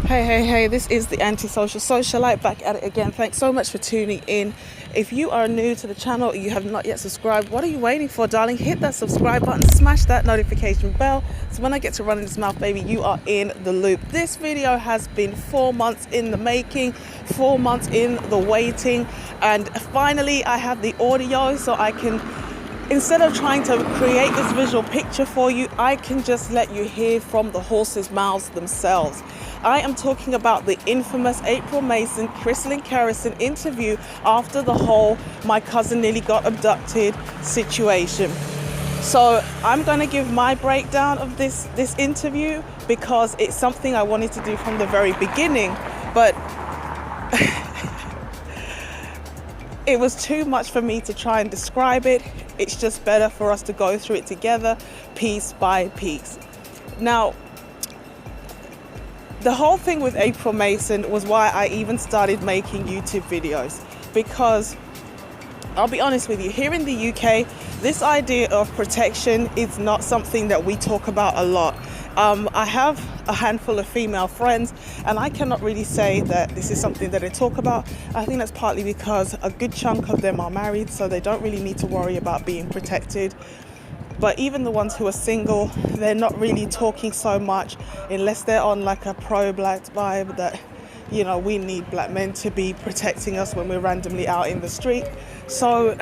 Hey, this is the antisocial socialite back at it again. Thanks so much for tuning in. If you are new to the channel and you have not yet subscribed, what are you waiting for, darling? Hit that subscribe button, smash that notification bell, so when I get to running this mouth, baby, you are in the loop. This video has been 4 months in the making, 4 months in the waiting, and finally I have the audio, so I can, instead of trying to create this visual picture for you, I can just let you hear from the horses' mouths themselves. I am talking about the infamous April Mason, Christelyn Karazin interview after the whole "my cousin nearly got abducted" situation. So I'm going to give my breakdown of this interview because it's something I wanted to do from the very beginning, but it was too much for me to try and describe it. It's just better for us to go through it together, piece by piece. Now, the whole thing with April Mason was why I even started making YouTube videos, because I'll be honest with you, here in the UK, this idea of protection is not something that we talk about a lot. I have a handful of female friends, and I cannot really say that this is something that they talk about. I think that's partly because a good chunk of them are married, so they don't really need to worry about being protected. But even the ones who are single, they're not really talking so much, unless they're on like a pro-black vibe that, you know, we need black men to be protecting us when we're randomly out in the street. So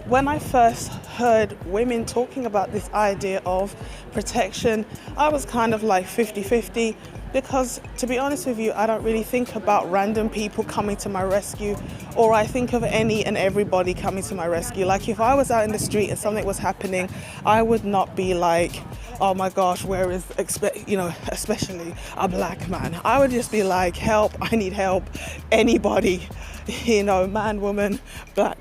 when I first heard women talking about this idea of protection, I was kind of like 50-50, because to be honest with you, I don't really think about random people coming to my rescue, or I think of any and everybody coming to my rescue. Like if I was out in the street and something was happening, I would not be like, oh my gosh, where is, especially a black man. I would just be like, help, I need help, anybody, man, woman, black,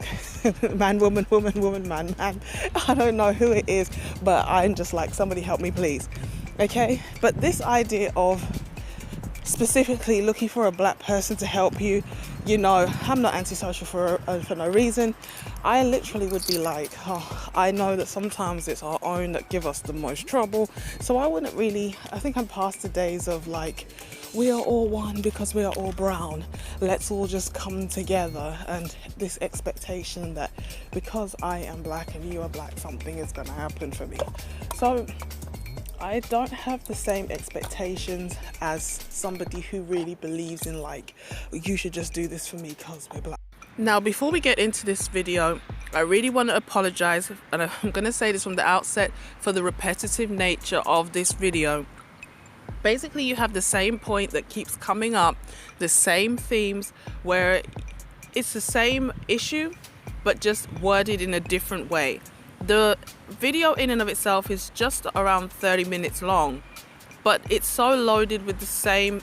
man, woman, man. I don't know who it is, but I'm just like, somebody help me, please. Okay, but this idea of specifically looking for a black person to help you, I'm not antisocial for no reason. I literally would be like, I know that sometimes it's our own that give us the most trouble, so I wouldn't really, I think I'm past the days of like, we are all one because we are all brown, let's all just come together, and this expectation that because I am black and you are black, something is going to happen for me. So I don't have the same expectations as somebody who really believes in like, you should just do this for me because we're black. Now, before we get into this video, I really want to apologize, and I'm going to say this from the outset, for the repetitive nature of this video. Basically, you have the same point that keeps coming up, the same themes, where it's the same issue, but just worded in a different way. The video in and of itself is just around 30 minutes long, but it's so loaded with the same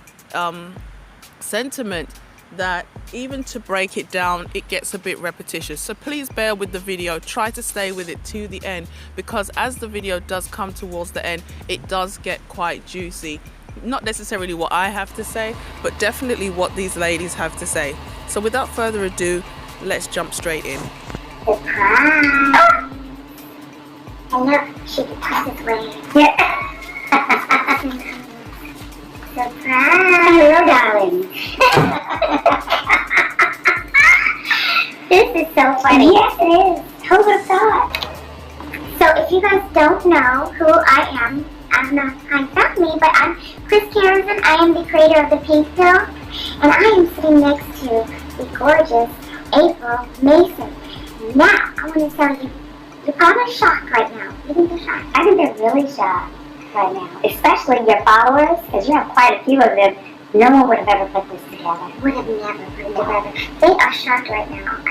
sentiment that even to break it down, it gets a bit repetitious. So please bear with the video, try to stay with it to the end, because as the video does come towards the end, it does get quite juicy. Not necessarily what I have to say, but definitely what these ladies have to say. So without further ado, let's jump straight in. Surprise! I know she can pass this way. Yeah. Surprise! Hello, darling. This is so funny. Yes, it is. Who would have thought? So, if you guys don't know who I am, I'm not kind of me, but I'm Chris Karazin. I am the creator of the Pink Pill, and I am sitting next to the gorgeous April Mason. Now, I want to tell you, you're probably shocked right now. You think they're shocked? I think they're really shocked right now, especially your followers, because you have quite a few of them. No one would have ever put this together. Would have never put it together. They are shocked right now.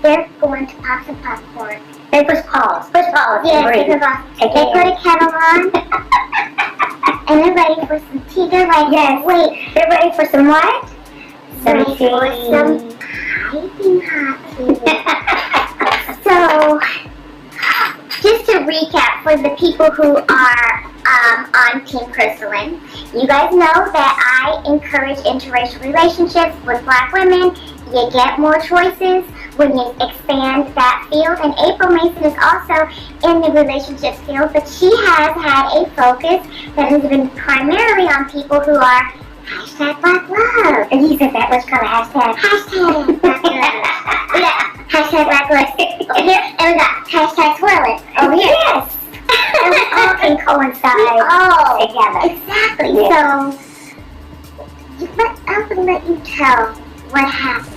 They're going to pop some popcorn. They push pause. Push pause. Yes, they put a kettle on. And they're ready for some tea. They're like, yes, wait. They're ready for some what? Some tea. Some piping hot tea. So, just to recap for the people who are on Team Christelyn, you guys know that I encourage interracial relationships with black women. you get more choices when you expand that field. And April Mason is also in the relationships field, but she has had a focus that has been primarily on people who are hashtag Black Love. And you said that, what you call a hashtag? Hashtag Black Love. Yeah, hashtag Black Love. And we got hashtag Twirling. Oh, yes. And we all can coincide together. Exactly. Yeah. So, I'm going to let you tell what happened.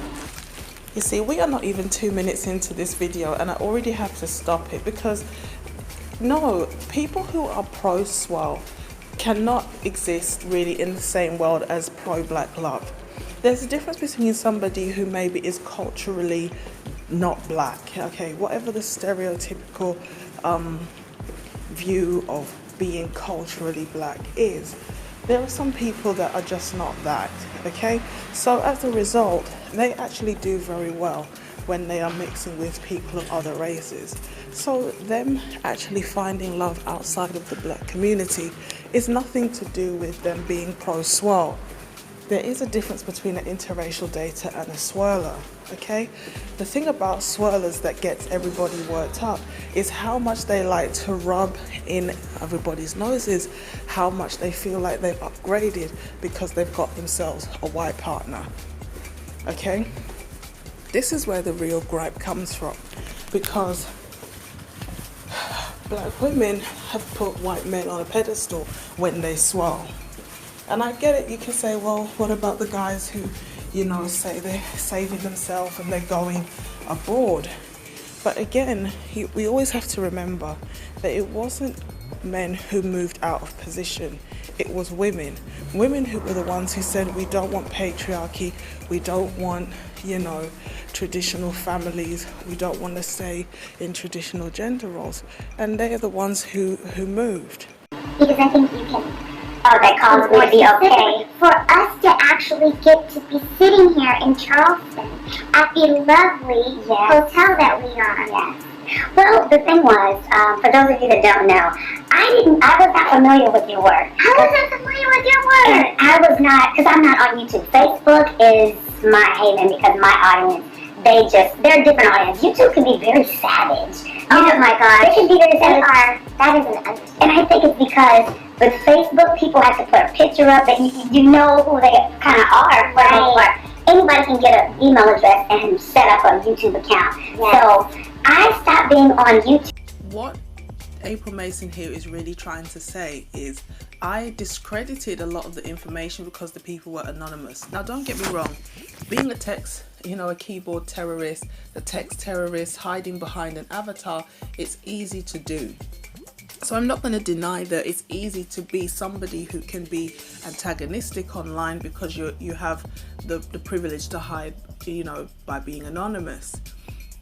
You see, we are not even 2 minutes into this video and I already have to stop it because, no, people who are pro-swell cannot exist really in the same world as pro-Black love. There's a difference between somebody who maybe is culturally not black, okay, whatever the stereotypical view of being culturally black is. There are some people that are just not that, okay? So as a result, they actually do very well when they are mixing with people of other races. So them actually finding love outside of the black community is nothing to do with them being pro-swirl. There is a difference between an interracial dater and a swirler, okay? The thing about swirlers that gets everybody worked up is how much they like to rub in everybody's noses, how much they feel like they've upgraded because they've got themselves a white partner, okay? This is where the real gripe comes from, because black women have put white men on a pedestal when they swirl. And I get it, you can say, well, what about the guys who, you know, say they're saving themselves and they're going abroad? But again, we always have to remember that it wasn't men who moved out of position, it was women. Women who were the ones who said, we don't want patriarchy, we don't want, you know, traditional families, we don't want to stay in traditional gender roles. And they're the ones who moved. Because I think you can... Oh, that calls would be okay. For us to actually get to be sitting here in Charleston at the lovely hotel that we are. Yes. Well, the thing was, for those of you that don't know, I was not familiar with your work. I wasn't familiar with your work. And I was not, because I'm not on YouTube. Facebook is my haven because my audience, they're a different audience. YouTube can be very savage. Oh my God. They can be very savage. That is an understatement. And I think it's because with Facebook, people have to put a picture up that you know who they kind of are. For the most part. Anybody can get an email address and set up a YouTube account. Yes. So I stopped being on YouTube. What April Mason here is really trying to say is I discredited a lot of the information because the people were anonymous. Now don't get me wrong, being a keyboard terrorist, a text terrorist hiding behind an avatar, it's easy to do. So I'm not going to deny that it's easy to be somebody who can be antagonistic online because you have the privilege to hide, by being anonymous.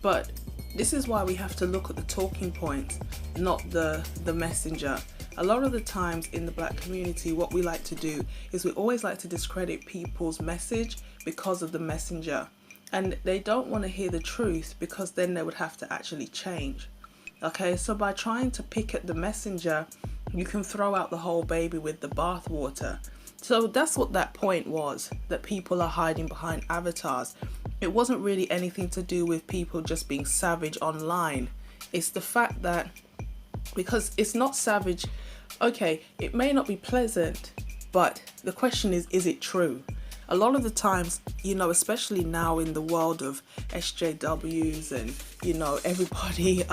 But this is why we have to look at the talking points, not the messenger. A lot of the times in the black community, what we like to do is we always like to discredit people's message because of the messenger. And they don't want to hear the truth because then they would have to actually change. Okay, so by trying to pick at the messenger, you can throw out the whole baby with the bathwater. So that's what that point was, that people are hiding behind avatars. It wasn't really anything to do with people just being savage online. It's the fact that, because it's not savage, okay, it may not be pleasant, but the question is it true? A lot of the times, especially now in the world of SJWs and, everybody,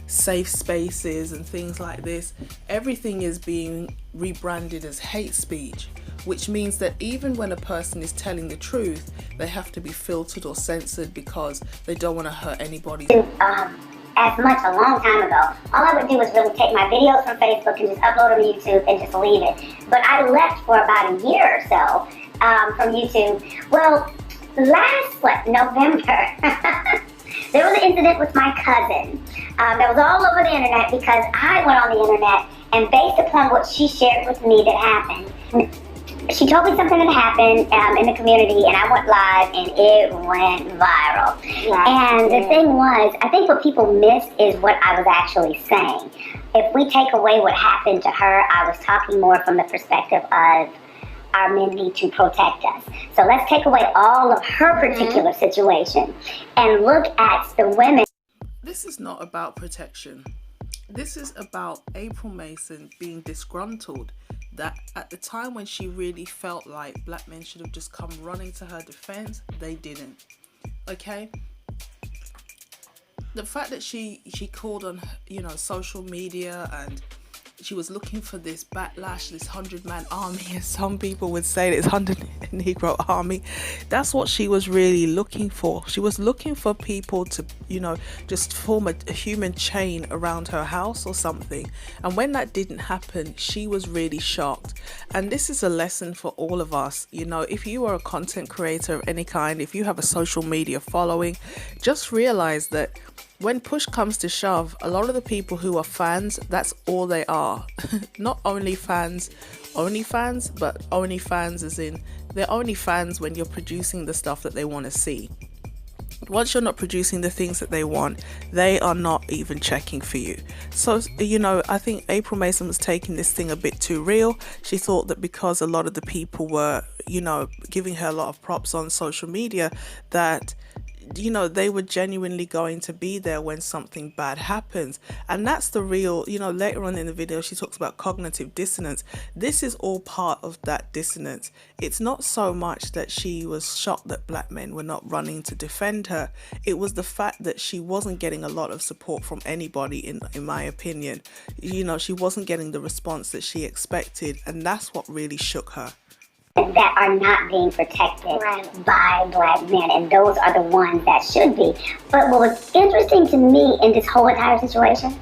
safe spaces and things like this, everything is being rebranded as hate speech, which means that even when a person is telling the truth, they have to be filtered or censored because they don't want to hurt anybody. As much a long time ago, all I would do was really take my videos from Facebook and just upload them to YouTube and just leave it. But I left for about a year or so from YouTube. Well, last November, there was an incident with my cousin that was all over the internet because I went on the internet and based upon what she shared with me that happened, she told me something that happened in the community and I went live and it went viral. And the thing was, I think what people missed is what I was actually saying. If we take away what happened to her, I was talking more from the perspective of our men need to protect us. So let's take away all of her particular situation and look at the women. This is not about protection. This is about April Mason being disgruntled that at the time when she really felt like black men should have just come running to her defense, they didn't. Okay? The fact that she called on, social media, and she was looking for this backlash, this 100-man army, as some people would say, this 100 Negro army. That's what she was really looking for. She was looking for people to, just form a human chain around her house or something. And when that didn't happen, she was really shocked. And this is a lesson for all of us. If you are a content creator of any kind, if you have a social media following, just realize that when push comes to shove, a lot of the people who are fans, that's all they are. Not only fans, but only fans as in they're only fans when you're producing the stuff that they want to see. Once you're not producing the things that they want, they are not even checking for you. So, I think April Mason was taking this thing a bit too real. She thought that because a lot of the people were, giving her a lot of props on social media, that they were genuinely going to be there when something bad happens. And that's the real, later on in the video, she talks about cognitive dissonance. This is all part of that dissonance. It's not so much that she was shocked that black men were not running to defend her. It was the fact that she wasn't getting a lot of support from anybody, in my opinion. She wasn't getting the response that she expected. And that's what really shook her. That are not being protected by black men, and those are the ones that should be. But what was interesting to me in this whole entire situation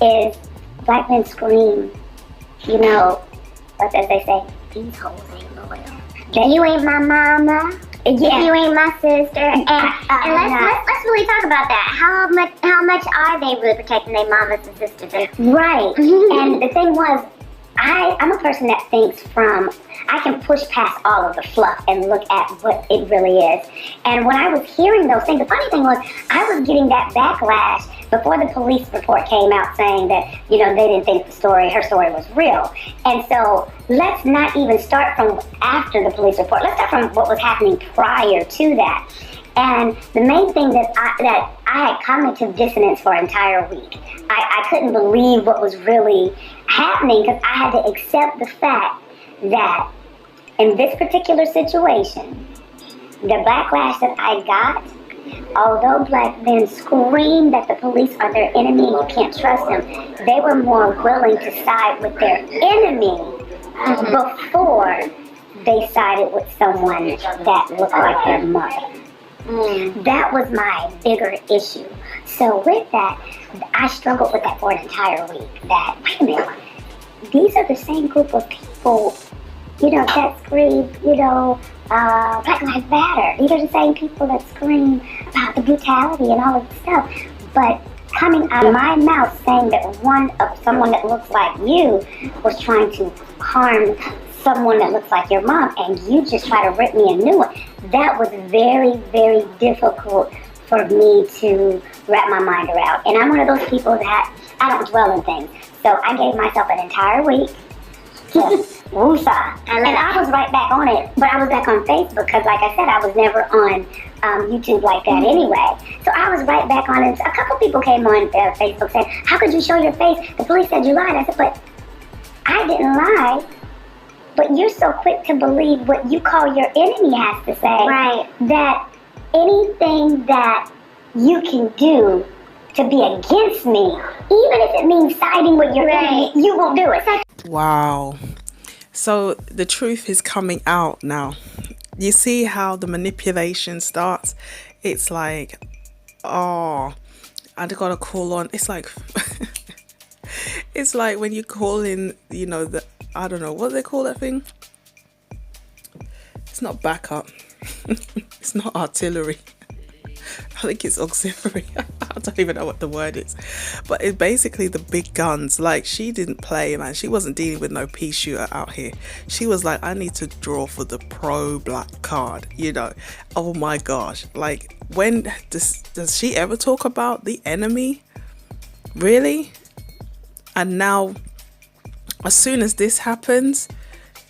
is black men scream, as they say, these hoes ain't loyal. You ain't my mama. Yeah. You ain't my sister. And let's really talk about that. How much are they really protecting their mamas and sisters? Right. And the thing was, I'm a person that thinks I can push past all of the fluff and look at what it really is. And when I was hearing those things, the funny thing was I was getting that backlash before the police report came out saying that, they didn't think her story was real. And so let's not even start from after the police report. Let's start from what was happening prior to that. And the main thing that I had cognitive dissonance for an entire week. I couldn't believe what was really happening because I had to accept the fact that in this particular situation, the backlash that I got, although black men screamed that the police are their enemy and you can't trust them, they were more willing to side with their enemy before they sided with someone that looked like their mother. That was my bigger issue. So with that, I struggled with that for an entire week. That, wait a minute, these are the same group of people, that scream, Black Lives Matter. These are the same people that scream about the brutality and all of this stuff. But coming out of my mouth saying that someone that looks like you was trying to harm someone that looks like your mom, and you just try to rip me a new one, that was very, very difficult for me to wrap my mind around. And I'm one of those people that I don't dwell in things. So I gave myself an entire week to woosah. And I was right back on it, but I was back on Facebook because, like I said, I was never on YouTube like that anyway. So I was right back on it. A couple people came on Facebook saying, how could you show your face? The police said you lied. I said, but I didn't lie. But you're so quick to believe what you call your enemy has to say. Right. That anything that you can do to be against me, even if it means siding with your enemy, you won't do it. Wow. So the truth is coming out now. You see how the manipulation starts? It's like, I gotta call on. It's like, it's like when you call in, I don't know, what do they call that thing? It's not backup. It's not artillery. I think it's auxiliary. I don't even know what the word is. But it's basically the big guns. Like, she didn't play, man. She wasn't dealing with no pea shooter out here. She was like, I need to draw for the pro-black card, Oh my gosh. Like, when does she ever talk about the enemy? Really? And now, as soon as this happens,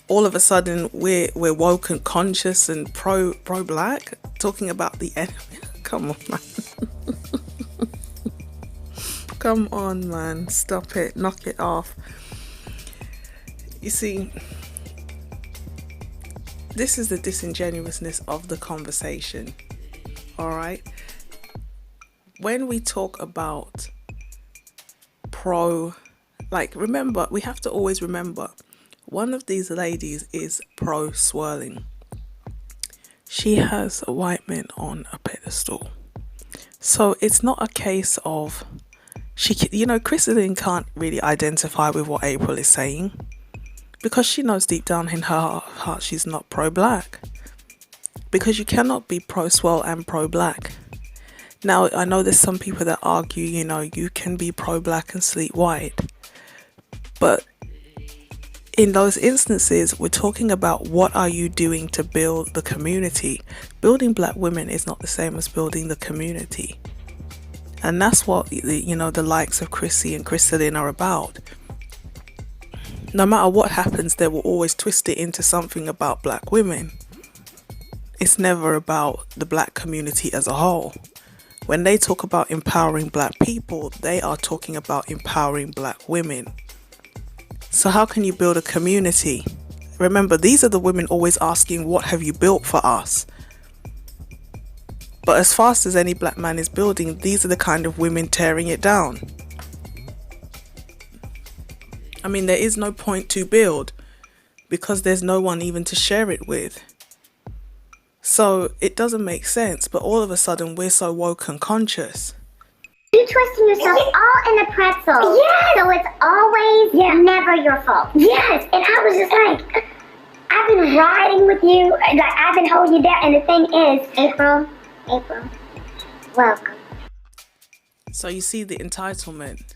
all of a sudden we're woke and conscious and pro black, talking about the enemy. Come on, man. Come on, man. Stop it. Knock it off. You see, this is the disingenuousness of the conversation. All right. When we talk about remember, we have to always remember, one of these ladies is pro swirling. She has white men on a pedestal. So it's not a case of Christelyn can't really identify with what April is saying, because she knows deep down in her heart she's not pro-black. Because you cannot be pro-swirl and pro-black. Now, I know there's some people that argue, you can be pro-black and sleep white. But in those instances, we're talking about what are you doing to build the community. Building black women is not the same as building the community. And that's what, the likes of Chrissy and Christelyn are about. No matter what happens, they will always twist it into something about black women. It's never about the black community as a whole. When they talk about empowering black people, they are talking about empowering black women. So how can you build a community? Remember, these are the women always asking, what have you built for us? But as fast as any black man is building, these are the kind of women tearing it down. I mean, there is no point to build because there's no one even to share it with. So it doesn't make sense, but all of a sudden we're so woke and conscious. You twisting yourself all in a pretzel. Yes. So it's always never your fault. Yes, and I was just like, I've been riding with you, like I've been holding you down, and the thing is, April, welcome. So you see the entitlement.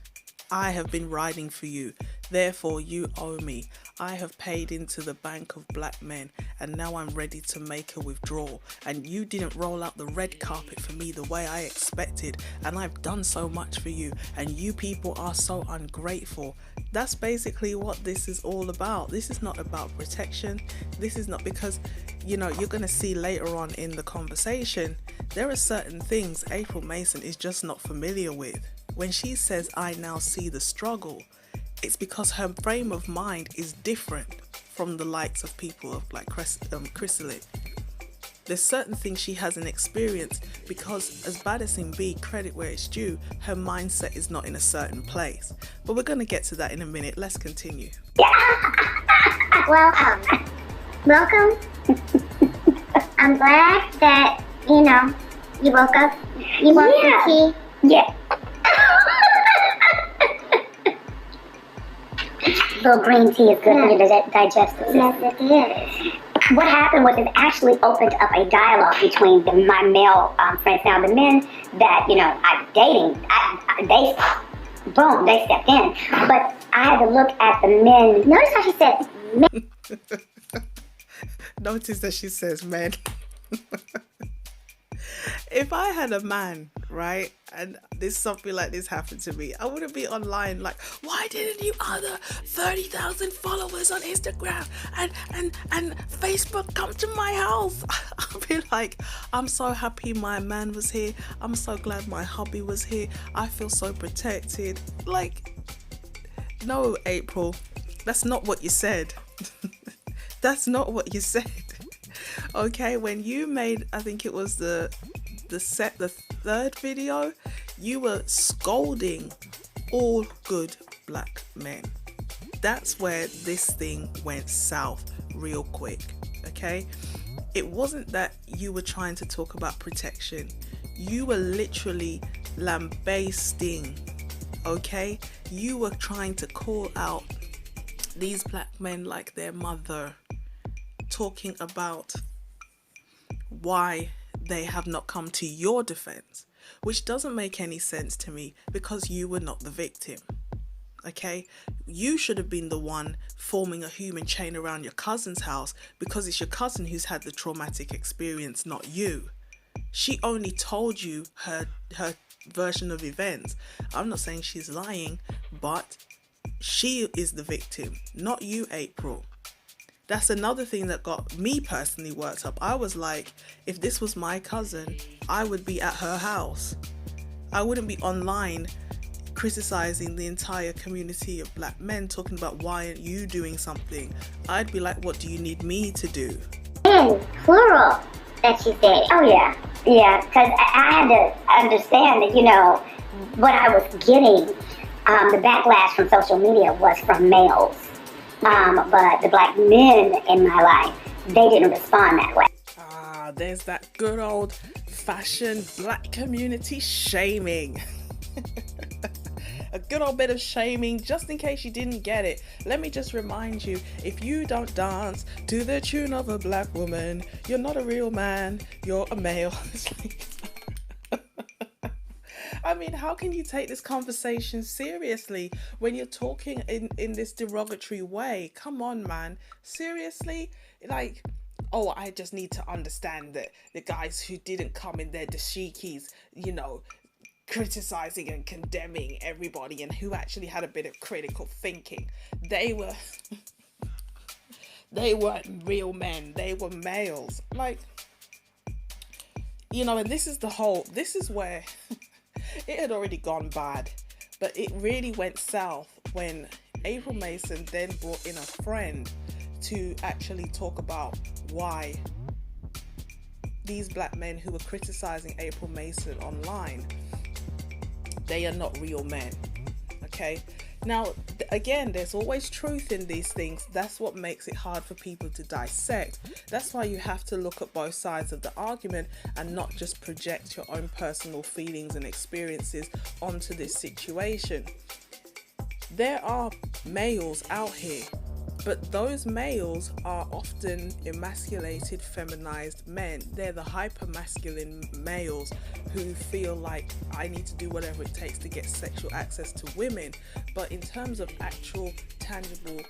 I have been riding for you, therefore you owe me. I have paid into the bank of black men, and now I'm ready to make a withdrawal. And you didn't roll out the red carpet for me the way I expected, and I've done so much for you, and you people are so ungrateful. That's basically what this is all about. This is not about protection. This is not, because you're going to see later on in the conversation, there are certain things April Mason is just not familiar with. When she says, I now see the struggle, it's because her frame of mind is different from the likes of people of like Christelyn. There's certain things she hasn't experienced because, as bad as it be, credit where it's due, her mindset is not in a certain place. But we're going to get to that in a minute. Let's continue. Welcome. I'm glad that, you woke up. You want some tea? yeah. Little green tea is good for your digestive system. Yes, it is. What happened was it actually opened up a dialogue between my male friends. Now, the men that, I'm dating, they stepped in. But I had to look at the men. Notice how she said men. Notice that she says men. If I had a man, right, and something like this happened to me, I wouldn't be online like, why didn't you other 30,000 followers on Instagram and Facebook come to my house? I'll be like, I'm so happy my man was here. I'm so glad my hubby was here. I feel so protected. Like, no, April, that's not what you said. That's not what you said. Okay, when you made, I think it was the third video, you were scolding all good black men. That's where this thing went south real quick. Okay, it wasn't that you were trying to talk about protection. You were literally lambasting. Okay, you were trying to call out these black men like their mother, talking about why they have not come to your defense, which doesn't make any sense to me because you were not the victim. Okay, you should have been the one forming a human chain around your cousin's house because it's your cousin who's had the traumatic experience, not you. She only told you her version of events. I'm not saying she's lying, but she is the victim, not you, April. That's another thing that got me personally worked up. I was like, if this was my cousin, I would be at her house. I wouldn't be online criticizing the entire community of black men, talking about why aren't you doing something. I'd be like, what do you need me to do? Plural that she said. Oh yeah, because I had to understand that, you know, what I was getting, the backlash from social media was from males. But the black men in my life, they didn't respond that way. There's that good old fashioned black community shaming. A good old bit of shaming, just in case you didn't get it. Let me just remind you, if you don't dance to the tune of a black woman, you're not a real man, you're a male. I mean, how can you take this conversation seriously when you're talking in this derogatory way? Come on, man. Seriously? Like, oh, I just need to understand that the guys who didn't come in their dashikis, you know, criticizing and condemning everybody, and who actually had a bit of critical thinking, they weren't real men, they were males. Like, you know, and this is where it had already gone bad, but it really went south when April Mason then brought in a friend to actually talk about why these black men who were criticizing April Mason online, they are not real men. Okay, now again, there's always truth in these things. That's what makes it hard for people to dissect. That's why you have to look at both sides of the argument and not just project your own personal feelings and experiences onto this situation. There are males out here, but those males are often emasculated, feminized men. They're the hypermasculine males who feel like, I need to do whatever it takes to get sexual access to women. But in terms of actual, tangible,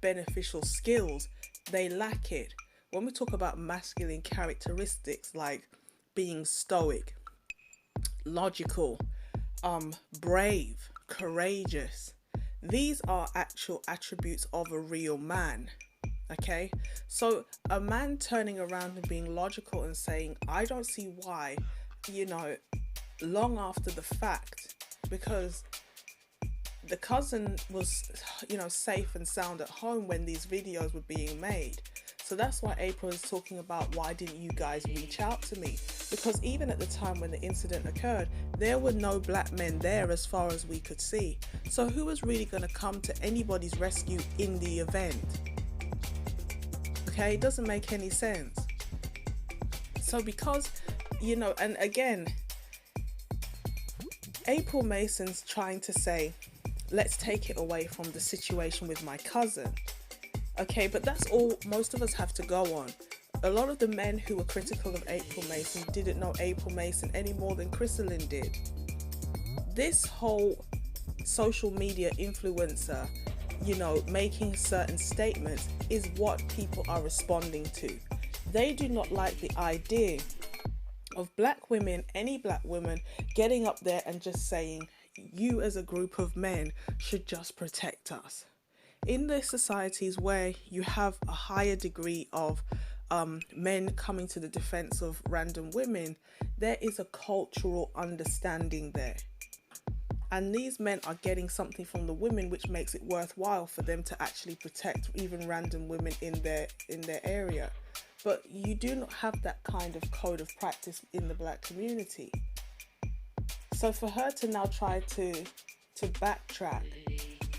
beneficial skills, they lack it. When we talk about masculine characteristics like being stoic, logical, brave, courageous, these are actual attributes of a real man. Okay, so a man turning around and being logical and saying, I don't see why, long after the fact, because the cousin was, safe and sound at home when these videos were being made. So that's why April is talking about, why didn't you guys reach out to me? Because even at the time when the incident occurred, there were no black men there as far as we could see. So who was really going to come to anybody's rescue in the event? Okay, it doesn't make any sense. So because, and again, April Mason's trying to say, let's take it away from the situation with my cousin. Okay, but that's all most of us have to go on. A lot of the men who were critical of April Mason didn't know April Mason any more than Christelyn did. This whole social media influencer, making certain statements is what people are responding to. They do not like the idea of black women, any black woman, getting up there and just saying, you as a group of men should just protect us. In the societies where you have a higher degree of men coming to the defense of random women, there is a cultural understanding there. And these men are getting something from the women which makes it worthwhile for them to actually protect even random women in their area. But you do not have that kind of code of practice in the black community. So for her to now try to backtrack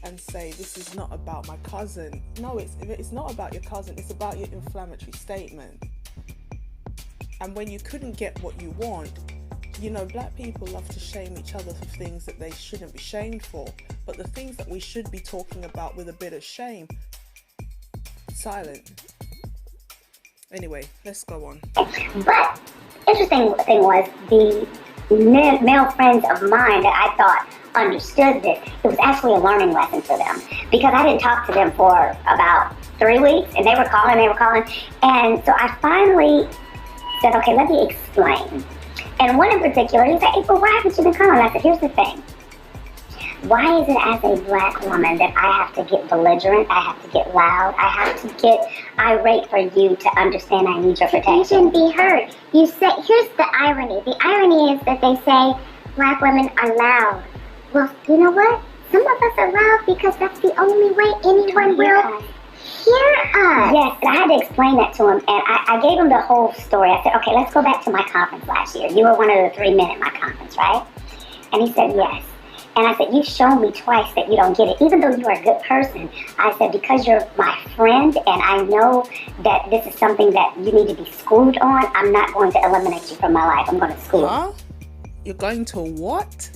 and say, this is not about my cousin. No, it's not about your cousin. It's about your inflammatory statement. And when you couldn't get what you want, black people love to shame each other for things that they shouldn't be shamed for. But the things that we should be talking about with a bit of shame, silent. Anyway, let's go on. But interesting thing was the male friends of mine that I thought understood this. It was actually a learning lesson for them, because I didn't talk to them for about 3 weeks, and they were calling. And so I finally said, okay, let me explain. And one in particular, he said, April, why haven't you been calling? I said, here's the thing. why is it as a black woman that I have to get belligerent, I have to get loud, I have to get irate for you to understand I need your protection? You shouldn't be heard. You say, here's the irony. The irony is that they say black women are loud. Well, you know what? Some of us are loud because that's the only way anyone will hear us. Yes, and I had to explain that to him, and I gave him the whole story. I said, okay, let's go back to my conference last year. You were one of the 3 men at my conference, right? And he said, yes. And I said, you've shown me twice that you don't get it. Even though you are a good person, I said, because you're my friend and I know that this is something that you need to be schooled on, I'm not going to eliminate you from my life. I'm going to school you. You're going to what?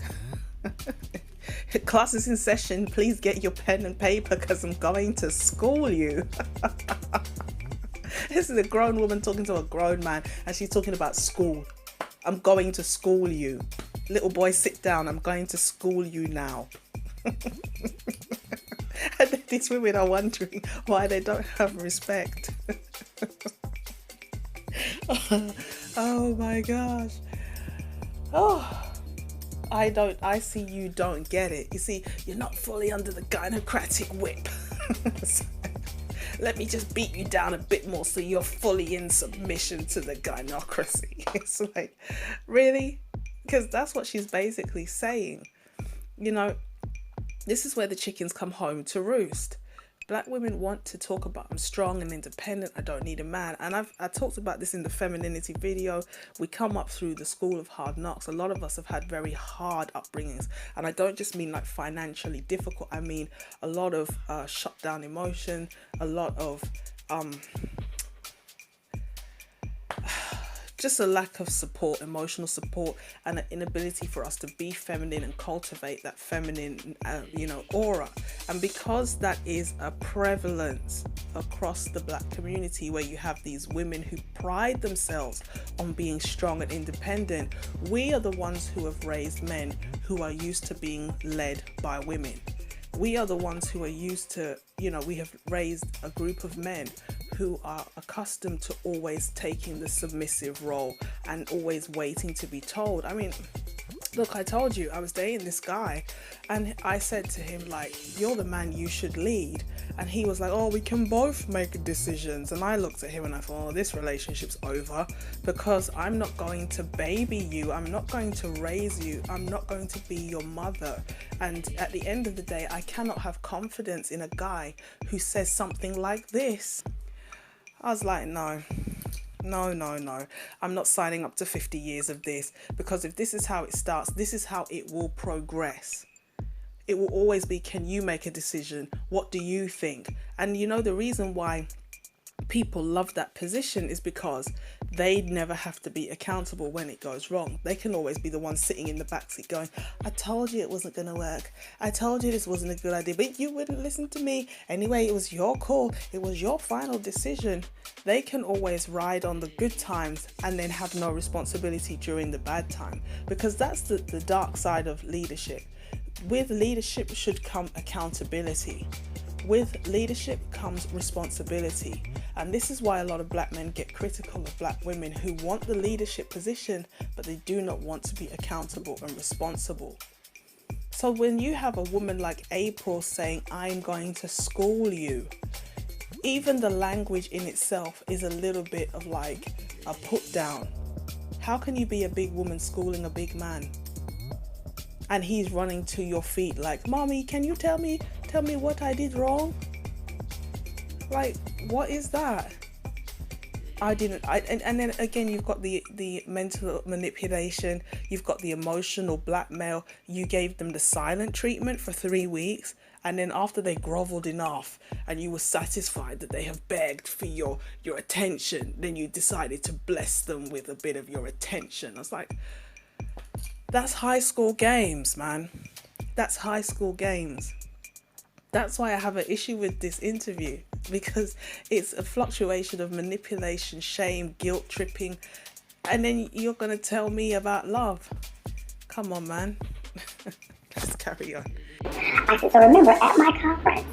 Class is in session. Please get your pen and paper because I'm going to school you. This is a grown woman talking to a grown man and she's talking about school. I'm going to school you. Little boy, sit down. I'm going to school you now. And then these women are wondering why they don't have respect. Oh my gosh. Oh, I see you don't get it. You see, you're not fully under the gynocratic whip. So, let me just beat you down a bit more so you're fully in submission to the gynocracy. It's like, really? Because that's what she's basically saying. You know, this is where the chickens come home to roost. Black women want to talk about, I'm strong and independent, I don't need a man. And I talked about this in the femininity video. We come up through the school of hard knocks. A lot of us have had very hard upbringings. And I don't just mean like financially difficult. I mean a lot of shut down emotion, a lot of just a lack of support, emotional support, and an inability for us to be feminine and cultivate that feminine, aura. And because that is a prevalence across the black community, where you have these women who pride themselves on being strong and independent, we are the ones who have raised men who are used to being led by women. We are the ones who are used to, we have raised a group of men who are accustomed to always taking the submissive role and always waiting to be told. I mean, look, I told you I was dating this guy and I said to him, like, you're the man, you should lead. And he was like, oh, we can both make decisions. And I looked at him and I thought, oh, this relationship's over because I'm not going to baby you. I'm not going to raise you. I'm not going to be your mother. And at the end of the day, I cannot have confidence in a guy who says something like this. I was like, no. I'm not signing up to 50 years of this, because if this is how it starts, this is how it will progress. It will always be, can you make a decision? What do you think? And the reason why people love that position is because they never have to be accountable when it goes wrong. They can always be the one sitting in the backseat going, I told you it wasn't going to work. I told you this wasn't a good idea, but you wouldn't listen to me. Anyway, it was your call. It was your final decision. They can always ride on the good times and then have no responsibility during the bad time, because that's the dark side of leadership. With leadership should come accountability. With leadership comes responsibility. And this is why a lot of black men get critical of black women who want the leadership position, but they do not want to be accountable and responsible. So when you have a woman like April saying, I'm going to school you, even the language in itself is a little bit of like a put down. How can you be a big woman schooling a big man? And he's running to your feet like, Mommy, can you tell me what I did wrong? Like, what is that? And then again, you've got the mental manipulation, you've got the emotional blackmail. You gave them the silent treatment for 3 weeks, and then after they groveled enough and you were satisfied that they have begged for your attention, then you decided to bless them with a bit of your attention. I was like, that's high school games, man. That's high school games. That's why I have an issue with this interview, because it's a fluctuation of manipulation, shame, guilt tripping, and then you're going to tell me about love. Come on, man. Let's carry on. I said, so remember, at my conference,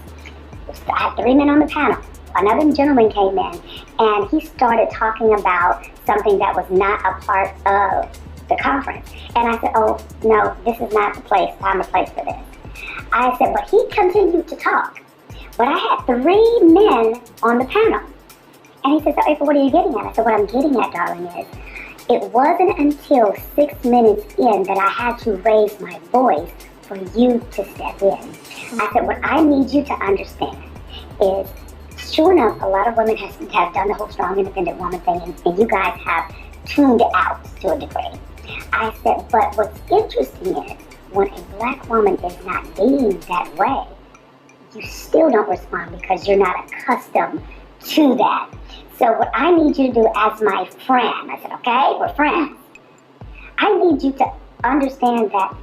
I had 3 men on the panel. Another gentleman came in, and he started talking about something that was not a part of the conference. And I said, oh, no, this is not the time or place for this. I said, but he continued to talk. But I had 3 men on the panel. And he said, so April, what are you getting at? I said, what I'm getting at, darling, is it wasn't until 6 minutes in that I had to raise my voice for you to step in. I said, what I need you to understand is, sure enough, a lot of women have done the whole strong, independent woman thing, and you guys have tuned out to a degree. I said, but what's interesting is, when a black woman is not being that way, you still don't respond because you're not accustomed to that. So what I need you to do as my friend, I said, okay, we're friends. I need you to understand that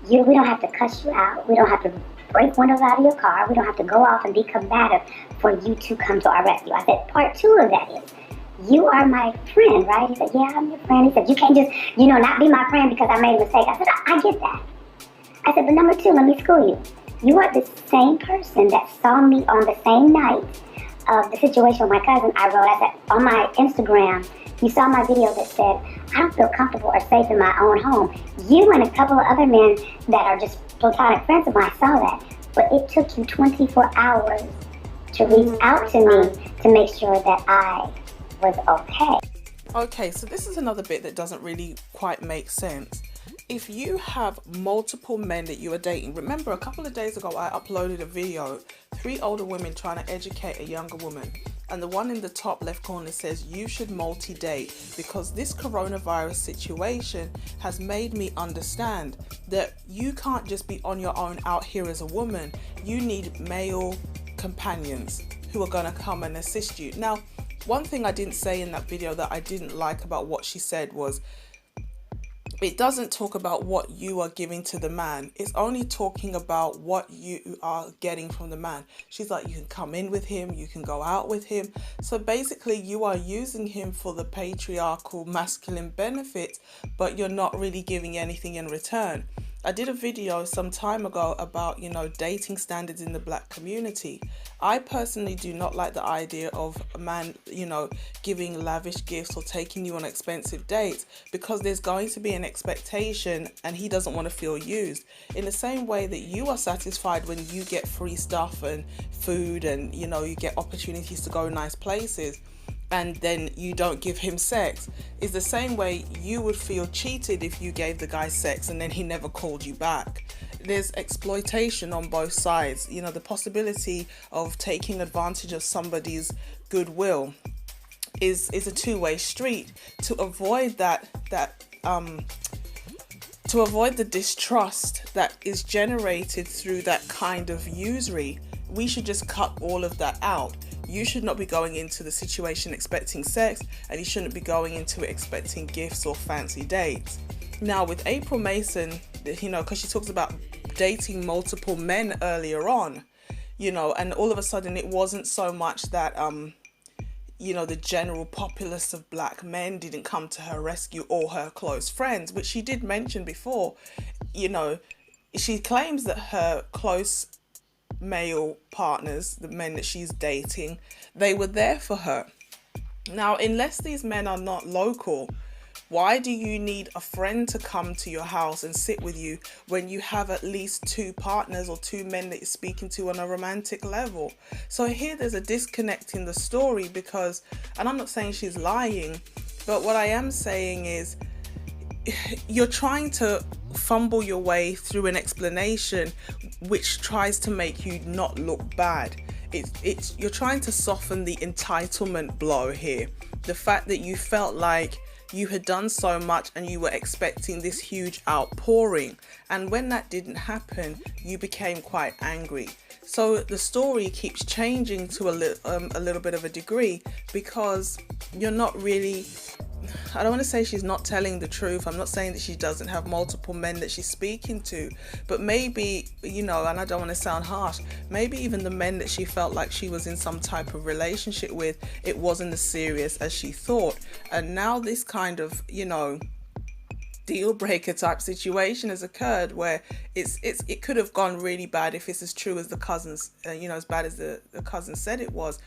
we don't have to cuss you out. We don't have to break windows out of your car. We don't have to go off and be combative for you to come to our rescue. I said, part 2 of that is, you are my friend, right? He said, yeah, I'm your friend. He said, you can't just, not be my friend because I made a mistake. I said, I get that. I said, but number 2, let me school you. You are the same person that saw me on the same night of the situation with my cousin. I said, on my Instagram, you saw my video that said, I don't feel comfortable or safe in my own home. You and a couple of other men that are just platonic friends of mine saw that. But it took you 24 hours to reach out to me to make sure that I was okay. Okay, so this is another bit that doesn't really quite make sense. If you have multiple men that you are dating, remember a couple of days ago I uploaded a video, 3 older women trying to educate a younger woman, and the one in the top left corner says you should multi-date because this coronavirus situation has made me understand that you can't just be on your own out here as a woman. You need male companions who are going to come and assist you. Now, one thing I didn't say in that video that I didn't like about what she said was, it doesn't talk about what you are giving to the man. It's only talking about what you are getting from the man. She's like, you can come in with him, you can go out with him. So basically you are using him for the patriarchal masculine benefits, but you're not really giving anything in return. I did a video some time ago about, dating standards in the black community. I personally do not like the idea of a man, giving lavish gifts or taking you on expensive dates, because there's going to be an expectation and he doesn't want to feel used. In the same way that you are satisfied when you get free stuff and food and, you get opportunities to go nice places, and then you don't give him sex, is the same way you would feel cheated if you gave the guy sex and then he never called you back. There's exploitation on both sides. The possibility of taking advantage of somebody's goodwill is a two-way street. To avoid to avoid the distrust that is generated through that kind of usury, we should just cut all of that out. You should not be going into the situation expecting sex, and you shouldn't be going into it expecting gifts or fancy dates. Now with April Mason, because she talks about dating multiple men earlier on, and all of a sudden it wasn't so much that, the general populace of black men didn't come to her rescue or her close friends, which she did mention before. She claims that her close male partners, the men that she's dating, they were there for her. Now, unless these men are not local, why do you need a friend to come to your house and sit with you when you have at least 2 partners or 2 men that you're speaking to on a romantic level? So here there's a disconnect in the story because, and I'm not saying she's lying, but what I am saying is you're trying to fumble your way through an explanation which tries to make you not look bad. You're trying to soften the entitlement blow here. The fact that you felt like you had done so much and you were expecting this huge outpouring, and when that didn't happen, you became quite angry. So the story keeps changing to a little bit of a degree because you're not really, I don't want to say she's not telling the truth. I'm not saying that she doesn't have multiple men that she's speaking to, but maybe, and I don't want to sound harsh, maybe even the men that she felt like she was in some type of relationship with, it wasn't as serious as she thought. And now this kind of, deal breaker type situation has occurred where it could have gone really bad if it's as true as the cousins, as bad as the cousin said it was.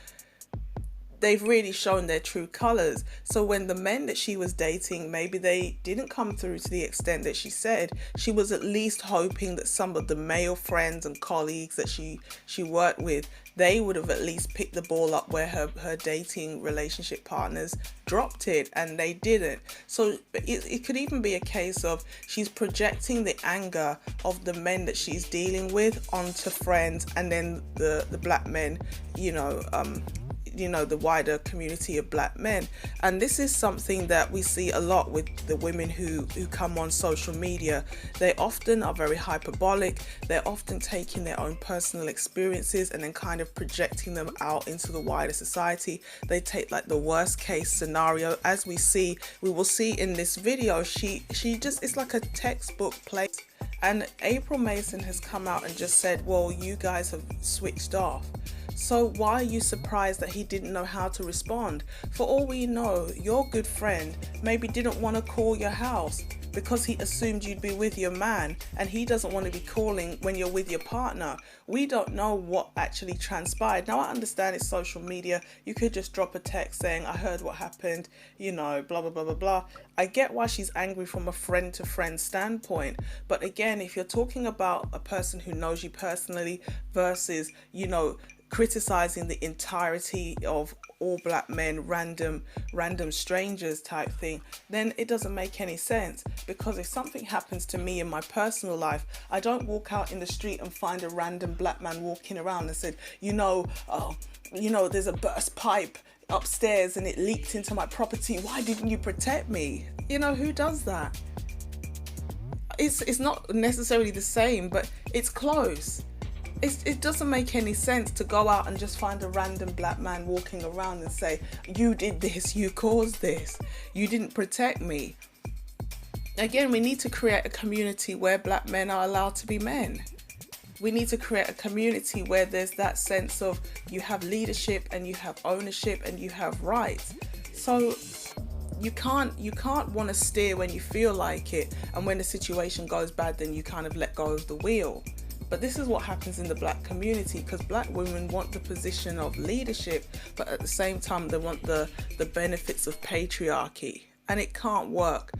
they've really shown their true colors. So when the men that she was dating, maybe they didn't come through to the extent that she said, she was at least hoping that some of the male friends and colleagues that she worked with, they would have at least picked the ball up where her dating relationship partners dropped it, and they didn't. So it could even be a case of she's projecting the anger of the men that she's dealing with onto friends, and then the black men, the wider community of black men. And this is something that we see a lot with the women who come on social media. They often are very hyperbolic. They're often taking their own personal experiences and then kind of projecting them out into the wider society. They take like the worst case scenario, as we will see in this video. She just, it's like a textbook play. And April Mason has come out and just said, well, you guys have switched off. So why are you surprised that he didn't know how to respond? For all we know, your good friend maybe didn't want to call your house because he assumed you'd be with your man, and he doesn't want to be calling when you're with your partner. We don't know what actually transpired. Now, I understand it's social media. You could just drop a text saying, I heard what happened, blah, blah, blah, blah, blah. I get why she's angry from a friend to friend standpoint. But again, if you're talking about a person who knows you personally versus, criticizing the entirety of all black men, random strangers type thing, then it doesn't make any sense. Because if something happens to me in my personal life, I don't walk out in the street and find a random black man walking around and said, there's a burst pipe upstairs and it leaked into my property. Why didn't you protect me? Who does that? It's not necessarily the same, but it's close. It doesn't make any sense to go out and just find a random black man walking around and say, you did this, you caused this, you didn't protect me. Again, we need to create a community where black men are allowed to be men. We need to create a community where there's that sense of you have leadership and you have ownership and you have rights. So you can't want to steer when you feel like it, and when the situation goes bad, then you kind of let go of the wheel. But this is what happens in the black community, because black women want the position of leadership, but at the same time they want the benefits of patriarchy. And it can't work.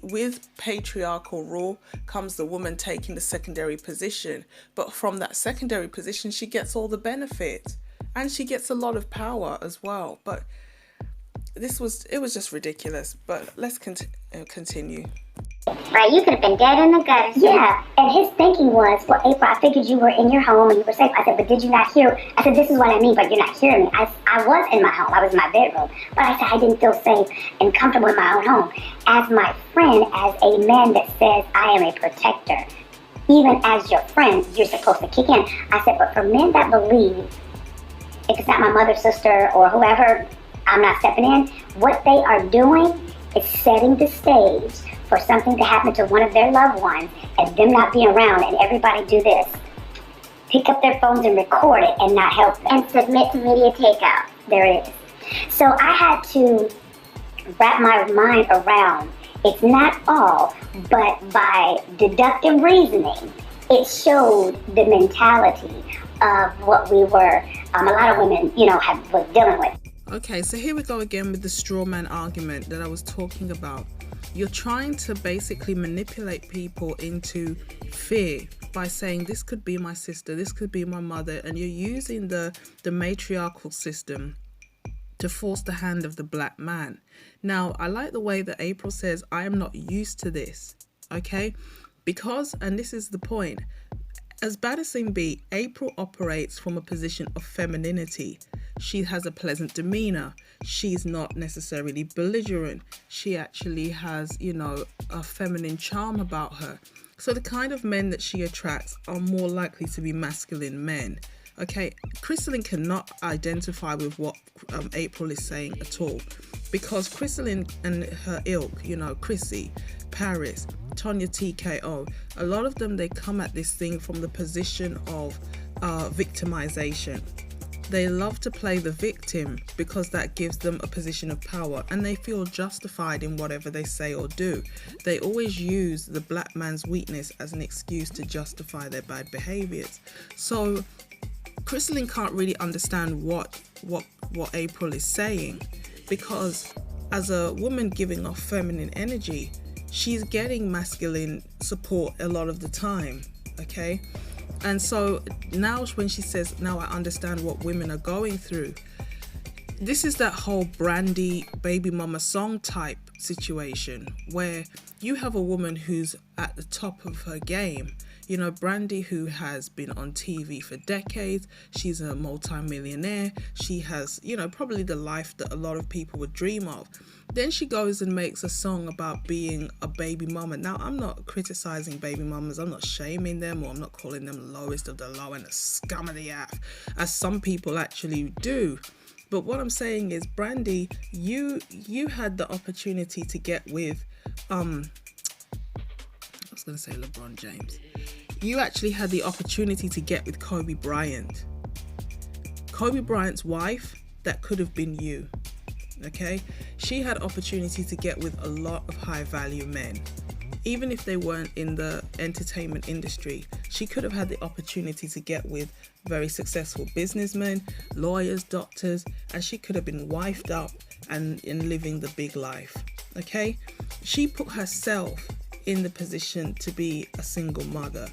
With patriarchal rule comes the woman taking the secondary position. But from that secondary position, she gets all the benefits. And she gets a lot of power as well. But it was just ridiculous. But let's continue. Right, you could have been dead in the gutter. Yeah, and his thinking was, well, April, I figured you were in your home and you were safe. I said, but did you not hear? I said, this is what I mean, but you're not hearing me. I was in my home. I was in my bedroom. But I said, I didn't feel safe and comfortable in my own home. As my friend, as a man that says, I am a protector, even as your friend, you're supposed to kick in. I said, but for men that believe, if it's not my mother, sister, or whoever, I'm not stepping in, what they are doing is setting the stage for something to happen to one of their loved ones and them not being around, and everybody do this. Pick up their phones and record it and not help them. And submit to media takeout. There it is. So I had to wrap my mind around, it's not all, but by deductive reasoning, it showed the mentality of what we were, a lot of women, was dealing with. Okay, so here we go again with the straw man argument that I was talking about. You're trying to basically manipulate people into fear by saying this could be my sister, this could be my mother, and you're using the matriarchal system to force the hand of the black man. Now, I like the way that April says, I am not used to this, okay? Because, and this is the point, as bad as it be, April operates from a position of femininity. She has a pleasant demeanour. She's not necessarily belligerent. She actually has, a feminine charm about her. So the kind of men that she attracts are more likely to be masculine men. Okay, Christelyn cannot identify with what April is saying at all, because Christelyn and her ilk, Chrissy, Paris, Tonya TKO, a lot of them, they come at this thing from the position of victimization. They love to play the victim because that gives them a position of power, and they feel justified in whatever they say or do. They always use the black man's weakness as an excuse to justify their bad behaviors. So Christelyn can't really understand what what April is saying, because as a woman giving off feminine energy, she's getting masculine support a lot of the time, okay? And so now when she says, now I understand what women are going through, this is that whole Brandy baby mama song type situation where you have a woman who's at the top of her game. You know, Brandy, who has been on TV for decades, she's a multi-millionaire, she has, you know, probably the life that a lot of people would dream of. Then she goes and makes a song about being a baby mama. Now, I'm not criticizing baby mamas, I'm not shaming them, or I'm not calling them lowest of the low and the scum of the earth, as some people actually do. But what I'm saying is, Brandy, you had the opportunity to get with, I was going to say LeBron James. You actually had the opportunity to get with Kobe Bryant. Kobe Bryant's wife, that could have been you, okay? She had opportunity to get with a lot of high value men. Even if they weren't in the entertainment industry, she could have had the opportunity to get with very successful businessmen, lawyers, doctors, and she could have been wifed up and living the big life, okay? She put herself in the position to be a single mother.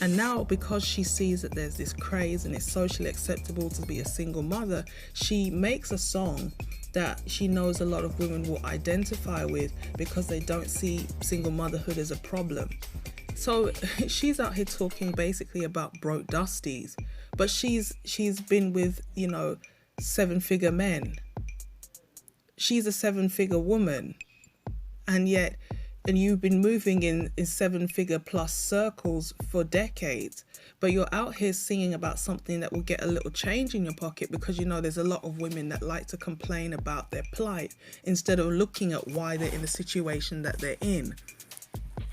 And now, because she sees that there's this craze and it's socially acceptable to be a single mother, she makes a song that she knows a lot of women will identify with because they don't see single motherhood as a problem. So she's out here talking basically about broke dusties, but she's been with, you know, 7-figure men. She's a 7-figure woman, and you've been moving in 7-figure plus circles for decades, but you're out here singing about something that will get a little change in your pocket, because you know there's a lot of women that like to complain about their plight instead of looking at why they're in the situation that they're in.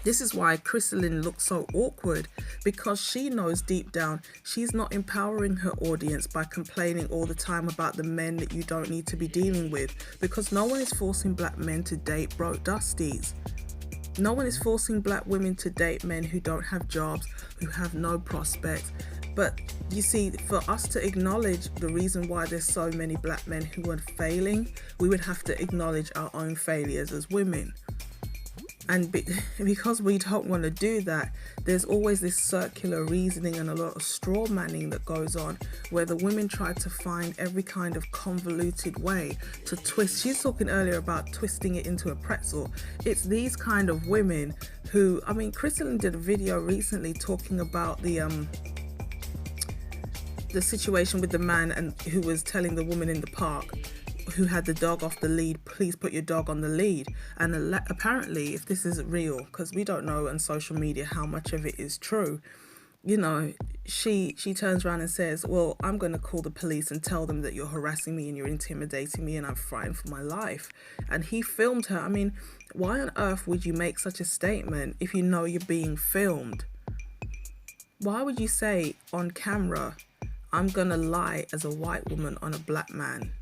This is why Christelyn looks so awkward, because she knows deep down she's not empowering her audience by complaining all the time about the men that you don't need to be dealing with, because no one is forcing black men to date broke dusties. No one is forcing black women to date men who don't have jobs, who have no prospects. But you see, for us to acknowledge the reason why there's so many black men who are failing, we would have to acknowledge our own failures as women. And because we don't want to do that, there's always this circular reasoning and a lot of straw manning that goes on, where the women try to find every kind of convoluted way to twist. She's talking earlier about twisting it into a pretzel. It's these kind of women who, I mean, Christelyn did a video recently talking about the situation with the man and who was telling the woman in the park who had the dog off the lead, please put your dog on the lead. And apparently, if this is real, because we don't know on social media how much of it is true, you know, she turns around and says, well, I'm going to call the police and tell them that you're harassing me and you're intimidating me and I'm frightened for my life. And he filmed her. I mean, why on earth would you make such a statement if you know you're being filmed? Why would you say on camera, I'm going to lie as a white woman on a black man,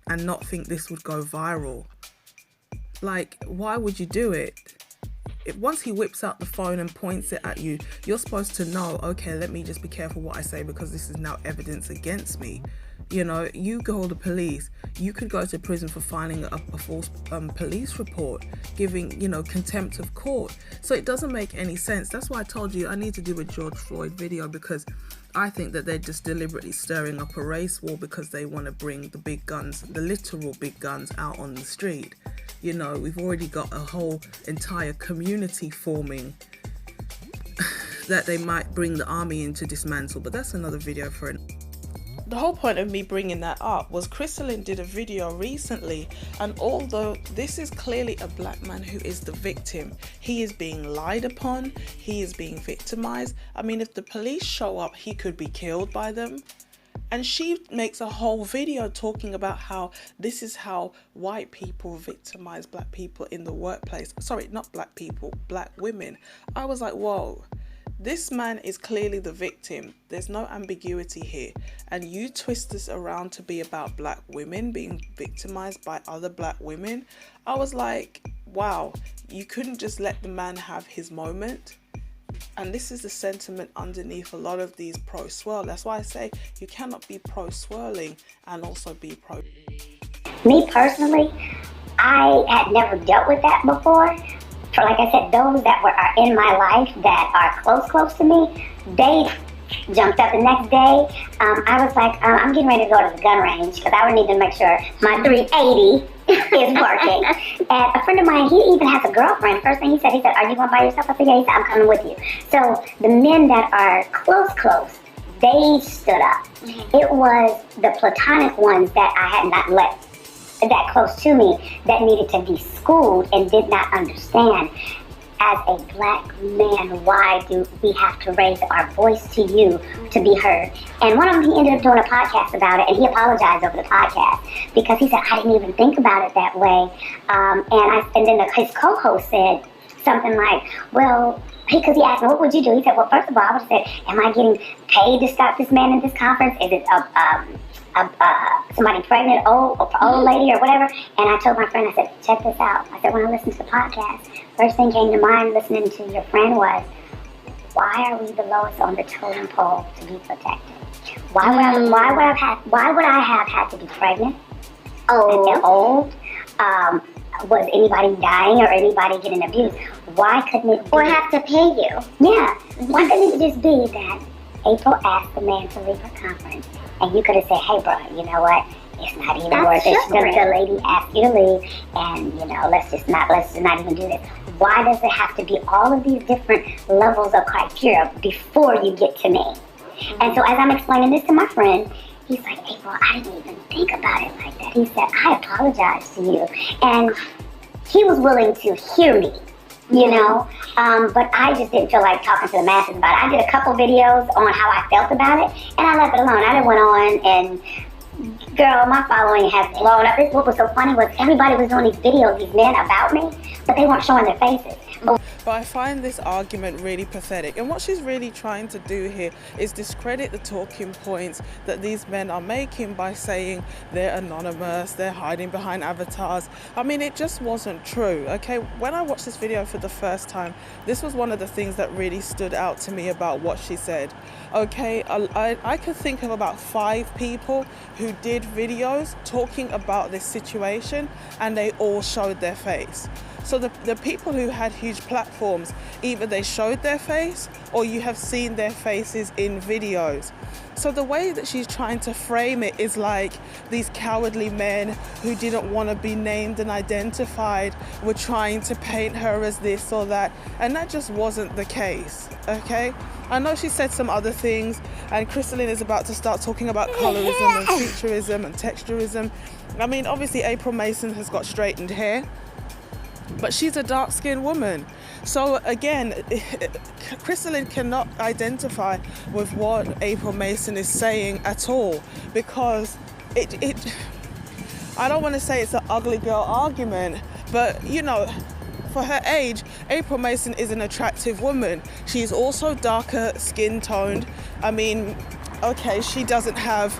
and not think this would go viral? Like, why would you do it? Once he whips out the phone and points it at you, you're supposed to know, okay, let me just be careful what I say because this is now evidence against me. You know, you call the police, you could go to prison for filing a false police report, giving, you know, contempt of court. So it doesn't make any sense. That's why I told you I need to do a George Floyd video, because I think that they're just deliberately stirring up a race war because they want to bring the big guns, the literal big guns, out on the street. You know, we've already got a whole entire community forming that they might bring the army in to dismantle, but that's another video for an... The whole point of me bringing that up was Christelyn did a video recently, and although this is clearly a black man who is the victim, he is being lied upon, he is being victimized. I mean, if the police show up, he could be killed by them. And she makes a whole video talking about how this is how white people victimize black people in the workplace. Sorry, not black people, black women. I was like, whoa. This man is clearly the victim. There's no ambiguity here. And you twist this around to be about black women being victimized by other black women. I was like, wow, you couldn't just let the man have his moment. And this is the sentiment underneath a lot of these pro-swirl. That's why I say you cannot be pro-swirling and also be pro. Me personally, I had never dealt with that before. For like I said, those that are in my life that are close to me, they jumped up the next day. I was like, I'm getting ready to go to the gun range because I would need to make sure my 380 is working. And a friend of mine, he even has a girlfriend. First thing he said, are you going by yourself? I said, yeah. He said, I'm coming with you. So the men that are close, they stood up. It was the platonic ones that I had not let that close to me that needed to be schooled and did not understand. As a black man, why do we have to raise our voice to you to be heard? And one of them, he ended up doing a podcast about it, and he apologized over the podcast because he said, I didn't even think about it that way. And then his co-host said something like, well, because he asked me, what would you do? He said, well, first of all, I would have said, am I getting paid to stop this man at this conference? Is it somebody pregnant, old lady or whatever? And I told my friend, I said, check this out. I said, when I listened to the podcast, first thing came to mind listening to your friend was, why are we the lowest on the totem pole to be protected? Why would I have had to be pregnant? Old? Was anybody dying or anybody getting abused? Why couldn't it be? Or have to pay you. Yeah. Why couldn't it just be that April asked the man to leave her conference, and you could have said, hey, bro, you know what? It's not even worth it. The lady asked you to leave, and, let's just not even do this. Why does it have to be all of these different levels of criteria before you get to me? And so as I'm explaining this to my friend, he's like, April, I didn't even think about it like that. He said, I apologize to you. And he was willing to hear me, but I just didn't feel like talking to the masses about it. I did a couple videos on how I felt about it, and I left it alone. I didn't went on and, girl, my following has blown up. What was so funny was everybody was doing these videos, these men about me, but they weren't showing their faces. But I find this argument really pathetic, and what she's really trying to do here is discredit the talking points that these men are making by saying they're anonymous, they're hiding behind avatars. I mean, it just wasn't true, okay? When I watched this video for the first time, this was one of the things that really stood out to me about what she said. Okay, I could think of about 5 people who did videos talking about this situation, and they all showed their face. So the people who had huge platforms, either they showed their face or you have seen their faces in videos. So the way that she's trying to frame it is like these cowardly men who didn't want to be named and identified were trying to paint her as this or that, and that just wasn't the case, okay? I know she said some other things, and Christelyn is about to start talking about colorism and featureism and texturism. I mean, obviously April Mason has got straightened hair, but she's a dark-skinned woman. So again, Christelyn cannot identify with what April Mason is saying at all, because I don't want to say it's an ugly girl argument, but for her age, April Mason is an attractive woman. She's also darker skin toned. I mean, okay, she doesn't have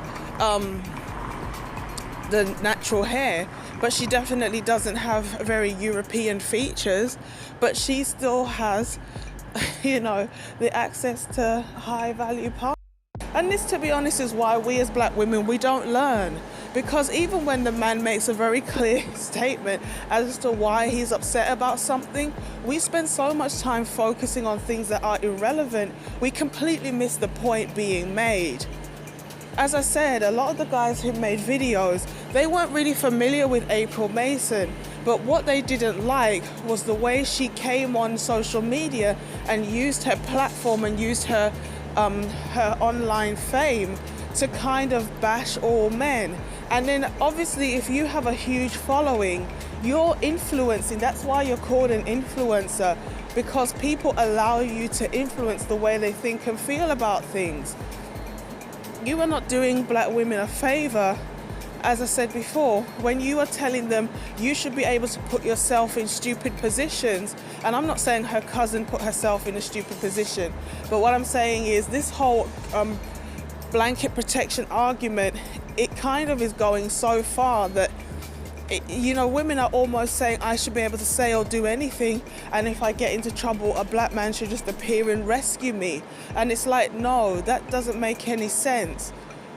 the natural hair, but she definitely doesn't have very European features, but she still has, the access to high value parts. And this, to be honest, is why we as black women, we don't learn. Because even when the man makes a very clear statement as to why he's upset about something, we spend so much time focusing on things that are irrelevant, we completely miss the point being made. As I said, a lot of the guys who made videos, they weren't really familiar with April Mason, but what they didn't like was the way she came on social media and used her platform and used her online fame to kind of bash all men. And then obviously if you have a huge following, you're influencing. That's why you're called an influencer, because people allow you to influence the way they think and feel about things. You are not doing black women a favor, as I said before, when you are telling them you should be able to put yourself in stupid positions. And I'm not saying her cousin put herself in a stupid position, but what I'm saying is this whole blanket protection argument, it kind of is going so far that you know, women are almost saying I should be able to say or do anything, and if I get into trouble, a black man should just appear and rescue me. And it's like, no, that doesn't make any sense.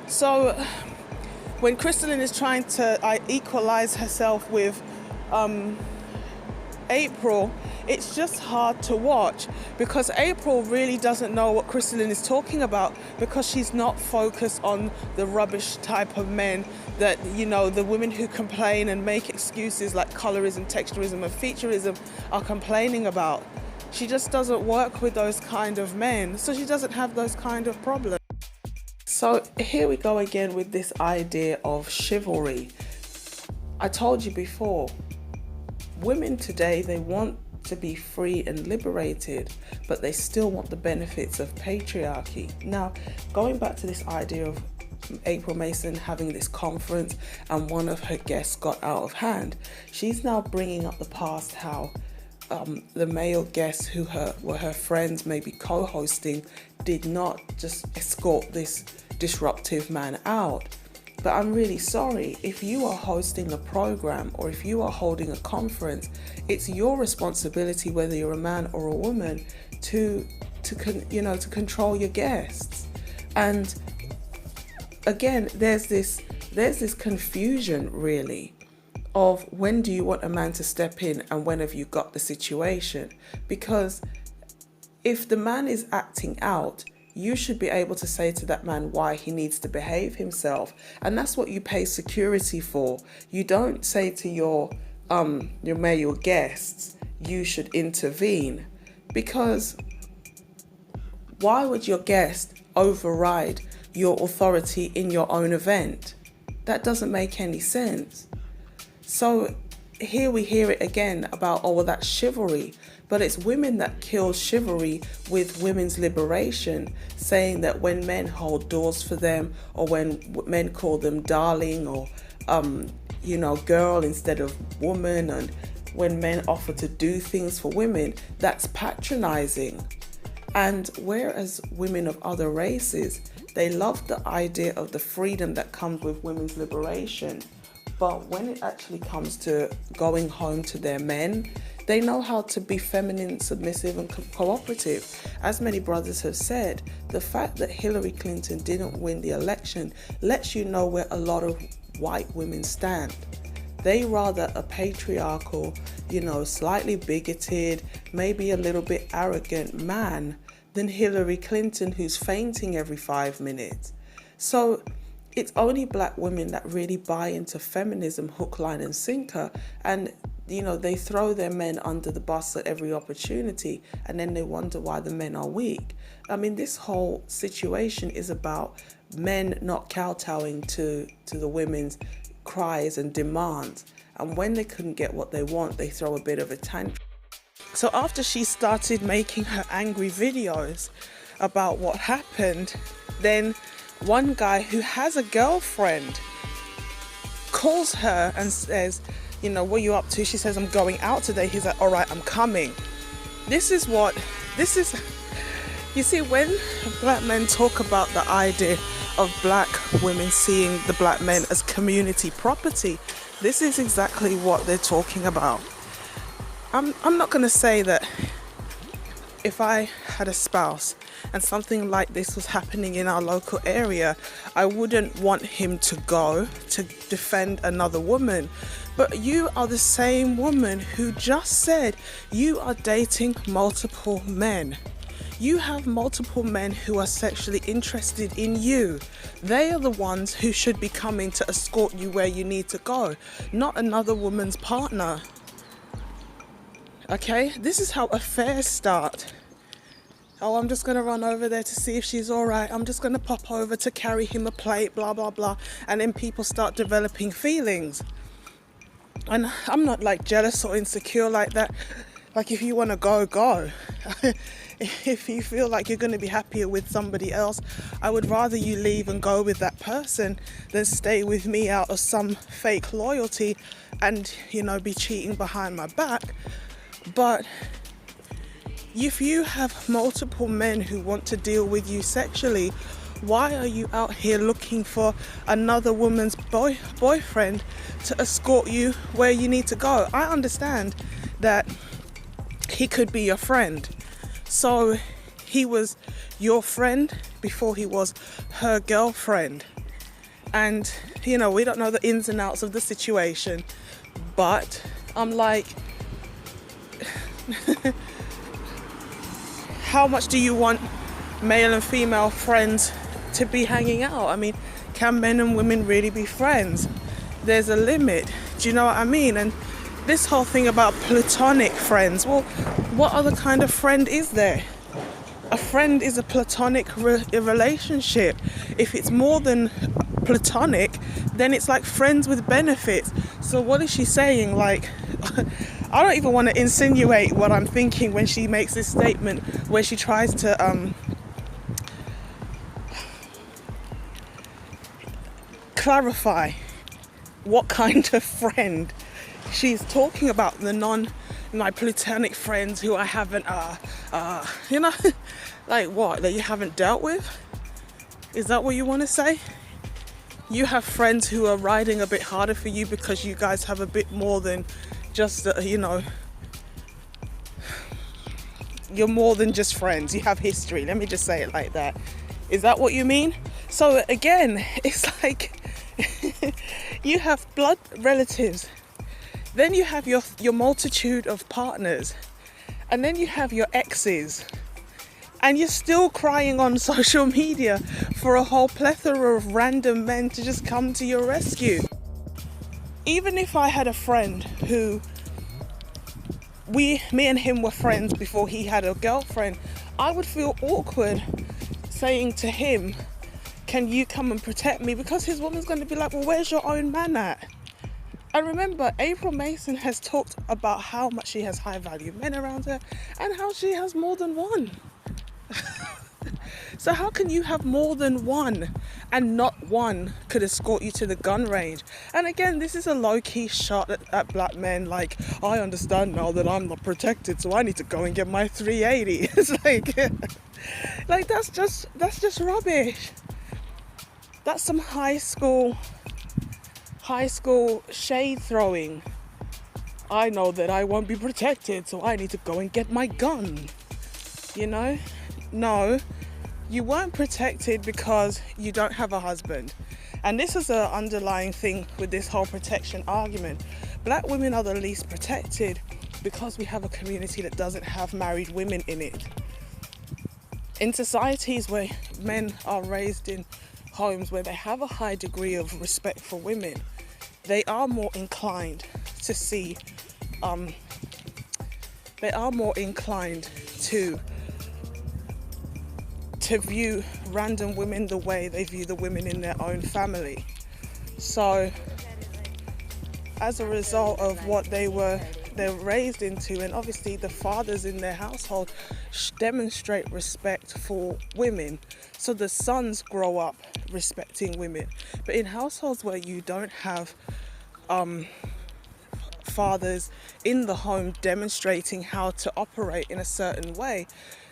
So when Christelyn is trying to equalize herself with April, it's just hard to watch, because April really doesn't know what Christelyn is talking about, because she's not focused on the rubbish type of men that, you know, the women who complain and make excuses like colorism, texturism and featureism are complaining about. She just doesn't work with those kind of men, so she doesn't have those kind of problems. So here we go again with this idea of chivalry. I told you before, women today, they want to be free and liberated, but they still want the benefits of patriarchy. Now, going back to this idea of April Mason having this conference and one of her guests got out of hand, she's now bringing up the past, how the male guests who were her friends, maybe co-hosting, did not just escort this disruptive man out. But I'm really sorry, if you are hosting a program or if you are holding a conference, it's your responsibility, whether you're a man or a woman, to control your guests. And again, there's this confusion really of when do you want a man to step in and when have you got the situation? Because if the man is acting out, you should be able to say to that man why he needs to behave himself. And that's what you pay security for. You don't say to your male guests, you should intervene. Because why would your guest override your authority in your own event? That doesn't make any sense. So here we hear it again about, oh, well, that's chivalry. But it's women that kill chivalry with women's liberation, saying that when men hold doors for them, or when men call them darling, or, girl instead of woman, and when men offer to do things for women, that's patronizing. And whereas women of other races, they love the idea of the freedom that comes with women's liberation. But when it actually comes to going home to their men, they know how to be feminine, submissive and cooperative. As many brothers have said, the fact that Hillary Clinton didn't win the election lets you know where a lot of white women stand. They rather a patriarchal, slightly bigoted, maybe a little bit arrogant man than Hillary Clinton, who's fainting every 5 minutes. So it's only black women that really buy into feminism hook, line and sinker, and they throw their men under the bus at every opportunity, and then they wonder why the men are weak. I mean, this whole situation is about men not kowtowing to the women's cries and demands, and when they couldn't get what they want, they throw a bit of a tantrum. So after she started making her angry videos about what happened, then one guy who has a girlfriend calls her and says, what are you up to? She says, I'm going out today. He's like, all right, I'm coming. You see, when black men talk about the idea of black women seeing the black men as community property, this is exactly what they're talking about. I'm not going to say that if I had a spouse and something like this was happening in our local area, I wouldn't want him to go to defend another woman. But you are the same woman who just said you are dating multiple men. You have multiple men who are sexually interested in you. They are the ones who should be coming to escort you where you need to go, not another woman's partner. Okay, this is how affairs start. Oh, I'm just going to run over there to see if she's all right. I'm just going to pop over to carry him a plate, blah, blah, blah. And then people start developing feelings. And I'm not like jealous or insecure like that. Like, if you want to go, go. If you feel like you're going to be happier with somebody else, I would rather you leave and go with that person than stay with me out of some fake loyalty and, be cheating behind my back. But if you have multiple men who want to deal with you sexually, Why are you out here looking for another woman's boyfriend to escort you where you need to go? I understand that he could be your friend. So he was your friend before he was her girlfriend. And, you know, we don't know the ins and outs of the situation. But I'm like, how much do you want male and female friends to be hanging out? I mean, can men and women really be friends? There's a limit. Do you know what I mean? And this whole thing about platonic friends, well, what other kind of friend is there? A friend is a platonic relationship. If it's more than platonic, then it's like friends with benefits. So what is she saying? Like, I don't even want to insinuate what I'm thinking when she makes this statement where she tries to clarify what kind of friend she's talking about. My platonic friends who I haven't you know, like what, that you haven't dealt with? Is that what you want to say? You have friends who are riding a bit harder for you because you guys have a bit more than just you know, you're more than just friends. You have history. Let me just say it like that. Is that what you mean? So again, it's like you have blood relatives, then you have your multitude of partners, and then you have your exes, and you're still crying on social media for a whole plethora of random men to just come to your rescue. Even if I had a friend who me and him were friends before he had a girlfriend, I would feel awkward saying to him, can you come and protect me? Because his woman's going to be like, well, where's your own man at? And remember, April Mason has talked about how much she has high value men around her and how she has more than one. So how can you have more than one and not one could escort you to the gun range? And again, this is a low-key shot at black men, like, I understand now that I'm not protected, so I need to go and get my 380. It's like that's just rubbish. That's some high school shade throwing. I know that I won't be protected, so I need to go and get my gun. You know? No, you weren't protected because you don't have a husband. And this is an underlying thing with this whole protection argument. Black women are the least protected because we have a community that doesn't have married women in it. In societies where men are raised in homes where they have a high degree of respect for women, they are more inclined to see, they are more inclined to view random women the way they view the women in their own family. So as a result of what they're raised into, and obviously the fathers in their household demonstrate respect for women, so the sons grow up respecting women. But in households where you don't have fathers in the home demonstrating how to operate in a certain way,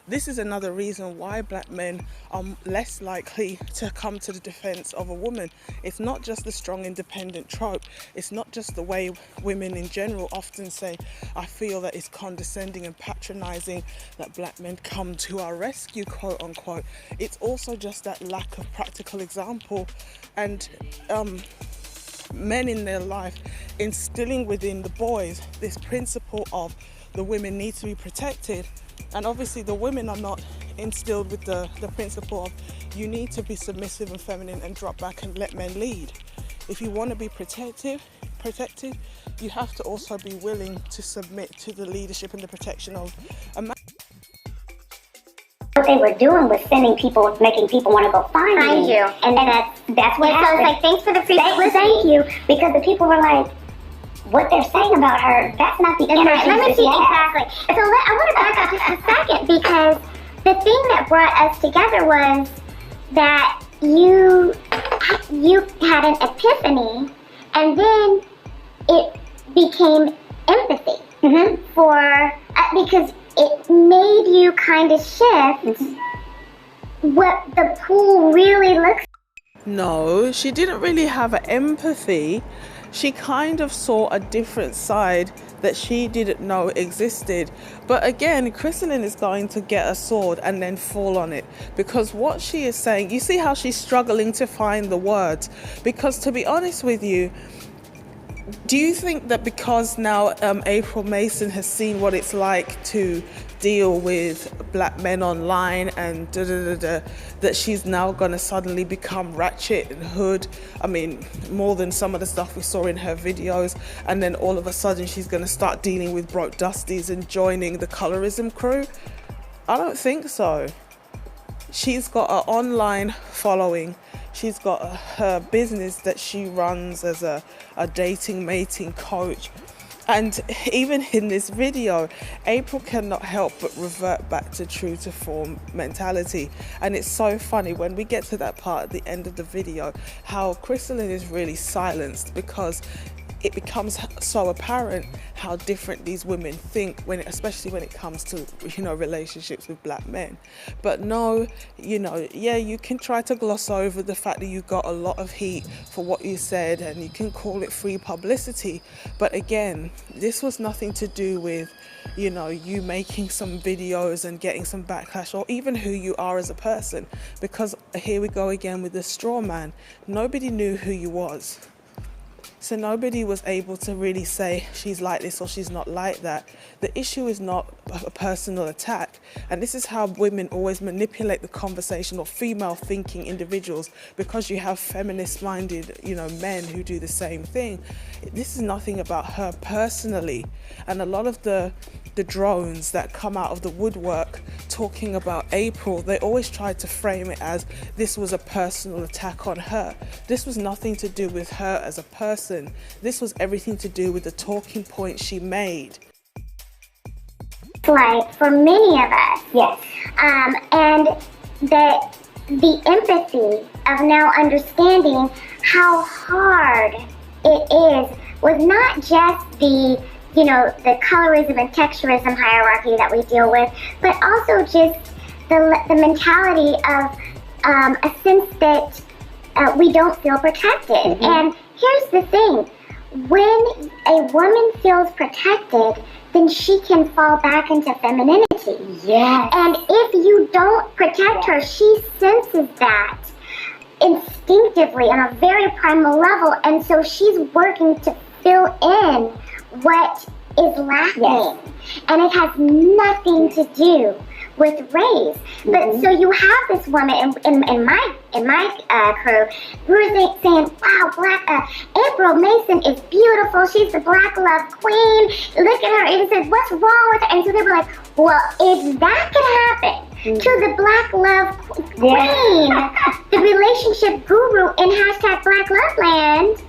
this is another reason why black men are less likely to come to the defense of a woman. It's not just the strong independent trope. It's not just the way women in general often say, I feel that it's condescending and patronizing that black men come to our rescue, quote unquote. It's also just that lack of practical example and men in their life instilling within the boys this principle of the women need to be protected. And obviously the women are not instilled with the principle of you need to be submissive and feminine and drop back and let men lead. If you want to be protected, you have to also be willing to submit to the leadership and the protection of a man. What they were doing was sending people, making people want to go find you. And that's what happened. So it's like, thanks for the free publicity. Thank you, because the people were like, what they're saying about her, that's not the energy. Let me see, exactly. So I want to back up just a second, because the thing that brought us together was that you had an epiphany, and then it became empathy for because it made you kind of shift what the pool really looks No, she didn't really have empathy. She kind of saw a different side that she didn't know existed. But again, Christelyn is going to get a sword and then fall on it, because what she is saying, you see how she's struggling to find the words. Because to be honest with you, do you think that because now April Mason has seen what it's like to deal with black men online and that she's now going to suddenly become ratchet and hood? I mean, more than some of the stuff we saw in her videos, and then all of a sudden she's going to start dealing with broke dusties and joining the colorism crew? I don't think so. She's got an online following. She's got her business that she runs as a dating, mating coach. And even in this video, April cannot help but revert back to true to form mentality. And it's so funny when we get to that part at the end of the video, how Christelyn is really silenced, because it becomes so apparent how different these women think, especially when it comes to, relationships with black men. But no, yeah, you can try to gloss over the fact that you got a lot of heat for what you said, and you can call it free publicity. But again, this was nothing to do with, you making some videos and getting some backlash, or even who you are as a person. Because here we go again with the straw man. Nobody knew who you was. So nobody was able to really say she's like this or she's not like that. The issue is not a personal attack. And this is how women always manipulate the conversation, or female thinking individuals, because you have feminist-minded, men who do the same thing. This is nothing about her personally. And a lot of the drones that come out of the woodwork talking about April, they always try to frame it as this was a personal attack on her. This was nothing to do with her as a person. This was everything to do with the talking points she made. like for many of us. Yes. And that the empathy of now understanding how hard it is with not just the colorism and texturism hierarchy that we deal with, but also just the mentality of a sense that we don't feel protected. Mm-hmm. And here's the thing. When a woman feels protected, then she can fall back into femininity. Yes. And if you don't protect her, she senses that instinctively on a very primal level. And so she's working to fill in what is lacking. Yes. And it has nothing to do with race. But so you have this woman in my crew who are saying, wow, April Mason is beautiful. She's the black love queen. Look at her. And it says, what's wrong with her? And so they were like, well, if that can happen to the black love queen, the relationship guru in #BlackLoveLand,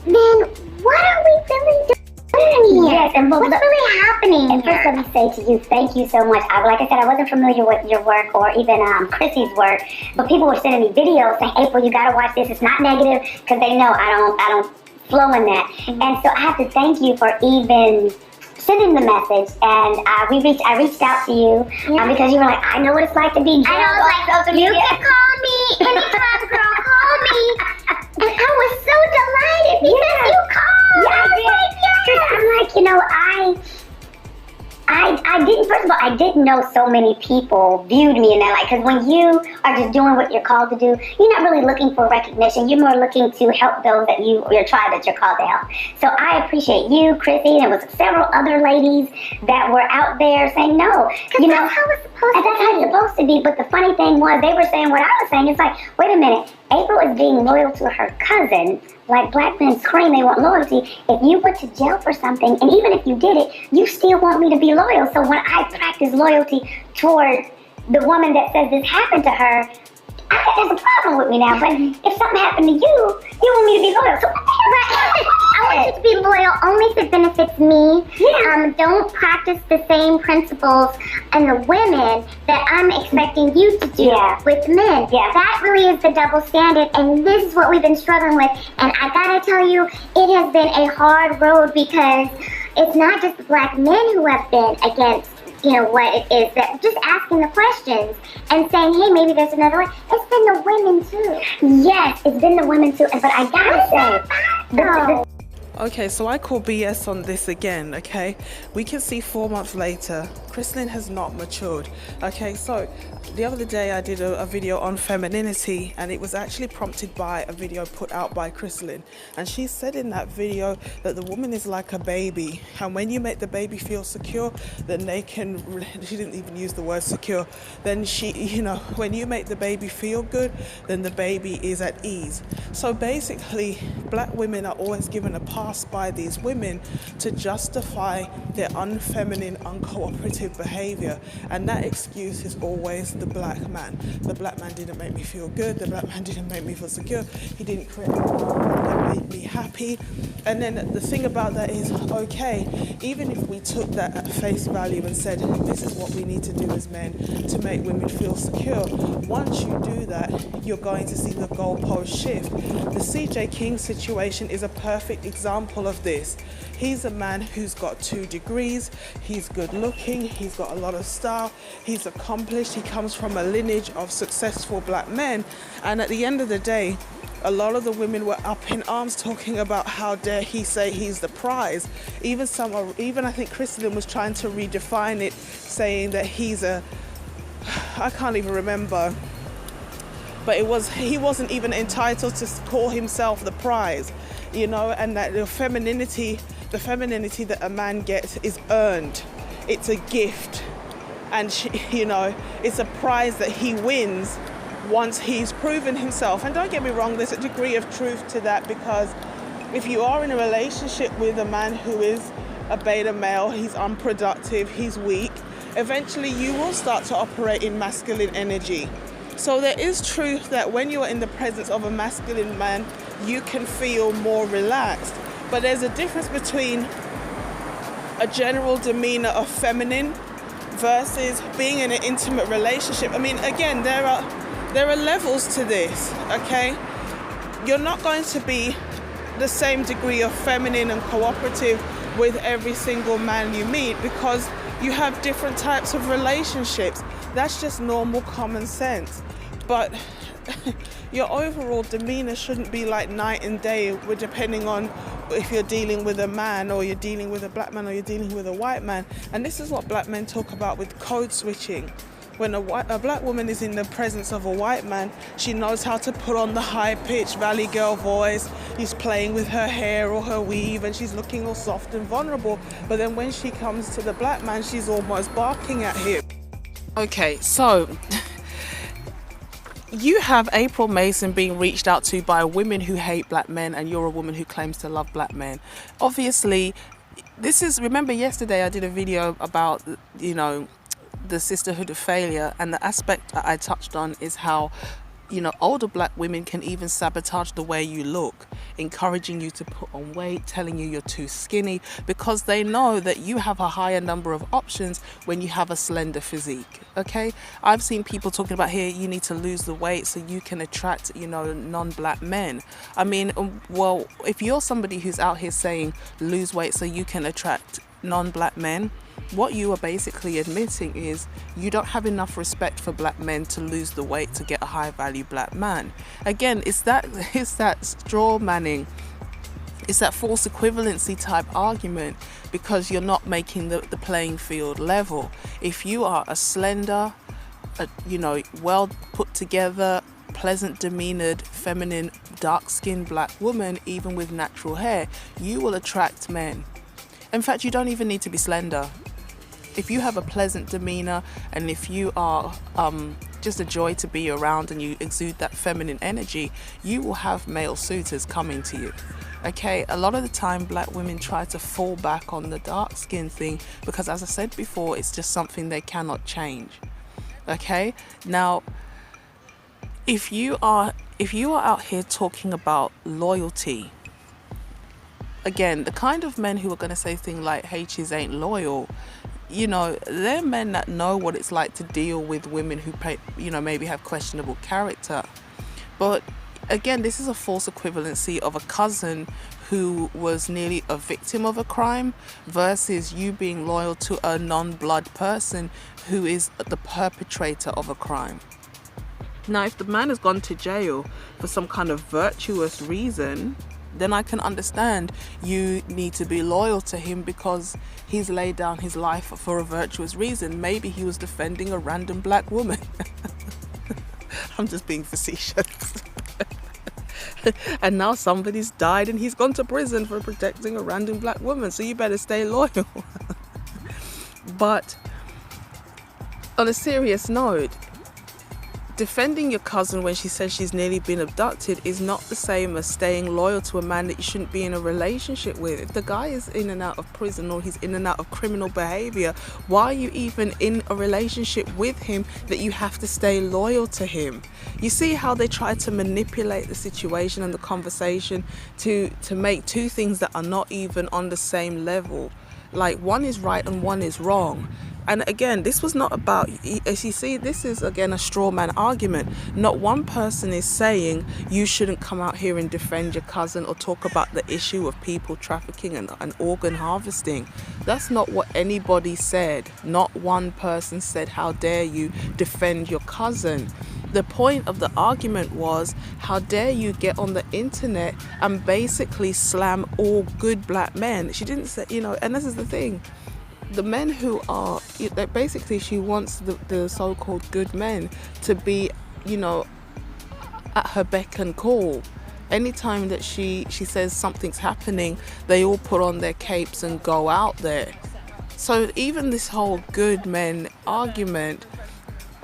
then what are we really doing? Yes, and what's really happening? And first, let me say to you, thank you so much. Like I said, I wasn't familiar with your work or even Chrissy's work, but people were sending me videos saying, "April, you got to watch this. It's not negative," because they know I don't flow in that. Mm-hmm. And so I have to thank you for even sending the message. And I reached out to you because you were like, I know what it's like to be. And I was like, you can call me anytime, girl. Call me. And I was so delighted because you called. Yeah, I did. I'm like, I didn't, first of all, I didn't know so many people viewed me in that light. Because when you are just doing what you're called to do, you're not really looking for recognition. You're more looking to help those that your tribe that you're called to help. So I appreciate you, Chrissy, and there was several other ladies that were out there saying no. Because that's how it's supposed to be. That's how it's supposed to be. But the funny thing was, they were saying what I was saying. It's like, wait a minute, April is being loyal to her cousin. Like black men scream they want loyalty. If you went to jail for something, and even if you did it, you still want me to be loyal. So when I practice loyalty toward the woman that says this happened to her, there's a problem with me now. But if something happened to you want me to be loyal. So I want you to be loyal only if it benefits me. Yeah. Don't practice the same principles and the women that I'm expecting you to do with men. Yeah. That really is the double standard, and this is what we've been struggling with. And I gotta tell you, it has been a hard road because it's not just the black men who have been against you know, what it is, that just asking the questions and saying, hey, maybe there's another way. It's been the women too. Yes, it's been the women too, but I gotta say, Okay, so I call BS on this again, okay? We can see 4 months later, Christelyn has not matured. Okay, so the other day I did a video on femininity, and it was actually prompted by a video put out by Christelyn. And she said in that video that the woman is like a baby, and when you make the baby feel secure, then they can, she didn't even use the word secure, then she, you know, when you make the baby feel good, then the baby is at ease. So basically, black women are always given a pass by these women to justify their unfeminine, uncooperative behavior, and that excuse is always the black man. The black man didn't make me feel good, the black man didn't make me feel secure, he didn't create an environment that made me happy. And then the thing about that is, okay, even if we took that at face value and said this is what we need to do as men to make women feel secure, once you do that, you're going to see the goalpost shift. The CJ King situation is a perfect example of this. He's a man who's got 2 degrees, he's good looking, he's got a lot of style, he's accomplished, he comes from a lineage of successful black men, and at the end of the day, a lot of the women were up in arms talking about how dare he say he's the prize. Even I think Christelyn was trying to redefine it, saying that he's a, I can't even remember, but he wasn't even entitled to call himself the prize, you know, and that the femininity that a man gets is earned. It's a gift, and you know, it's a prize that he wins once he's proven himself. And don't get me wrong, there's a degree of truth to that, because if you are in a relationship with a man who is a beta male, he's unproductive, he's weak, eventually you will start to operate in masculine energy. So there is truth that when you are in the presence of a masculine man, you can feel more relaxed. But there's a difference between a general demeanour of feminine versus being in an intimate relationship. I mean, again, there are levels to this, okay? You're not going to be the same degree of feminine and cooperative with every single man you meet, because you have different types of relationships. That's just normal common sense. But your overall demeanour shouldn't be like night and day, depending on if you're dealing with a man, or you're dealing with a black man, or you're dealing with a white man. And this is what black men talk about with code switching. When a black woman is in the presence of a white man, she knows how to put on the high-pitched valley girl voice. He's playing with her hair or her weave, and she's looking all soft and vulnerable. But then when she comes to the black man, she's almost barking at him. Okay, so you have April Mason being reached out to by women who hate black men, and you're a woman who claims to love black men. Obviously, remember yesterday I did a video about, you know, the sisterhood of failure, and the aspect that I touched on is how, you know, older black women can even sabotage the way you look, encouraging you to put on weight, telling you you're too skinny, because they know that you have a higher number of options when you have a slender physique. Okay, I've seen people talking about here, you need to lose the weight so you can attract, you know, non-black men. I mean, well, if you're somebody who's out here saying lose weight so you can attract non-black men, what you are basically admitting is you don't have enough respect for black men to lose the weight to get a high value black man. Again, it's that straw manning, it's that false equivalency type argument, because you're not making the playing field level. If you are a slender, you know, well put together, pleasant demeanored, feminine, dark skinned black woman, even with natural hair, you will attract men. In fact, you don't even need to be slender. If you have a pleasant demeanour, and if you are just a joy to be around, and you exude that feminine energy, you will have male suitors coming to you. Okay, a lot of the time black women try to fall back on the dark skin thing because, as I said before, it's just something they cannot change. Okay, now if you are out here talking about loyalty, again, the kind of men who are going to say things like H's ain't loyal, you know, they're men that know what it's like to deal with women who, you know, maybe have questionable character. But again, this is a false equivalency of a cousin who was nearly a victim of a crime versus you being loyal to a non-blood person who is the perpetrator of a crime. Now, if the man has gone to jail for some kind of virtuous reason, then I can understand you need to be loyal to him because he's laid down his life for a virtuous reason. Maybe he was defending a random black woman. I'm just being facetious. And now somebody's died and he's gone to prison for protecting a random black woman, so you better stay loyal. But on a serious note, defending your cousin when she says she's nearly been abducted is not the same as staying loyal to a man that you shouldn't be in a relationship with. If the guy is in and out of prison or he's in and out of criminal behavior, why are you even in a relationship with him that you have to stay loyal to him? You see how they try to manipulate the situation and the conversation to make two things that are not even on the same level. Like, one is right and one is wrong. And again, this was not about, as you see, this is again a straw man argument. Not one person is saying you shouldn't come out here and defend your cousin or talk about the issue of people trafficking and organ harvesting. That's not what anybody said. Not one person said, how dare you defend your cousin. The point of the argument was, how dare you get on the internet and basically slam all good black men. She didn't say, and this is the thing. The men who are, basically she wants the so-called good men to be, at her beck and call. Anytime that she says something's happening, they all put on their capes and go out there. So even this whole good men argument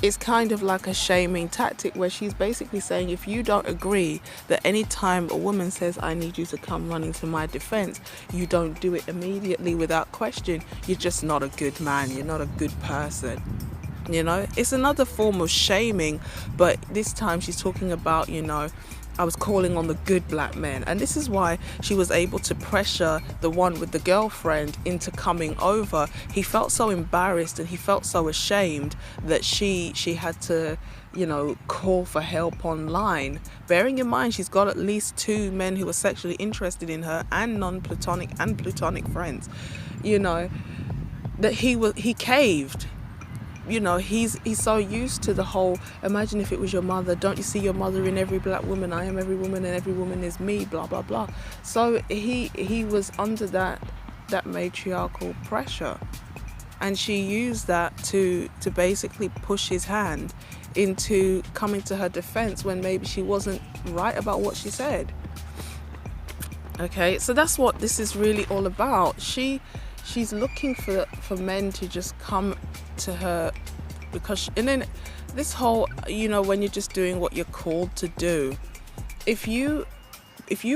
is kind of like a shaming tactic, where she's basically saying, if you don't agree that any time a woman says, I need you to come running to my defense, you don't do it immediately without question, you're just not a good man, you're not a good person. It's another form of shaming, but this time she's talking about, I was calling on the good black men. And this is why she was able to pressure the one with the girlfriend into coming over. He felt so embarrassed and he felt so ashamed that she had to, call for help online. Bearing in mind, she's got at least 2 men who are sexually interested in her, and non-platonic and platonic friends, that he caved. He's so used to the whole, imagine if it was your mother, don't you see your mother in every black woman, I am every woman and every woman is me, blah blah blah. So he was under that matriarchal pressure, and she used that to basically push his hand into coming to her defense when maybe she wasn't right about what she said. Okay, so that's what this is really all about. She's looking for men to just come to her, and then this whole, when you're just doing what you're called to do, if you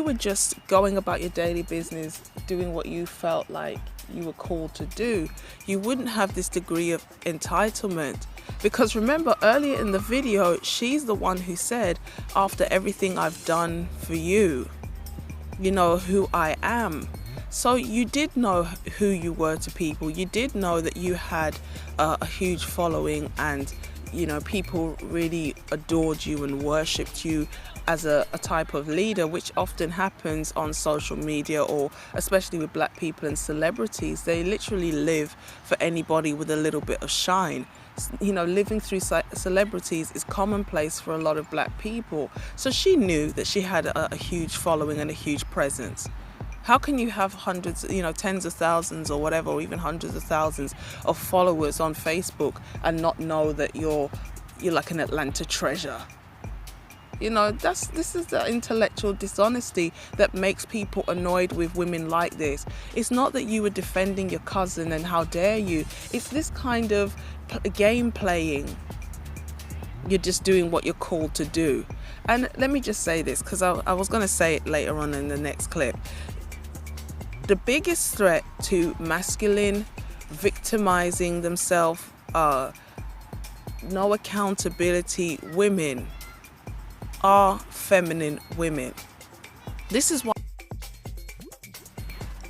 were just going about your daily business, doing what you felt like you were called to do, you wouldn't have this degree of entitlement. Because remember, earlier in the video, she's the one who said, after everything I've done for you, who I am. So you did know who you were to people. You did know that you had a huge following, and people really adored you and worshipped you as a type of leader, which often happens on social media, or especially with black people and celebrities. They literally live for anybody with a little bit of shine. Living through celebrities is commonplace for a lot of black people. So she knew that she had a huge following and a huge presence. How can you have hundreds, tens of thousands or whatever, or even hundreds of thousands of followers on Facebook and not know that you're like an Atlanta treasure? This is the intellectual dishonesty that makes people annoyed with women like this. It's not that you were defending your cousin and how dare you. It's this kind of game playing. You're just doing what you're called to do. And let me just say this, because I was going to say it later on in the next clip. The biggest threat to masculine victimizing themselves, no accountability women are feminine women. This is why,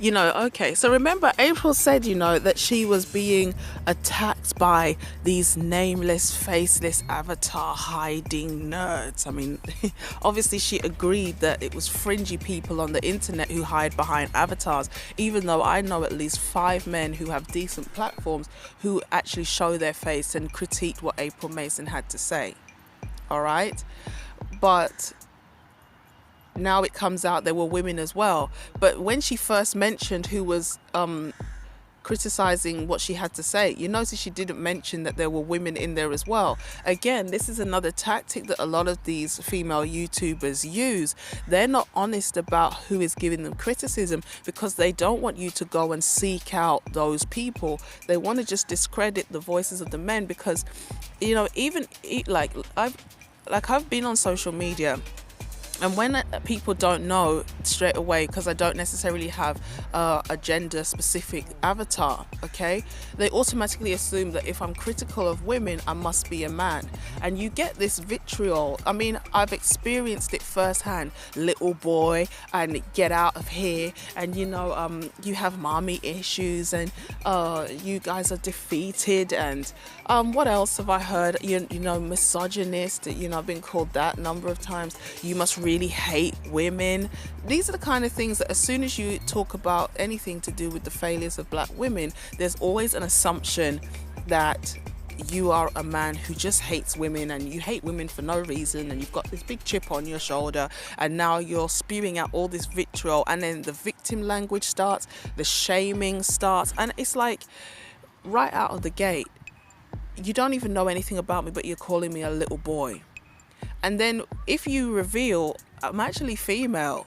okay, so remember April said, that she was being attacked debunks by these nameless, faceless, avatar hiding nerds. I mean, obviously she agreed that it was fringy people on the internet who hide behind avatars, even though I know at least 5 men who have decent platforms who actually show their face and critiqued what April Mason had to say. All right? But now it comes out there were women as well. But when she first mentioned who was criticizing what she had to say, you notice she didn't mention that there were women in there as well. Again, this is another tactic that a lot of these female YouTubers use. They're not honest about who is giving them criticism because they don't want you to go and seek out those people. They want to just discredit the voices of the men because, you know, even like I've been on social media, and when people don't know straight away, because I don't necessarily have a gender specific avatar, okay, they automatically assume that if I'm critical of women, I must be a man. And you get this vitriol. I mean, I've experienced it firsthand. Little boy, and get out of here, and you know, you have mommy issues, and you guys are defeated, and what else have I heard? You know, misogynist, you know, I've been called that a number of times. You must really hate women. These are the kind of things that as soon as you talk about anything to do with the failures of black women, there's always an assumption that you are a man who just hates women, and you hate women for no reason, and you've got this big chip on your shoulder, and now you're spewing out all this vitriol, and then the victim language starts, the shaming starts, and it's like right out of the gate, you don't even know anything about me, but you're calling me a little boy. And then if you reveal I'm actually female,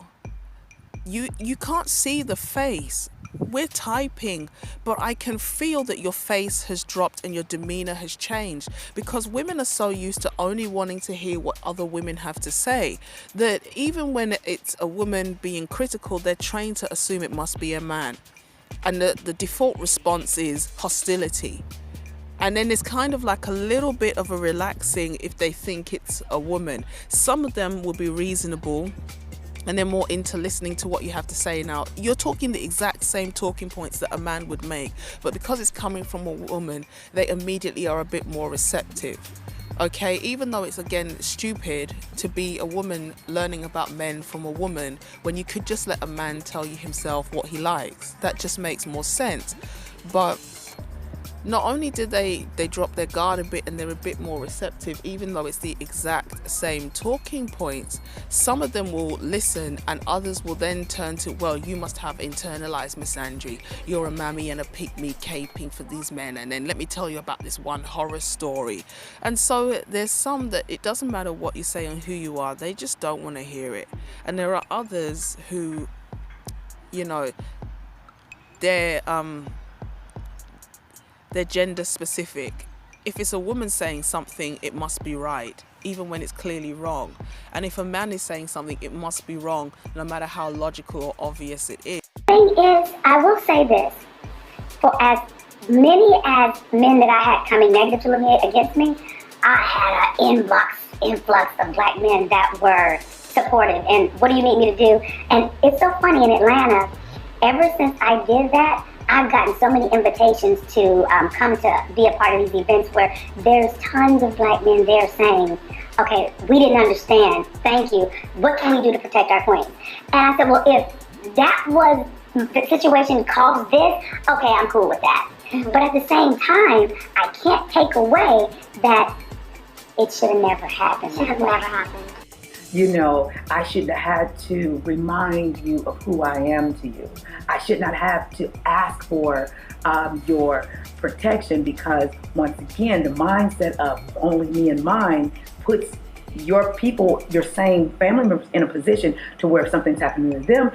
you can't see the face. We're typing, but I can feel that your face has dropped and your demeanour has changed, because women are so used to only wanting to hear what other women have to say that even when it's a woman being critical, they're trained to assume it must be a man. And the default response is hostility. And then it's kind of like a little bit of a relaxing if they think it's a woman. Some of them will be reasonable and they're more into listening to what you have to say. Now, you're talking the exact same talking points that a man would make, but because it's coming from a woman, they immediately are a bit more receptive. Okay, even though it's again stupid to be a woman learning about men from a woman when you could just let a man tell you himself what he likes. That just makes more sense. But not only did they drop their guard a bit and they're a bit more receptive, even though it's the exact same talking points, some of them will listen and others will then turn to, well, you must have internalized misandry. You're a mammy and a pygmy caping for these men, and then let me tell you about this one horror story. And so there's some that it doesn't matter what you say and who you are, they just don't want to hear it. And there are others who, you know, they're gender specific. If it's a woman saying something, it must be right, even when it's clearly wrong. And if a man is saying something, it must be wrong, no matter how logical or obvious it is. The thing is, I will say this, for as many as men that I had coming negatively against me, I had an influx of black men that were supportive. And what do you need me to do? And it's so funny, in Atlanta, ever since I did that, I've gotten so many invitations to come to be a part of these events where there's tons of black men there saying, okay, we didn't understand, thank you, what can we do to protect our queens? And I said, well, if that was the situation caused this, okay, I'm cool with that. Mm-hmm. But at the same time, I can't take away that it should have never happened. Should have never happened. You know, I shouldn't have had to remind you of who I am to you. I should not have to ask for your protection, because once again, the mindset of only me and mine puts your people, your same family members, in a position to where if something's happening to them,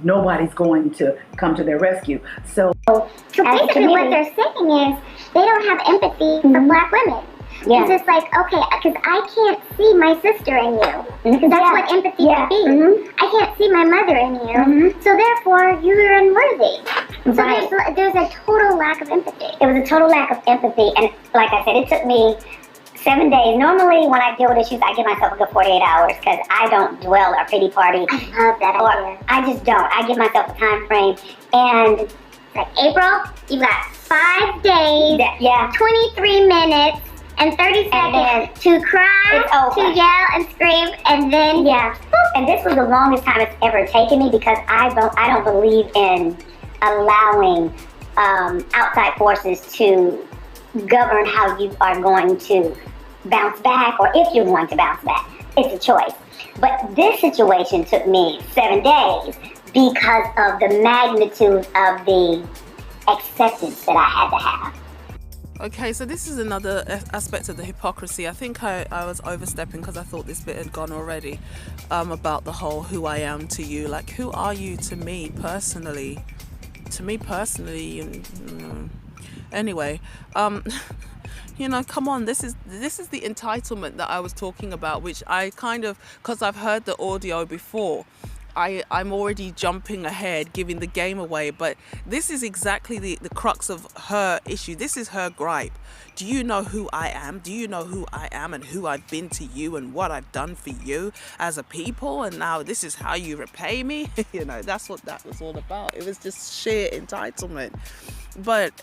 nobody's going to come to their rescue. So basically what they're saying is they don't have empathy for black women. Yeah. It's just like, okay, because I can't see my sister in you. Because that's what empathy can be. Mm-hmm. I can't see my mother in you. Mm-hmm. So therefore, you're unworthy. Right. So there's a total lack of empathy. It was a total lack of empathy. And like I said, it took me 7 days. Normally, when I deal with issues, I give myself a good 48 hours because I don't dwell or pity party. I love that idea. I just don't. I give myself a time frame. And It's like, April, you got 5 days, Yeah. 23 minutes, and 30 seconds to cry, to yell and scream, and then And this was the longest time it's ever taken me because I don't believe in allowing outside forces to govern how you are going to bounce back or if you're going to bounce back. It's a choice. But this situation took me 7 days because of the magnitude of the acceptance that I had to have. Okay, so this is another aspect of the hypocrisy. I think I was overstepping because I thought this bit had gone already, about the whole who I am to you. Like, who are you to me personally? To me personally, anyway, you know, come on, this is the entitlement that I was talking about, which I kind of, because I've heard the audio before, I'm already jumping ahead, giving the game away, but this is exactly the crux of her issue. This is her gripe. Do you know who I am? Do you know who I am and who I've been to you and what I've done for you as a people? And now this is how you repay me? You know, that's what that was all about. It was just sheer entitlement. But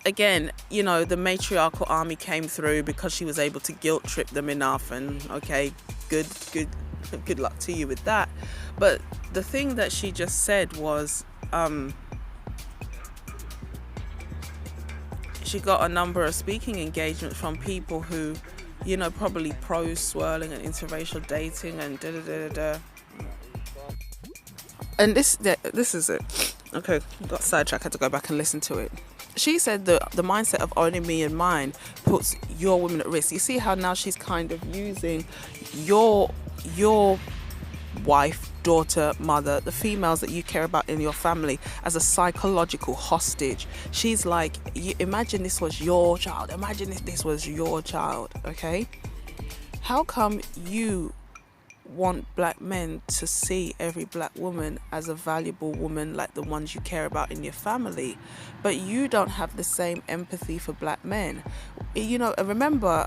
again, you know, the matriarchal army came through because she was able to guilt trip them enough, and okay, good luck to you with that. But the thing that she just said was she got a number of speaking engagements from people who, you know, probably pro swirling and interracial dating and and this is it. Okay, got sidetracked, had to go back and listen to it. She said that the mindset of only me and mine puts your women at risk. You see how now she's kind of using your wife, daughter, mother, the females that you care about in your family as a psychological hostage. She's like, imagine this was your child. Imagine if this was your child, okay? How come you want black men to see every black woman as a valuable woman like the ones you care about in your family, but you don't have the same empathy for black men? You know, remember,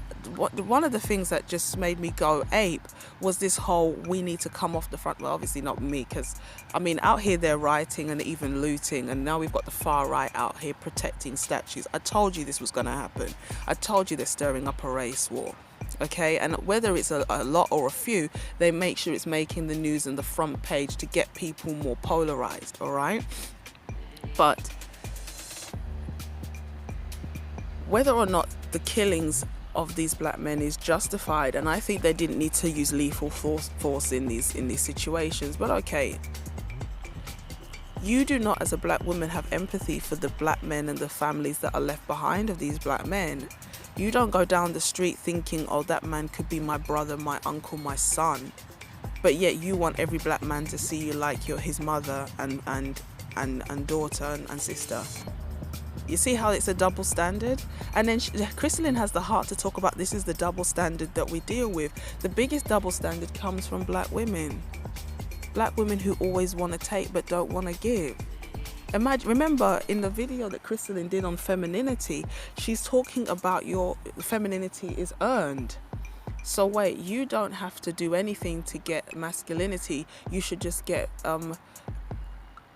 one of the things that just made me go ape was this whole we need to come off the front. Well, obviously not me, because I mean, out here they're rioting and even looting, and now we've got the far right out here protecting statues. I told you this was going to happen. I told you they're stirring up a race war. Okay, and whether it's a lot or a few, they make sure it's making the news and the front page to get people more polarized, all right? But whether or not the killings of these black men is justified, and I think they didn't need to use lethal force in these situations, but okay, you do not as a black woman have empathy for the black men and the families that are left behind of these black men. You don't go down the street thinking, oh, that man could be my brother, my uncle, my son. But yet you want every black man to see you like you're his mother and daughter and sister. You see how it's a double standard? And then Christelyn has the heart to talk about this is the double standard that we deal with. The biggest double standard comes from black women. Black women who always want to take but don't want to give. Remember in the video that Christelyn did on femininity, she's talking about your femininity is earned. So wait, you don't have to do anything to get masculinity. You should just get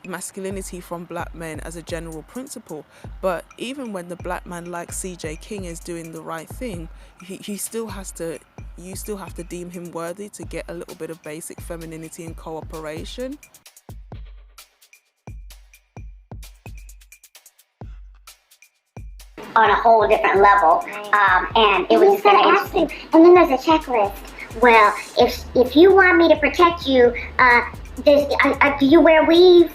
masculinity from black men as a general principle. But even when the black man like CJ King is doing the right thing, you still have to deem him worthy to get a little bit of basic femininity and cooperation. On a whole different level, and it was just kind of interesting. And then there's a checklist. Well, if you want me to protect you, do you wear weave?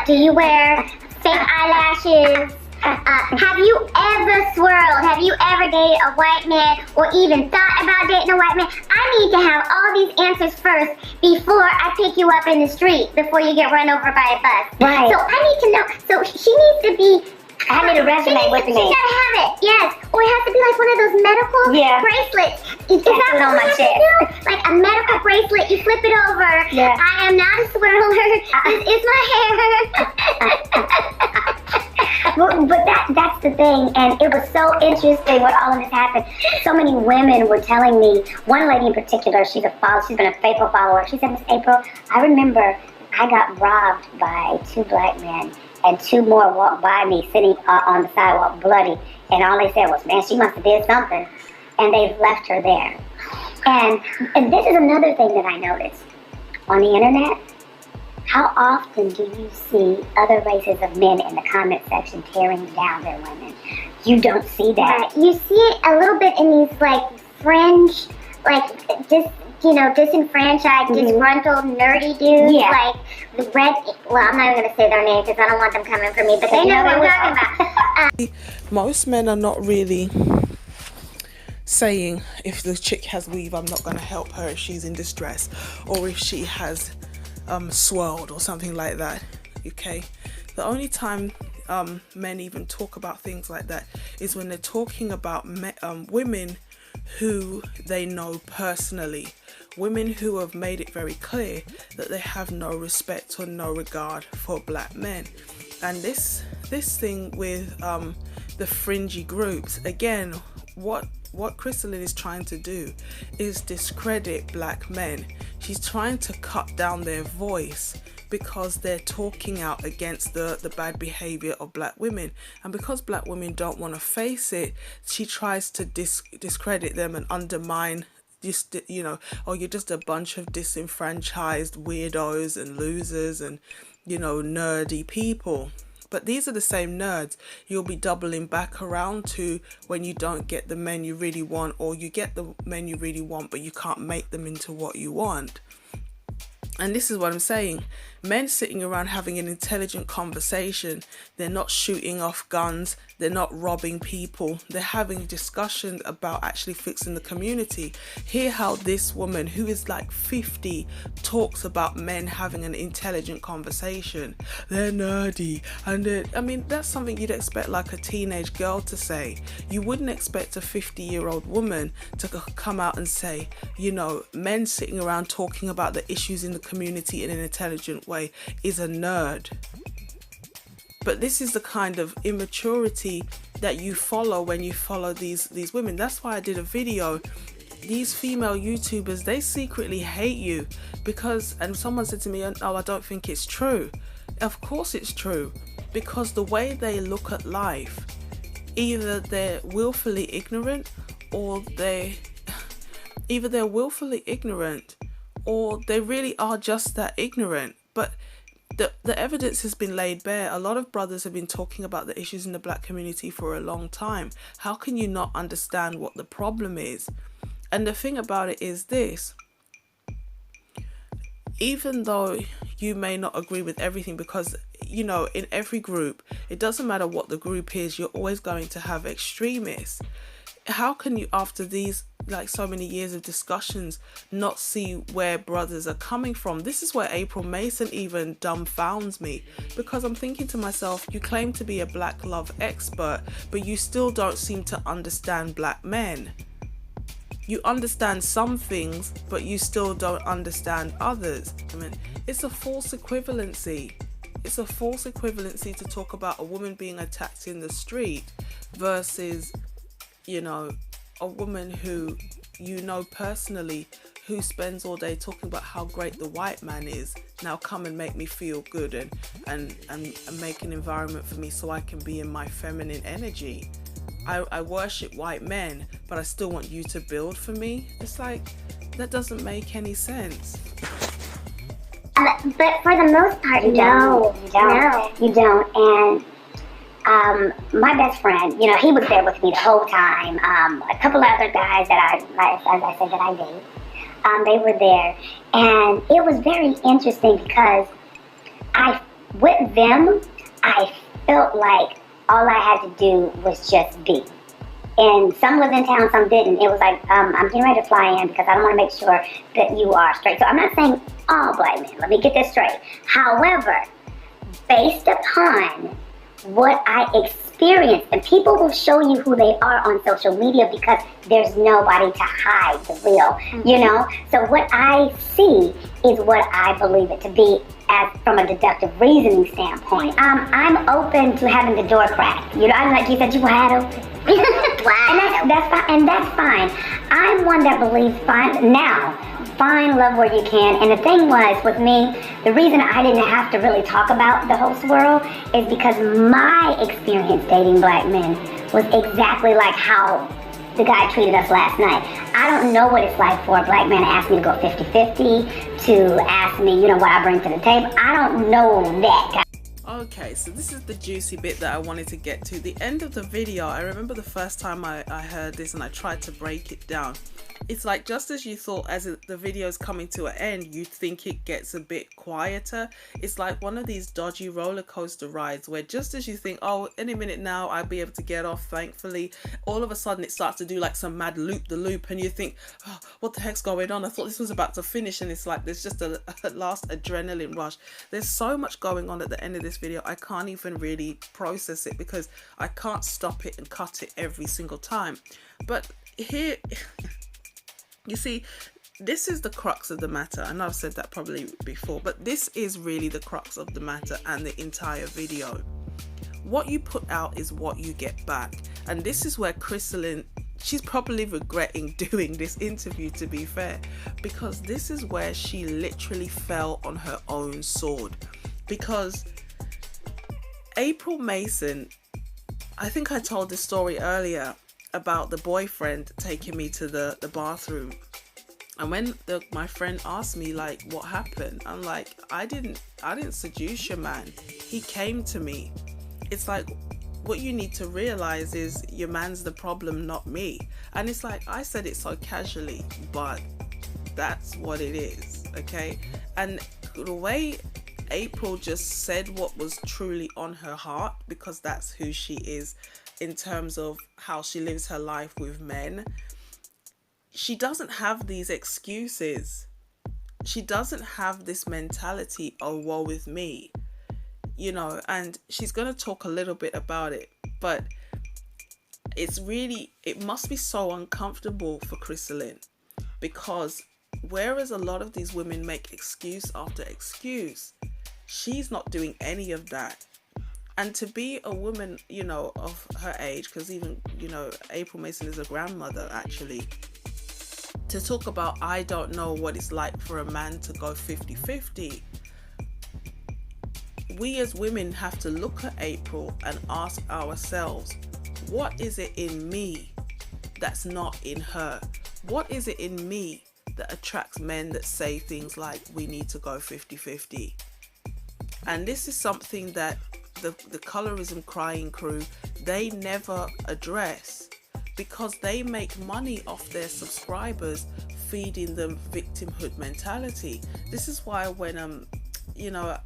Do you wear fake eyelashes? Have you ever swirled? Have you ever dated a white man or even thought about dating a white man? I need to have all these answers first before I pick you up in the street, before you get run over by a bus. Right. So I need to know. So she needs to be. I need a resume with me. She's gotta have it, yes. Or it has to be like one of those medical bracelets. Is that what on my chest? Like a medical bracelet, you flip it over. Yeah. I am not a swirler. This is my hair. But that's the thing, and it was so interesting when all of this happened. So many women were telling me, one lady in particular, she's been a faithful follower. She said, Miss April, I remember I got robbed by 2 black men. and 2 more walked by me sitting on the sidewalk bloody, and all they said was, man, she must have did something, and they left her there. And this is another thing that I noticed on the internet. How often do you see other races of men in the comment section tearing down their women? You don't see that. You see it a little bit in these like fringe, like disenfranchised, disgruntled, nerdy dudes. Yeah. Like the red. Well, I'm not even gonna say their names because I don't want them coming for me. But they know what I'm talking about. Most men are not really saying, if the chick has weave, I'm not going to help her if she's in distress, or if she has swirled or something like that. Okay, the only time men even talk about things like that is when they're talking about women who they know personally, women who have made it very clear that they have no respect or no regard for black men. And this thing with the fringy groups, again, what Christelyn is trying to do is discredit black men. She's trying to cut down their voice because they're talking out against the bad behavior of black women, and because black women don't want to face it, she tries to discredit them and undermine, just, you know, oh, you're just a bunch of disenfranchised weirdos and losers and, you know, nerdy people. But these are the same nerds you'll be doubling back around to when you don't get the men you really want, or you get the men you really want but you can't make them into what you want. And this is what I'm saying. Men sitting around having an intelligent conversation. They're not shooting off guns. They're not robbing people. They're having discussions about actually fixing the community. Hear how this woman, who is like 50, talks about men having an intelligent conversation. They're nerdy. And I mean, that's something you'd expect like a teenage girl to say. You wouldn't expect a 50-year-old woman to come out and say, you know, men sitting around talking about the issues in the community in an intelligent way is a nerd. But this is the kind of immaturity that you follow when you follow these women. That's why I did a video. These female YouTubers, they secretly hate you because, and someone said to me, oh, I don't think it's true. Of course it's true, because the way they look at life, either they're willfully ignorant or they're willfully ignorant, or they really are just that ignorant. But the evidence has been laid bare. A lot of brothers have been talking about the issues in the black community for a long time. How can you not understand what the problem is? And the thing about it is this: even though you may not agree with everything, because, you know, in every group, it doesn't matter what the group is, you're always going to have extremists. How can you, after these, like, so many years of discussions, not see where brothers are coming from? This is where April Mason even dumbfounds me, because I'm thinking to myself, you claim to be a black love expert, but you still don't seem to understand black men. You understand some things, but you still don't understand others. I mean, it's a false equivalency. It's a false equivalency to talk about a woman being attacked in the street versus, you know, a woman who you know personally, who spends all day talking about how great the white man is. Now come and make me feel good and make an environment for me so I can be in my feminine energy. I worship white men, but I still want you to build for me. It's like, that doesn't make any sense. But for the most part, You don't. And my best friend, you know, he was there with me the whole time. A couple of other guys that as I said, that I date, they were there. And it was very interesting because with them, I felt like all I had to do was just be. And some lived in town, some didn't. It was like, I'm getting ready to fly in because I don't want to make sure that you are straight. So I'm not saying all black men. Let me get this straight. However, based upon what I experienced, and people will show you who they are on social media because there's nobody to hide the real, you know? So what I see is what I believe it to be as from a deductive reasoning standpoint. I'm open to having the door cracked. You know, I'm like you said, you wide open. Wow. And that's fine. I'm one that believes fine. Now, find love where you can. And the thing was, with me, the reason I didn't have to really talk about the whole swirl is because my experience dating black men was exactly like how the guy treated us last night. I don't know what it's like for a black man to ask me to go 50-50, to ask me, you know, what I bring to the table. I don't know that. Okay, so this is the juicy bit that I wanted to get to. The end of the video, I remember the first time I heard this and I tried to break it down. It's like, just as you thought as the video is coming to an end, you think it gets a bit quieter. It's like one of these dodgy roller coaster rides where just as you think, oh, any minute now I'll be able to get off, thankfully, all of a sudden it starts to do like some mad loop-the-loop and you think, oh, what the heck's going on? I thought this was about to finish, and it's like there's just a last adrenaline rush. There's so much going on at the end of this video, I can't even really process it because I can't stop it and cut it every single time. But here... You see, this is the crux of the matter. I know I've said that probably before, but this is really the crux of the matter and the entire video. What you put out is what you get back. And this is where Christelyn, she's probably regretting doing this interview, to be fair, because this is where she literally fell on her own sword. Because April Mason, I think I told this story earlier, about the boyfriend taking me to the bathroom, and when my friend asked me like what happened, I'm like, I didn't seduce your man, he came to me. It's like, what you need to realize is your man's the problem, not me. And it's like, I said it so casually, but that's what it is, okay? And the way April just said what was truly on her heart, because that's who she is in terms of how she lives her life with men. She doesn't have these excuses. She doesn't have this mentality, oh, woe with me, you know, and she's going to talk a little bit about it, but it must be so uncomfortable for Christelyn, because whereas a lot of these women make excuse after excuse, she's not doing any of that. And to be a woman, you know, of her age, because even, you know, April Mason is a grandmother actually, to talk about, I don't know what it's like for a man to go 50-50. We as women have to look at April and ask ourselves, what is it in me that's not in her? What is it in me that attracts men that say things like, we need to go 50-50? And this is something that the colorism crying crew, they never address, because they make money off their subscribers feeding them victimhood mentality. This is why when you know,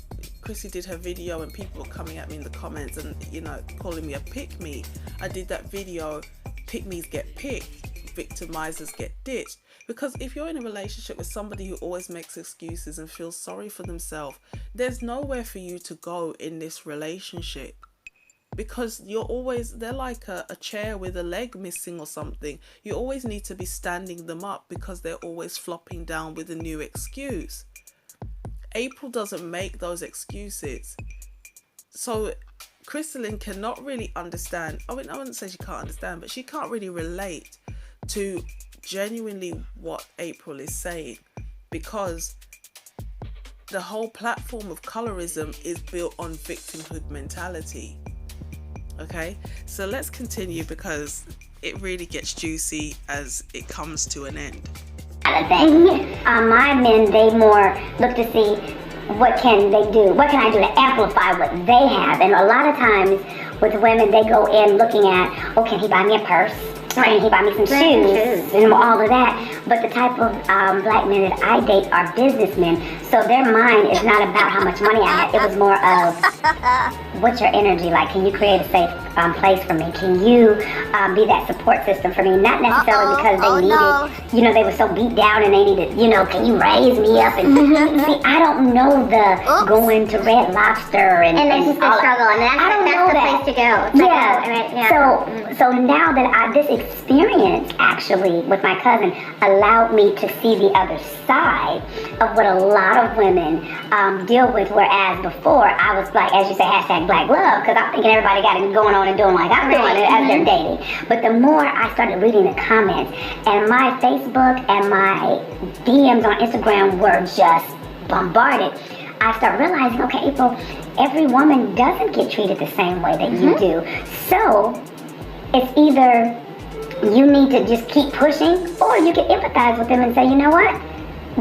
Chrissy did her video and people were coming at me in the comments and, you know, calling me a pick-me, I did that video, pick-me's get picked, victimizers get ditched. Because if you're in a relationship with somebody who always makes excuses and feels sorry for themselves, there's nowhere for you to go in this relationship. Because they're like a chair with a leg missing or something. You always need to be standing them up because they're always flopping down with a new excuse. April doesn't make those excuses. So Christelyn cannot really understand. I wouldn't say she can't understand, but she can't really relate to genuinely what April is saying, because the whole platform of colorism is built on victimhood mentality. Okay, so let's continue because it really gets juicy as it comes to an end. My men, they more look to see what can they do, what can I do to amplify what they have. And a lot of times with women, they go in looking at, oh, can he buy me a purse? Can he buy me some shoes? And all of that. But the type of black men that I date are businessmen. So their mind is not about how much money I have. It was more of, what's your energy like? Can you create a safe place for me? Can you be that support system for me? Not necessarily because they needed, you know, they were so beat down and they needed, you know, can you raise me up? And see, I don't know the going to Red Lobster and this is the struggle, and that's the place to go. So now that this experience actually with my cousin allowed me to see the other side of what a lot of women deal with, whereas before I was like, as you say, hashtag black love, because I'm thinking everybody got it going on and doing like I'm doing it as they're dating. But the more I started reading the comments, and my Facebook and my DMs on Instagram were just bombarded, I started realizing, okay, April, every woman doesn't get treated the same way that you do. So it's either you need to just keep pushing, or you can empathize with them and say, you know what?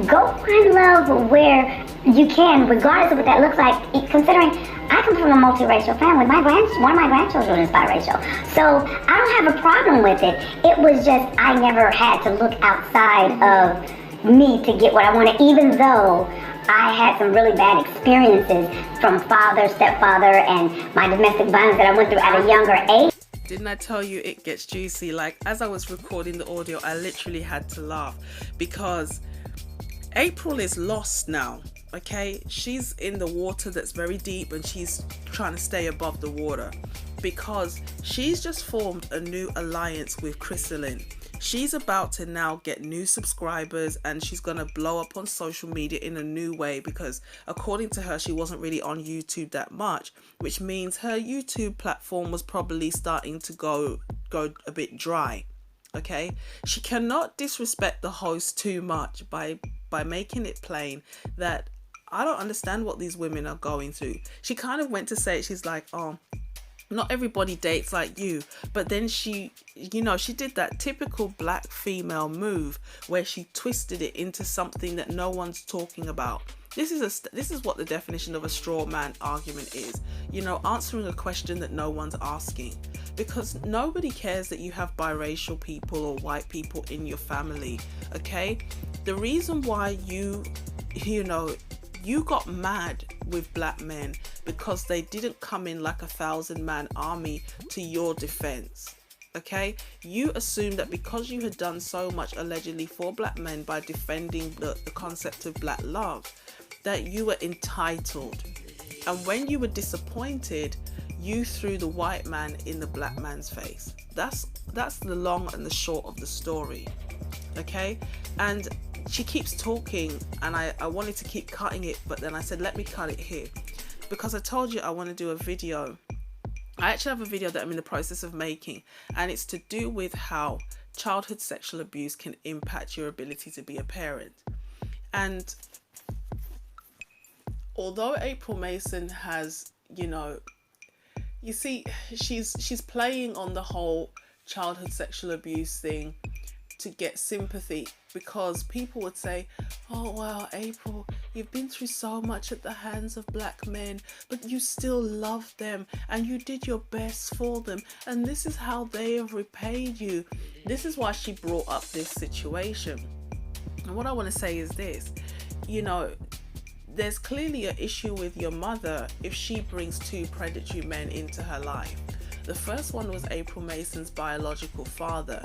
Go find love where you can, regardless of what that looks like. Considering I come from a multiracial family, one of my grandchildren is biracial, so I don't have a problem with it. It was just I never had to look outside of me to get what I wanted, even though I had some really bad experiences from father, stepfather, and my domestic violence that I went through at a younger age. Didn't I tell you it gets juicy? Like, as I was recording the audio, I literally had to laugh because April is lost now, okay? She's in the water that's very deep and she's trying to stay above the water because she's just formed a new alliance with Christelyn. She's about to now get new subscribers and she's going to blow up on social media in a new way because according to her, she wasn't really on YouTube that much, which means her YouTube platform was probably starting to go a bit dry. Okay, she cannot disrespect the host too much by making it plain that I don't understand what these women are going through. She kind of went to say it. She's like, oh, not everybody dates like you. But then she did that typical black female move where she twisted it into something that no one's talking about. This is what the definition of a straw man argument is. Answering a question that no one's asking. Because nobody cares that you have biracial people or white people in your family, okay? The reason why you got mad with black men because they didn't come in like 1,000-man army to your defense, okay? You assumed that because you had done so much allegedly for black men by defending the concept of black love, that you were entitled. And when you were disappointed, you threw the white man in the black man's face. That's the long and the short of the story, okay? And she keeps talking and I wanted to keep cutting it, but then I said, let me cut it here because I told you I want to do a video. I actually have a video that I'm in the process of making, and it's to do with how childhood sexual abuse can impact your ability to be a parent. And although April Mason has, you see, she's playing on the whole childhood sexual abuse thing to get sympathy, because people would say, oh wow, April, you've been through so much at the hands of black men, but you still love them and you did your best for them, and this is how they have repaid you. This is why she brought up this situation. And what I want to say is this, there's clearly an issue with your mother if she brings two predatory men into her life. The first one was April Mason's biological father,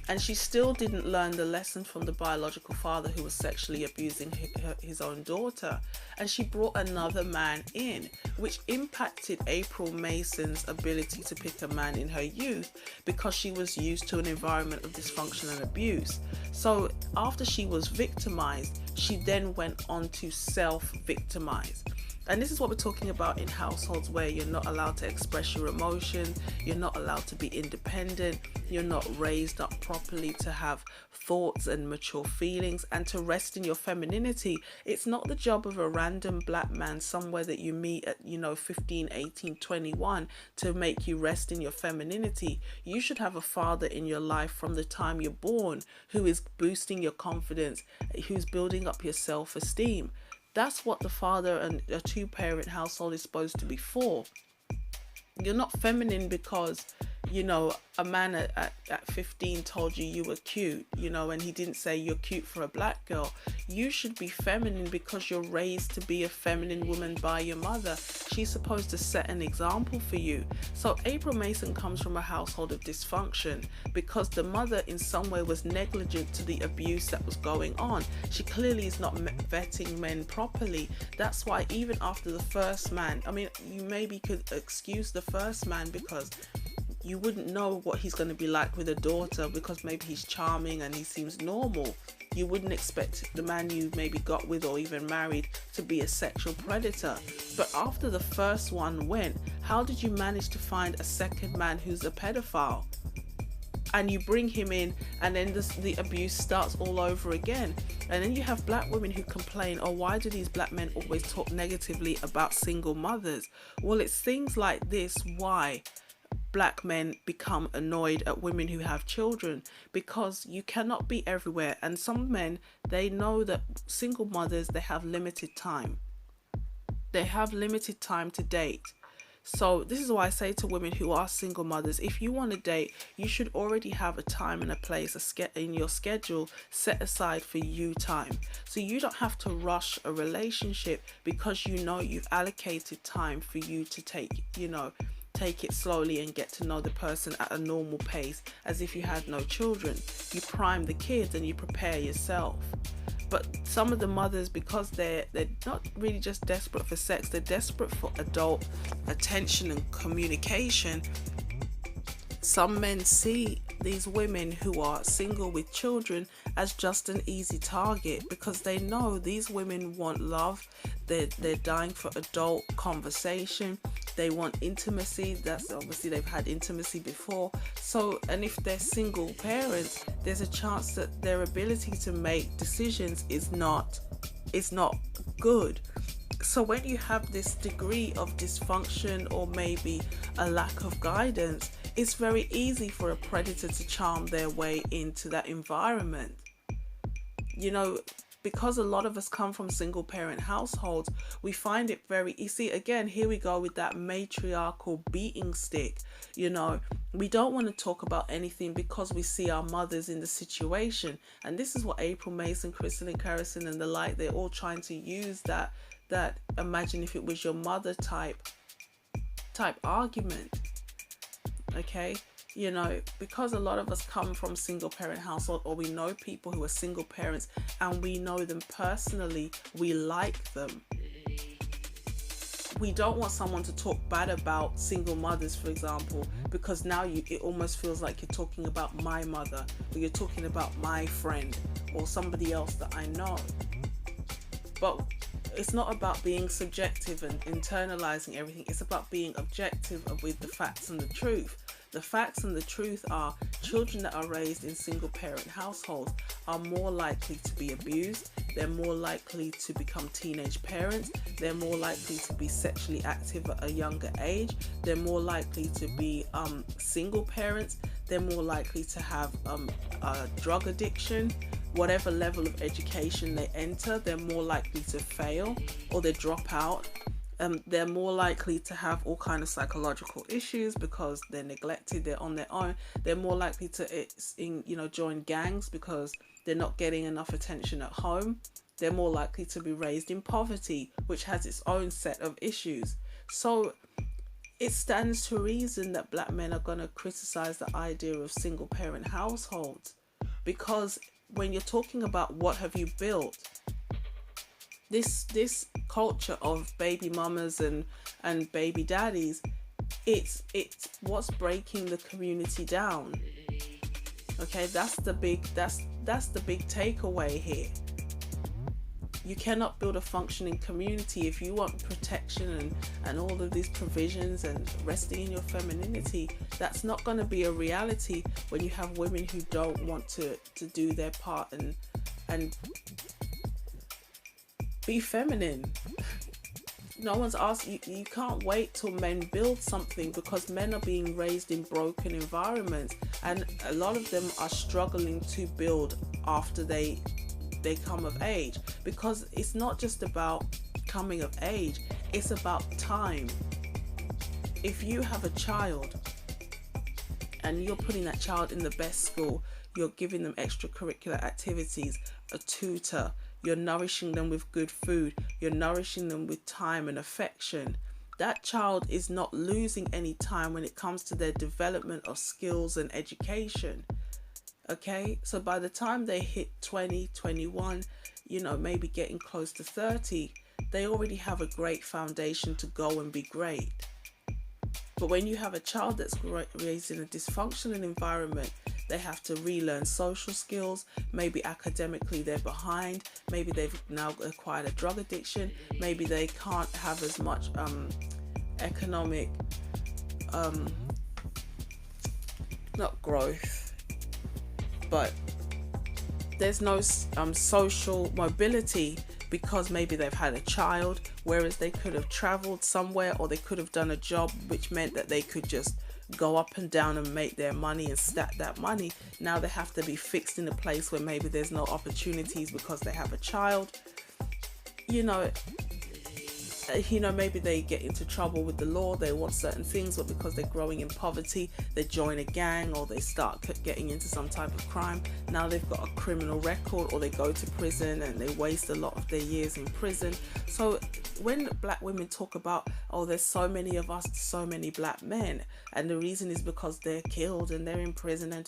and she still didn't learn the lesson from the biological father who was sexually abusing his own daughter, and she brought another man in, which impacted April Mason's ability to pick a man in her youth because she was used to an environment of dysfunction and abuse. So after she was victimized, she then went on to self-victimize. And this is what we're talking about in households where you're not allowed to express your emotions, you're not allowed to be independent, you're not raised up properly to have thoughts and mature feelings and to rest in your femininity. It's not the job of a random black man somewhere that you meet at 15, 18, 21 to make you rest in your femininity. You should have a father in your life from the time you're born who is boosting your confidence, who's building up your self-esteem. That's what the father and a two-parent household is supposed to be for. You're not feminine because, a man at 15 told you were cute, and he didn't say you're cute for a black girl. You should be feminine because you're raised to be a feminine woman by your mother. She's supposed to set an example for you. So April Mason comes from a household of dysfunction because the mother in some way was negligent to the abuse that was going on. She clearly is not vetting men properly. That's why even after the first man, you maybe could excuse the first man because You wouldn't know what he's going to be like with a daughter because maybe he's charming and he seems normal. You wouldn't expect the man you maybe got with or even married to be a sexual predator. But after the first one went, how did you manage to find a second man who's a pedophile? And you bring him in, and then the abuse starts all over again. And then you have black women who complain, oh, why do these black men always talk negatively about single mothers? Well, it's things like this why black men become annoyed at women who have children, because you cannot be everywhere. And some men, they know that single mothers, they have limited time. They have limited time to date. So this is why I say to women who are single mothers, if you want to date, you should already have a time and a place in your schedule set aside for you time. So you don't have to rush a relationship because you know you've allocated time for you to take it slowly and get to know the person at a normal pace as if you had no children. You prime the kids and you prepare yourself. But some of the mothers, because they're not really just desperate for sex, they're desperate for adult attention and communication. Some men see these women who are single with children as just an easy target because they know these women want love. They're dying for adult conversation. They want intimacy. That's obviously they've had intimacy before. So, and if they're single parents, there's a chance that their ability to make decisions is not good. So when you have this degree of dysfunction or maybe a lack of guidance, it's very easy for a predator to charm their way into that environment. Because a lot of us come from single parent households, we find it very easy. Again, here we go with that matriarchal beating stick. We don't want to talk about anything because we see our mothers in the situation. And this is what April Mason, Christelyn Karazin and the like, they're all trying to use that imagine if it was your mother type argument. Okay? Because a lot of us come from single parent household, or we know people who are single parents and we know them personally, we like them. We don't want someone to talk bad about single mothers, for example, because now it almost feels like you're talking about my mother, or you're talking about my friend or somebody else that I know. But it's not about being subjective and internalizing everything. It's about being objective with the facts and the truth. The facts and the truth are children that are raised in single parent households are more likely to be abused. They're more likely to become teenage parents. They're more likely to be sexually active at a younger age. They're more likely to be single parents. They're more likely to have a drug addiction. Whatever level of education they enter, they're more likely to fail or they drop out. They're more likely to have all kind of psychological issues because they're neglected, they're on their own. They're more likely to join gangs because they're not getting enough attention at home. They're more likely to be raised in poverty, which has its own set of issues. So it stands to reason that black men are going to criticize the idea of single parent households, because when you're talking about what have you built, this culture of baby mamas and baby daddies, it's what's breaking the community down. Okay, that's the big takeaway here. You cannot build a functioning community if you want protection and all of these provisions and resting in your femininity. That's not going to be a reality when you have women who don't want to do their part and be feminine. No one's asking you can't wait till men build something, because men are being raised in broken environments, and a lot of them are struggling to build after they come of age, because it's not just about coming of age, it's about time. If you have a child and you're putting that child in the best school, you're giving them extracurricular activities, a tutor, you're nourishing them with good food, you're nourishing them with time and affection, that child is not losing any time when it comes to their development of skills and education. Okay, so by the time they hit 20, 21, maybe getting close to 30, they already have a great foundation to go and be great. But when you have a child that's raised in a dysfunctional environment, they have to relearn social skills. Maybe academically they're behind. Maybe they've now acquired a drug addiction. Maybe they can't have as much economic, not growth, but there's no social mobility because maybe they've had a child, whereas they could have traveled somewhere, or they could have done a job which meant that they could just go up and down and make their money and stack that money. Now they have to be fixed in a place where maybe there's no opportunities because they have a child. Maybe they get into trouble with the law. They want certain things, but because they're growing in poverty, they join a gang or they start getting into some type of crime. Now they've got a criminal record, or they go to prison and they waste a lot of their years in prison. So when black women talk about, oh, there's so many of us, so many black men, and the reason is because they're killed and they're in prison and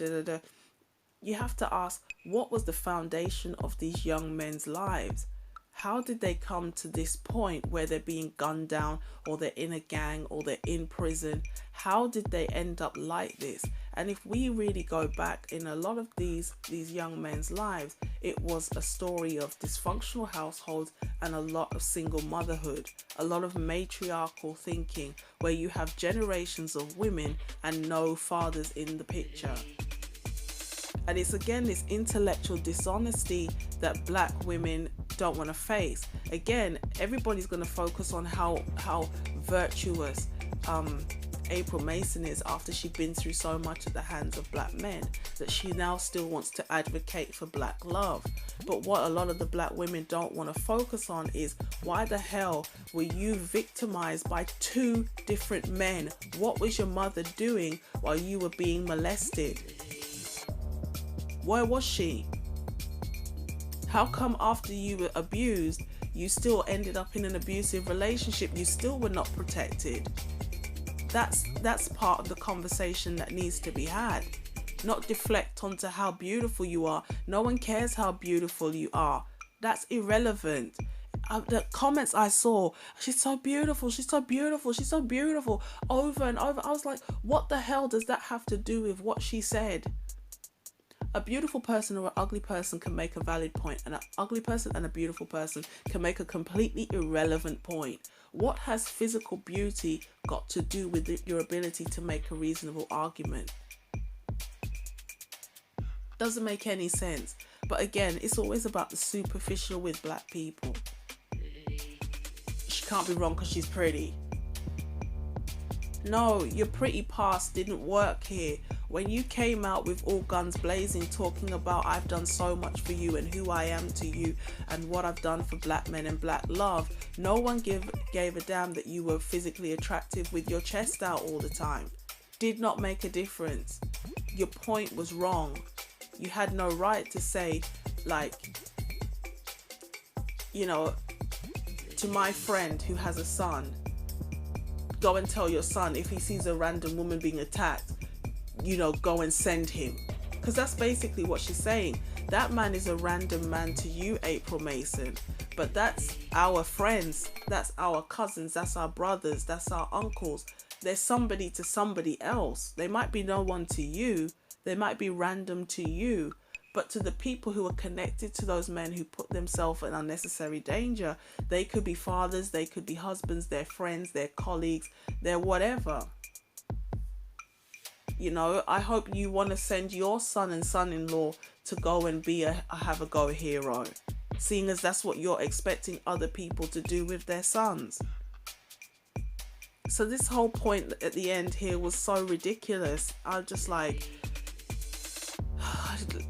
you have to ask, what was the foundation of these young men's lives? How did they come to this point where they're being gunned down, or they're in a gang, or they're in prison? How did they end up like this? And if we really go back in a lot of these young men's lives, it was a story of dysfunctional households and a lot of single motherhood, a lot of matriarchal thinking, where you have generations of women and no fathers in the picture. And it's again this intellectual dishonesty that black women don't want to face. Again, everybody's going to focus on how virtuous April Mason is after she'd been through so much at the hands of black men, that she now still wants to advocate for black love. But what a lot of the black women don't want to focus on is, why the hell were you victimized by 2 different men? What was your mother doing while you were being molested? Where was she? How come after you were abused, you still ended up in an abusive relationship? You still were not protected. That's part of the conversation that needs to be had. Not deflect onto how beautiful you are. No one cares how beautiful you are. That's irrelevant. The comments I saw, she's so beautiful, she's so beautiful, she's so beautiful, over and over. I was like, what the hell does that have to do with what she said? A beautiful person or an ugly person can make a valid point, and an ugly person and a beautiful person can make a completely irrelevant point. What has physical beauty got to do with your ability to make a reasonable argument? Doesn't make any sense. But again, it's always about the superficial with black people. She can't be wrong because she's pretty. No, your pretty past didn't work here. When you came out with all guns blazing, talking about I've done so much for you and who I am to you and what I've done for black men and black love, no one gave a damn that you were physically attractive with your chest out all the time. Did not make a difference. Your point was wrong. You had no right to say, like, to my friend who has a son, go and tell your son if he sees a random woman being attacked, go and send him. Because that's basically what she's saying. That man is a random man to you, April Mason. But that's our friends. That's our cousins. That's our brothers. That's our uncles. They're somebody to somebody else. They might be no one to you. They might be random to you. But to the people who are connected to those men who put themselves in unnecessary danger, they could be fathers, they could be husbands, their friends, their colleagues, their whatever. I hope you want to send your son and son-in-law to go and be a have-a-go hero, seeing as that's what you're expecting other people to do with their sons. So this whole point at the end here was so ridiculous. I just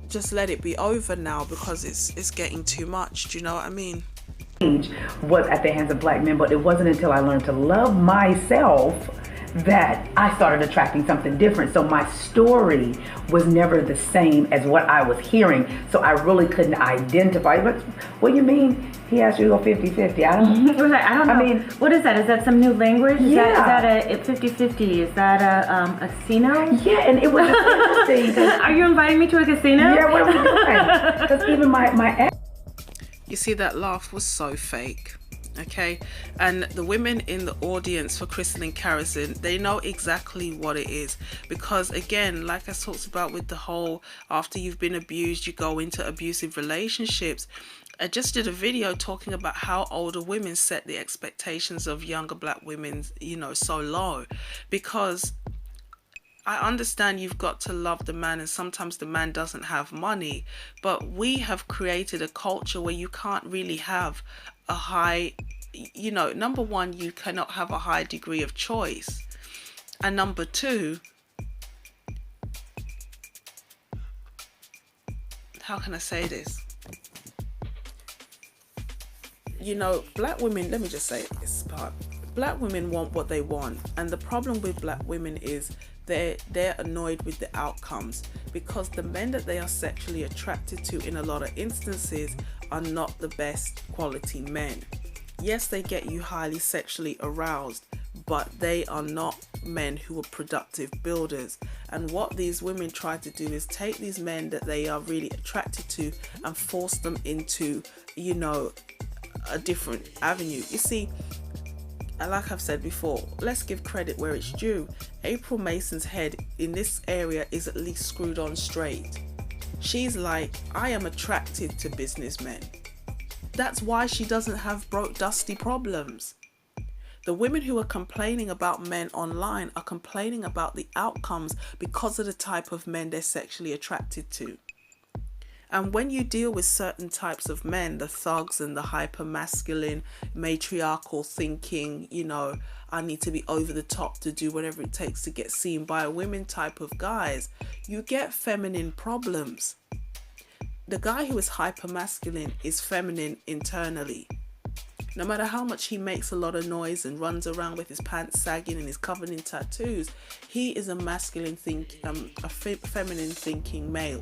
just let it be over now, because it's getting too much. Do you know what I mean? Was at the hands of black men, but it wasn't until I learned to love myself that I started attracting something different. So my story was never the same as what I was hearing. So I really couldn't identify. What do you mean? He asked you to go 50-50. I don't know. I don't know. I mean, what is that? Is that some new language? Is that a 50-50? Is that a casino? Yeah, and it was interesting. Are you inviting me to a casino? Yeah, what are we doing? Because even my ex. You see, that laugh was so fake. Okay, and the women in the audience for Christelyn Karazin, they know exactly what it is, because again, like I talked about with the whole, after you've been abused, you go into abusive relationships. I just did a video talking about how older women set the expectations of younger black women, you know, so low, because I understand you've got to love the man, and sometimes the man doesn't have money, but we have created a culture where you can't really have a high, you know, number one, you cannot have a high degree of choice, and number two, how can I say this? You know, black women, let me just say this part. Black women want what they want, and the problem with black women is they're annoyed with the outcomes, because the men that they are sexually attracted to in a lot of instances are not the best quality men. Yes, they get you highly sexually aroused, but they are not men who are productive builders. And what these women try to do is take these men that they are really attracted to and force them into, you know, a different avenue. You see, like I've said before, let's give credit where it's due. April Mason's head in this area is at least screwed on straight. She's like, I am attracted to businessmen. That's why she doesn't have broke, dusty problems. The women who are complaining about men online are complaining about the outcomes because of the type of men they're sexually attracted to. And when you deal with certain types of men, the thugs and the hypermasculine, matriarchal thinking, you know, I need to be over the top to do whatever it takes to get seen by a women type of guys, you get feminine problems. The guy who is hypermasculine is feminine internally. No matter how much he makes a lot of noise and runs around with his pants sagging and is covered in tattoos, he is a masculine feminine thinking male.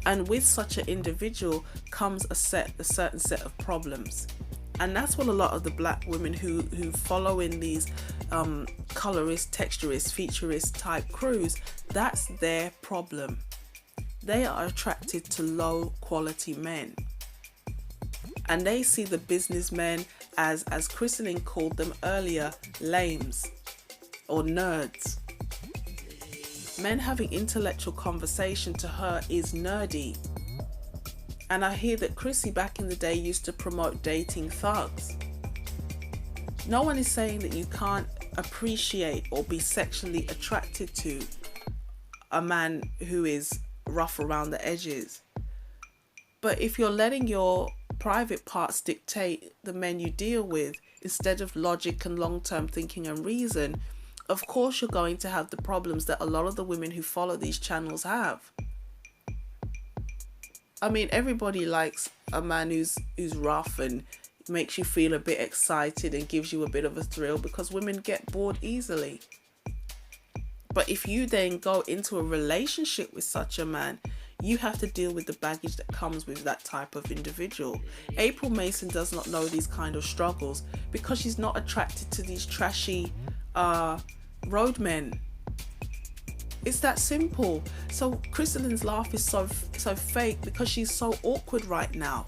And with such an individual comes a certain set of problems. And that's what a lot of the black women who follow in these colorist, texturist, featurist type crews, that's their problem. They are attracted to low quality men. And they see the businessmen as Christelyn called them earlier, lames or nerds. Men having intellectual conversation to her is nerdy. And I hear that Chrissy back in the day used to promote dating thugs. No one is saying that you can't appreciate or be sexually attracted to a man who is rough around the edges. But if you're letting your private parts dictate the men you deal with instead of logic and long-term thinking and reason, of course you're going to have the problems that a lot of the women who follow these channels have. I mean, everybody likes a man who's rough and makes you feel a bit excited and gives you a bit of a thrill, because women get bored easily. But if you then go into a relationship with such a man, you have to deal with the baggage that comes with that type of individual. April Mason does not know these kind of struggles because she's not attracted to these trashy roadmen. It's that simple. So Christelyn's laugh is so fake because she's so awkward right now.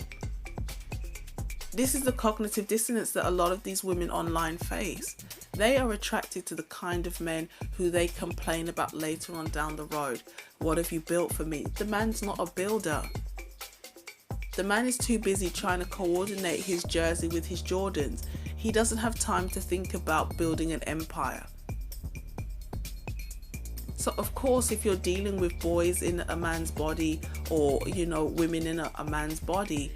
This is the cognitive dissonance that a lot of these women online face. They are attracted to the kind of men who they complain about later on down the road. What have you built for me? The man's not a builder. The man is too busy trying to coordinate his jersey with his Jordans. He doesn't have time to think about building an empire. So of course, if you're dealing with boys in a man's body, or, you know, women in a man's body,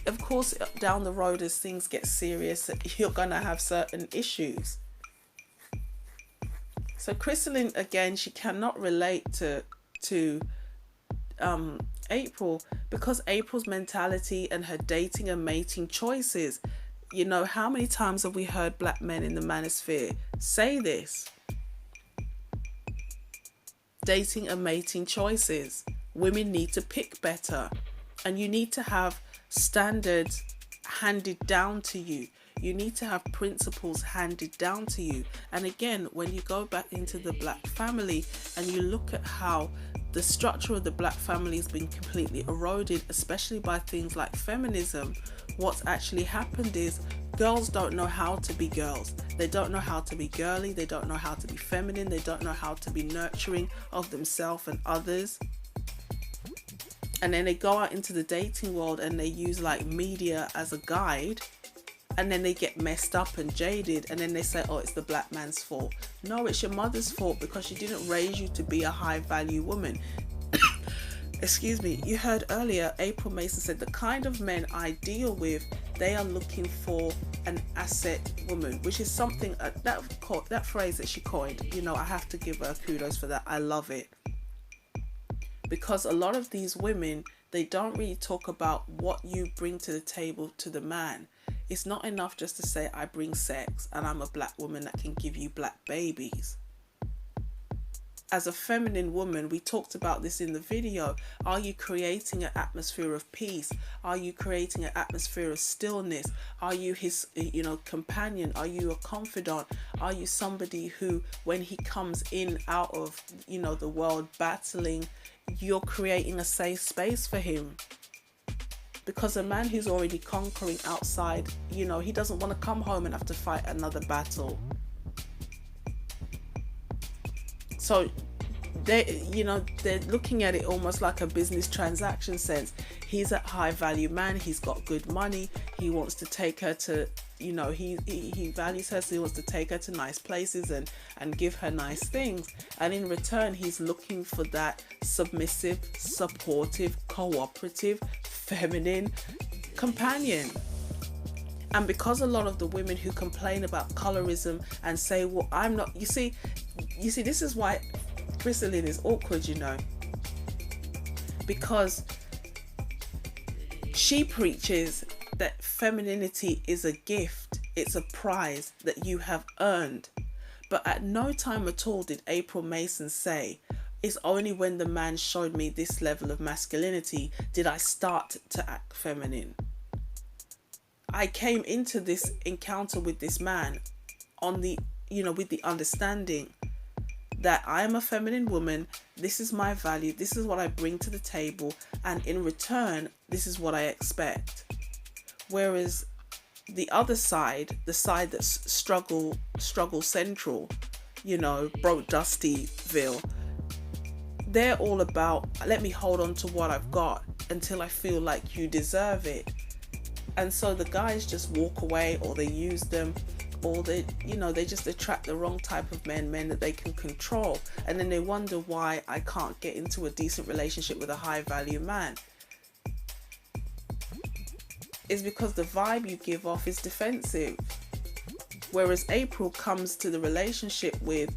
of course, down the road as things get serious, you're gonna have certain issues. So Christelyn, again, she cannot relate to April, because April's mentality and her dating and mating choices, you know, how many times have we heard black men in the manosphere say this? Dating and mating choices. Women need to pick better, and you need to have standards handed down to you. You need to have principles handed down to you. And again, when you go back into the black family and you look at how the structure of the black family has been completely eroded, especially by things like feminism. What's actually happened is girls don't know how to be girls. They don't know how to be girly. They don't know how to be feminine. They don't know how to be nurturing of themselves and others. And then they go out into the dating world and they use like media as a guide, and then they get messed up and jaded, and then they say, oh, it's the black man's fault. No, it's your mother's fault, because she didn't raise you to be a high value woman. Excuse me. You heard earlier April Mason said the kind of men I deal with, they are looking for an asset woman, which is something that phrase that she coined. You know, I have to give her kudos for that. I love it, because a lot of these women, they don't really talk about what you bring to the table to the man. It's not enough just to say I bring sex and I'm a black woman that can give you black babies. As a feminine woman, we talked about this in the video. Are you creating an atmosphere of peace? Are you creating an atmosphere of stillness? Are you his, companion? Are you a confidant? Are you somebody who, when he comes in out of, the world battling, you're creating a safe space for him? Because a man who's already conquering outside, he doesn't want to come home and have to fight another battle. So they're looking at it almost like a business transaction sense. He's a high value man. He's got good money. He wants to take her to, he values her, so he wants to take her to nice places and give her nice things. And in return, he's looking for that submissive, supportive, cooperative, feminine companion. And because a lot of the women who complain about colorism and say, well, I'm not, you see, this is why Christelyn is awkward, because she preaches that femininity is a gift, it's a prize that you have earned. But at no time at all did April Mason say, it's only when the man showed me this level of masculinity did I start to act feminine. I came into this encounter with this man on the, with the understanding that I am a feminine woman. This is my value. This is what I bring to the table. And in return, this is what I expect. Whereas the other side, the side that's struggle central, broke Dustyville, they're all about, let me hold on to what I've got until I feel like you deserve it. And so the guys just walk away, or they use them, or they just attract the wrong type of men that they can control. And then they wonder why I can't get into a decent relationship with a high value man. It's because the vibe you give off is defensive. Whereas April comes to the relationship with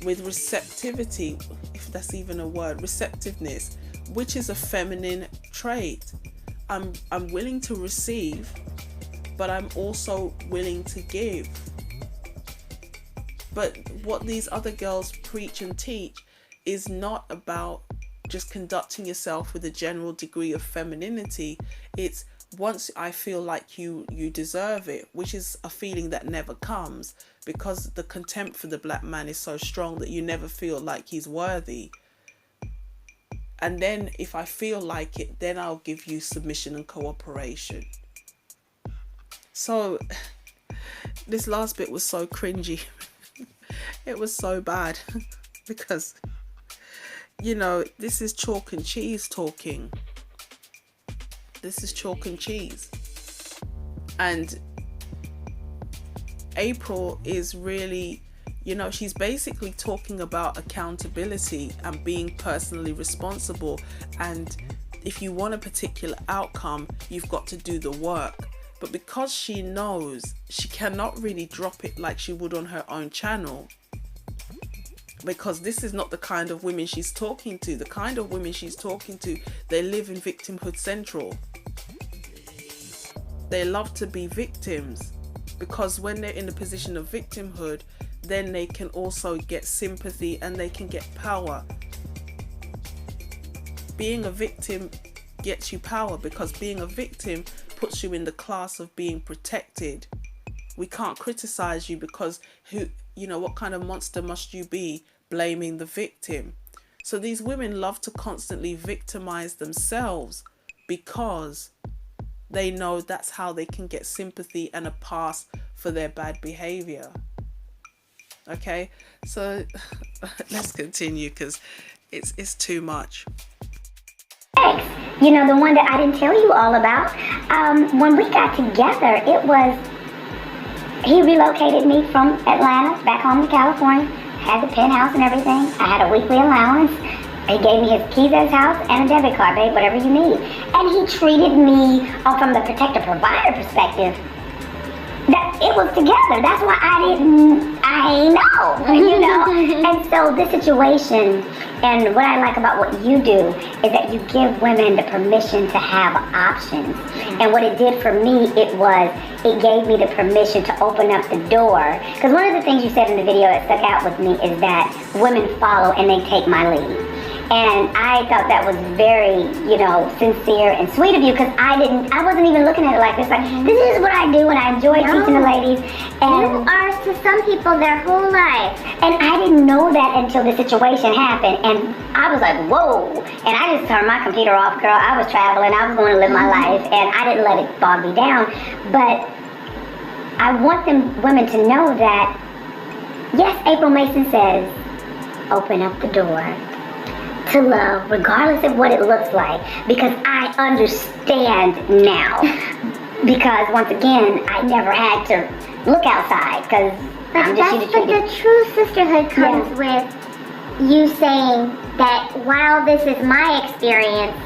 receptivity, if that's even a word, receptiveness, which is a feminine trait. I'm willing to receive, but I'm also willing to give. But what these other girls preach and teach is not about just conducting yourself with a general degree of femininity. It's once I feel like you deserve it, which is a feeling that never comes, because the contempt for the black man is so strong that you never feel like he's worthy. And then if I feel like it, then I'll give you submission and cooperation. So this last bit was so cringy. It was so bad because, this is chalk and cheese talking. This is chalk and cheese. And April is really, she's basically talking about accountability and being personally responsible. And if you want a particular outcome, you've got to do the work. But because she knows she cannot really drop it like she would on her own channel, because this is not the kind of women she's talking to. The kind of women she's talking to, they live in victimhood central. They love to be victims, because when they're in the position of victimhood, then they can also get sympathy and they can get power. Being a victim gets you power, because being a victim puts you in the class of being protected. We can't criticize you because what kind of monster must you be blaming the victim? So these women love to constantly victimize themselves because they know that's how they can get sympathy and a pass for their bad behavior. Okay, so let's continue because it's too much. You know, the one that I didn't tell you all about, when we got together, he relocated me from Atlanta back home to California, had the penthouse and everything. I had a weekly allowance. He gave me his keys to his house and a debit card, babe, whatever you need. And he treated me, from the protector-provider perspective, that it was together. That's why I know, you know. And so this situation, and what I like about what you do, is that you give women the permission to have options. And what it did for me, it gave me the permission to open up the door. Because one of the things you said in the video that stuck out with me is that women follow and they take my lead. And I thought that was very, you know, sincere and sweet of you, because I wasn't even looking at it like this. Like, this is what I do and I enjoy teaching the ladies. And you are to some people their whole life. And I didn't know that until the situation happened. And I was like, whoa. And I just turned my computer off, girl. I was traveling. I was going to live my life. And I didn't let it bog me down. But I want women to know that, yes, April Mason says, open up the door to love, regardless of what it looks like, because I understand now. Because once again, I never had to look outside, because I'm just used to But the true sisterhood comes with you saying that while this is my experience,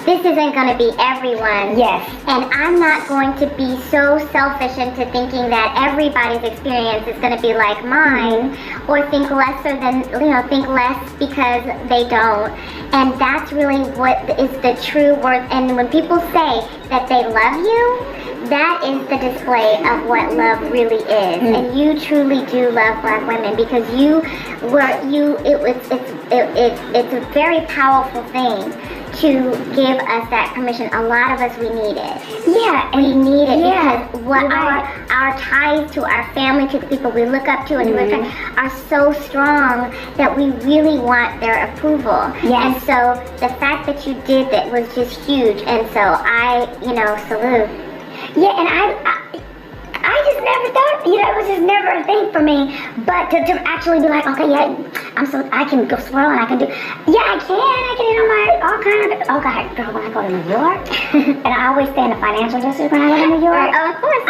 this isn't going to be everyone's. Yes. And I'm not going to be so selfish into thinking that everybody's experience is going to be like mine, or think lesser than, think less because they don't. And that's really what is the true worth. And when people say that they love you, that is the display of what love really is. And you truly do love Black women, because it's a very powerful thing to give us that permission. A lot of us, we need it. Yeah, we need it because our ties to our family, to the people we look up to and are so strong that we really want their approval. Yes. And so the fact that you did that was just huge. And so I, salute. Yeah, and I just never thought, it was just never a thing for me. But to actually be like, okay, I can go swirl and I can do, I can all kind of, oh God, girl, when I go to New York, and I always stay in the financial district when I go to New York. Of course,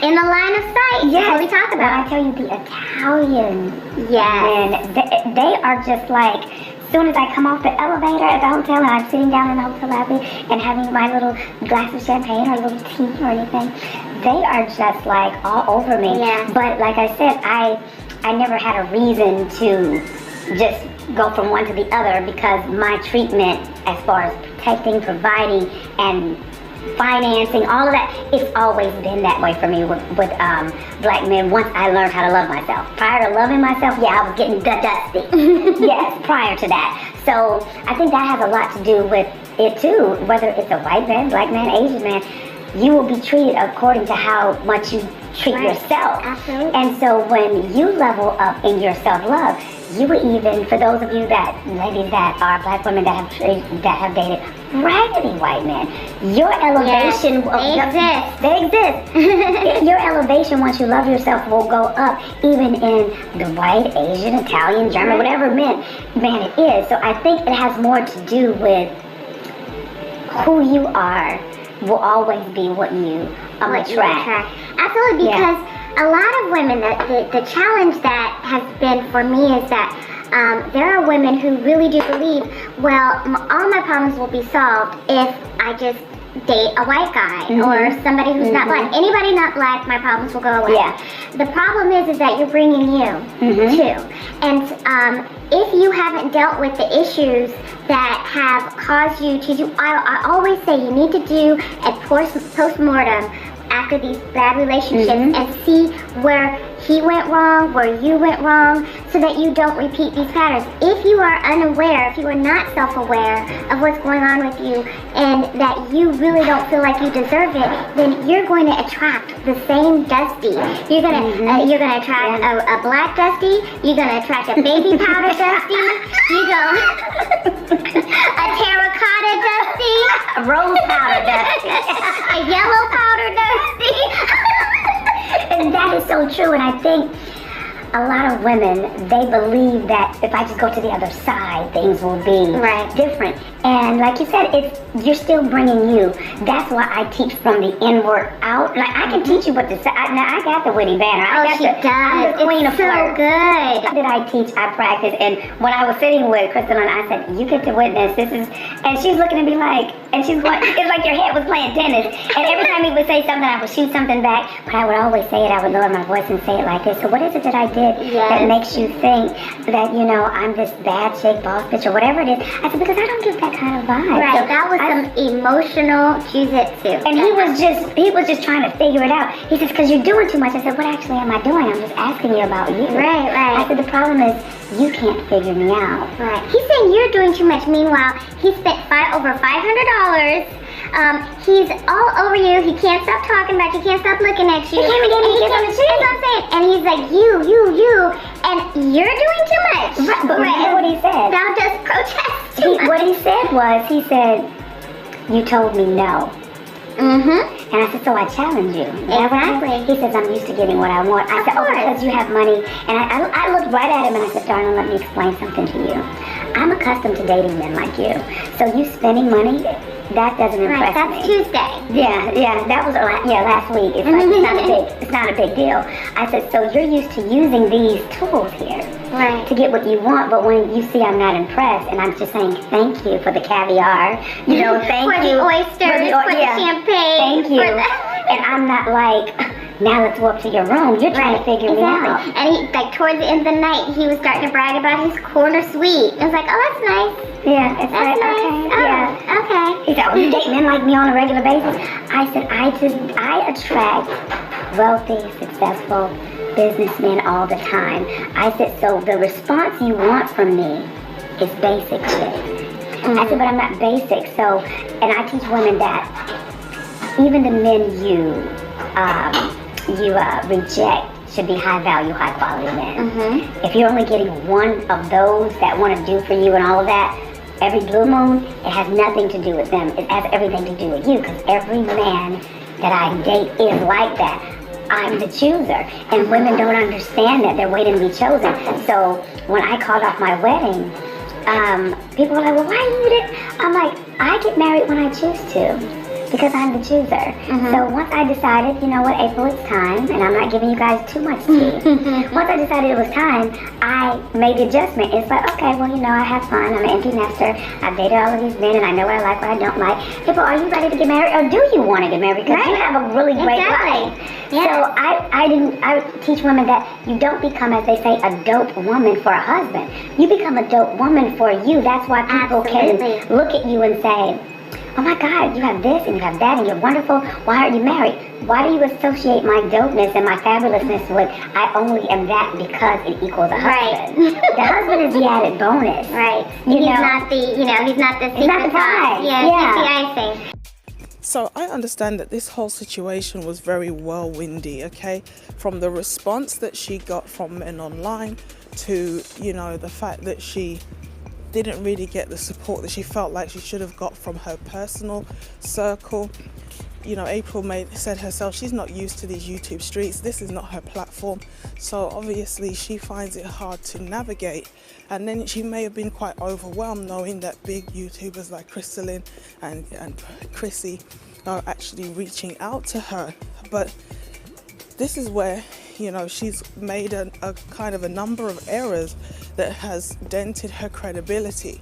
in the line of sight. Yes. What we talk about. When I tell you the Italians, yes, they are just like, as soon as I come off the elevator at the hotel and I'm sitting down in the hotel lobby and having my little glass of champagne or a little tea or anything, they are just like all over me. Yeah. But like I said, I never had a reason to just go from one to the other, because my treatment as far as protecting, providing, and financing, all of that, it's always been that way for me with Black men once I learned how to love myself. Prior to loving myself, I was getting dusty. Yes, prior to that. So I think that has a lot to do with it too, whether it's a white man, Black man, Asian man. You will be treated according to how much you treat yourself. Absolutely. And so when you level up in your self-love, you will even, for those of you ladies that are Black women that have dated raggedy white men, your elevation, they exist. Your elevation, once you love yourself, will go up even in the white, Asian, Italian, German, whatever man it is. So I think it has more to do with who you are will always be what you attract. Absolutely, because a lot of women, the challenge that has been for me is that there are women who really do believe, all my problems will be solved if I just date a white guy or somebody who's not Black. Anybody not Black, my problems will go away. Yeah. The problem is that you're bringing you too. And if you haven't dealt with the issues that have caused you to do, I always say you need to do a post-mortem after these bad relationships and see where he went wrong, where you went wrong, so that you don't repeat these patterns. If you are unaware, if you are not self-aware of what's going on with you, and that you really don't feel like you deserve it, then you're going to attract the same Dusty. You're gonna attract a black Dusty. You're gonna attract a baby powder Dusty. You go a terracotta Dusty, A rose powder Dusty. a yellow powder Dusty. And that is so true, and I think a lot of women, they believe that if I just go to the other side, things will be different. And like you said, you're still bringing you. That's why I teach from the inward out. Like, I can teach you what to say. Now, I got the witty banner. I'm the queen of flirt. So good. How did I teach? I practice. And when I was sitting with Christelyn, I said, you get to witness. This is, and she's looking at me like, and she's going, it's like your head was playing tennis. And every time he would say something, I would shoot something back. But I would always say it. I would lower my voice and say it like this. So what is it that I did that makes you think that, you know, I'm this bad chick, boss bitch, or whatever it is? I said, because I don't give that kind of vibe. Right, So that was some emotional jiu-jitsu. and he was just trying to figure it out. He says, because you're doing too much. I said, what actually am I doing? I'm just asking you about you. Right. I said, the problem is you can't figure me out. Right. He's saying you're doing too much. Meanwhile, he spent over $500. He's all over you. He can't stop talking about you. Can't stop looking at you. He can't even get me to kiss on the cheek. That's what I'm saying. And he's like, you, and you're doing too much. Right, but remember what he said. Thou dost protest too much. What he said, you told me no. Mm-hmm. And I said, so I challenge you. Exactly. He says, I'm used to getting what I want. I said, oh, because you have money. And I looked right at him and I said, darling, let me explain something to you. I'm accustomed to dating men like you. So you spending money, that doesn't impress That's me. Tuesday. Yeah, that was last week. It's like it's not a big deal. I said, so you're used to using these tools here to get what you want, but when you see I'm not impressed, and I'm just saying thank you for the caviar, you know, thank for you the oysters, for the champagne, thank you, and I'm not like, now let's go up to your room. You're trying to figure me out. And he, like, towards the end of the night, he was starting to brag about his corner suite. I was like, oh, that's nice. Yeah, it's That's like, nice. okay, Oh, yeah. okay. He said, oh, you date men like me on a regular basis? I said, I attract wealthy, successful businessmen all the time. I said, so the response you want from me is basic shit. I said, but I'm not basic. So, and I teach women that even the men you reject should be high value, high quality men. If you're only getting one of those that want to do for you and all of that, every blue moon, it has nothing to do with them. It has everything to do with you, because every man that I date is like that. I'm the chooser, and women don't understand that they're waiting to be chosen. So when I called off my wedding, people were like, well, why you didn't? I'm like, I get married when I choose to, because I'm the chooser. So once I decided, you know what, April, it's time, and I'm not giving you guys too much tea. Once I decided it was time, I made the adjustment. It's like, okay, well, you know, I have fun. I'm an empty nester. I've dated all of these men, and I know what I like, what I don't like. People, are you ready to get married, or do you want to get married? Because you have a really great life. Yeah. So I teach women that you don't become, as they say, a dope woman for a husband. You become a dope woman for you. That's why people can look at you and say, oh my God, you have this and you have that and you're wonderful. Why aren't you married? Why do you associate my dopeness and my fabulousness with I only am that because it equals a husband? The husband is the added bonus. He's not the secret sauce. Yeah, he's the icing. So I understand that this whole situation was very whirlwindy, okay? From the response that she got from men online to, you know, the fact that she didn't really get the support that she felt like she should have got from her personal circle. You know, April said herself, she's not used to these YouTube streets. This is not her platform. So obviously she finds it hard to navigate. And then she may have been quite overwhelmed knowing that big YouTubers like Christelyn and Chrissy are actually reaching out to her. But this is where, you know, she's made a kind of a number of errors that has dented her credibility.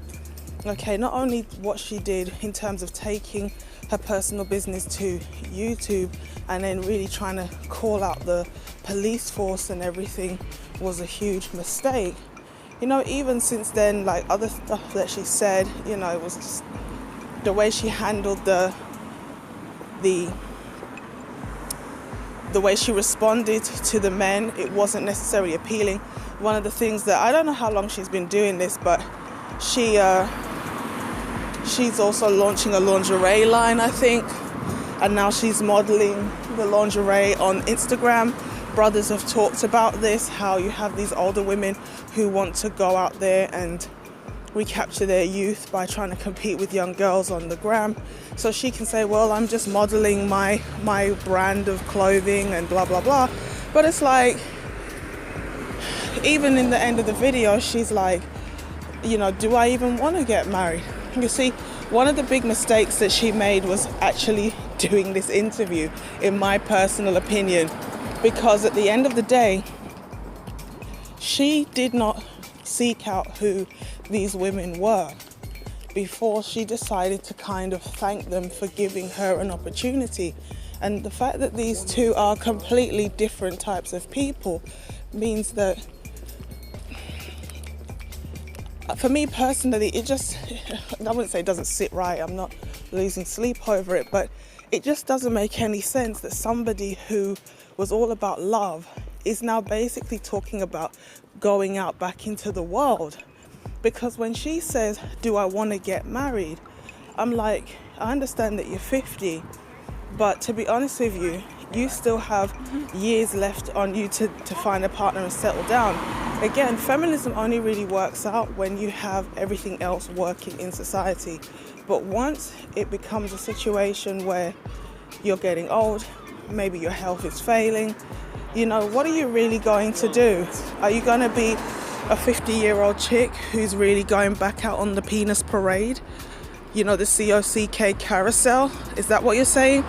Okay, not only what she did in terms of taking her personal business to YouTube and then really trying to call out the police force and everything was a huge mistake. You know, even since then, like other stuff that she said, you know, it was just the way she handled the the way she responded to the men, it wasn't necessarily appealing. One of the things that, I don't know how long she's been doing this, but she's also launching a lingerie line, I think, and now she's modeling the lingerie on Instagram. Brothers have talked about this, how you have these older women who want to go out there and recapture their youth by trying to compete with young girls on the gram. So she can say, well, I'm just modeling my brand of clothing and blah, blah, blah. But it's like, even in the end of the video, she's like, you know, do I even want to get married? You see, one of the big mistakes that she made was actually doing this interview, in my personal opinion, because at the end of the day, she did not seek out who these women were before she decided to kind of thank them for giving her an opportunity. And the fact that these two are completely different types of people means that, for me personally, it just, I wouldn't say it doesn't sit right, I'm not losing sleep over it, but it just doesn't make any sense that somebody who was all about love is now basically talking about going out back into the world. Because when she says, do I want to get married? I'm like, I understand that you're 50, but to be honest with you, you still have years left on you to find a partner and settle down. Again, feminism only really works out when you have everything else working in society. But once it becomes a situation where you're getting old, maybe your health is failing, you know, what are you really going to do? Are you going to be a 50-year-old chick who's really going back out on the penis parade? You know, the COCK carousel? Is that what you're saying?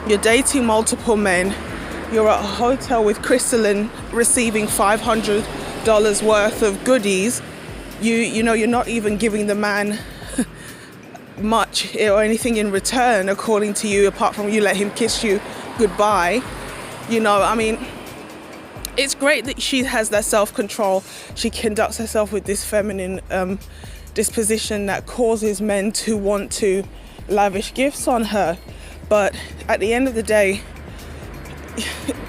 You're dating multiple men. You're at a hotel with Christelyn receiving $500 worth of goodies. You know, you're not even giving the man much or anything in return, according to you, apart from you let him kiss you goodbye. You know, I mean, it's great that she has that self-control. She conducts herself with this feminine disposition that causes men to want to lavish gifts on her. But at the end of the day,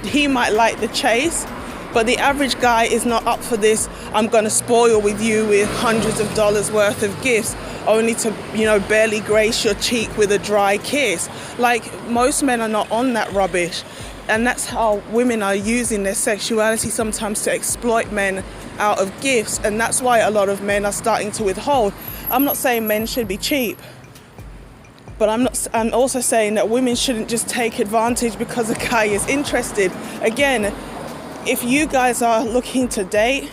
he might like the chase, but the average guy is not up for this. I'm going to spoil with you with hundreds of dollars worth of gifts, only to, you know, barely grace your cheek with a dry kiss. Like, most men are not on that rubbish. And that's how women are using their sexuality sometimes to exploit men out of gifts. And that's why a lot of men are starting to withhold. I'm not saying men should be cheap, but I'm also saying that women shouldn't just take advantage because a guy is interested. Again, if you guys are looking to date,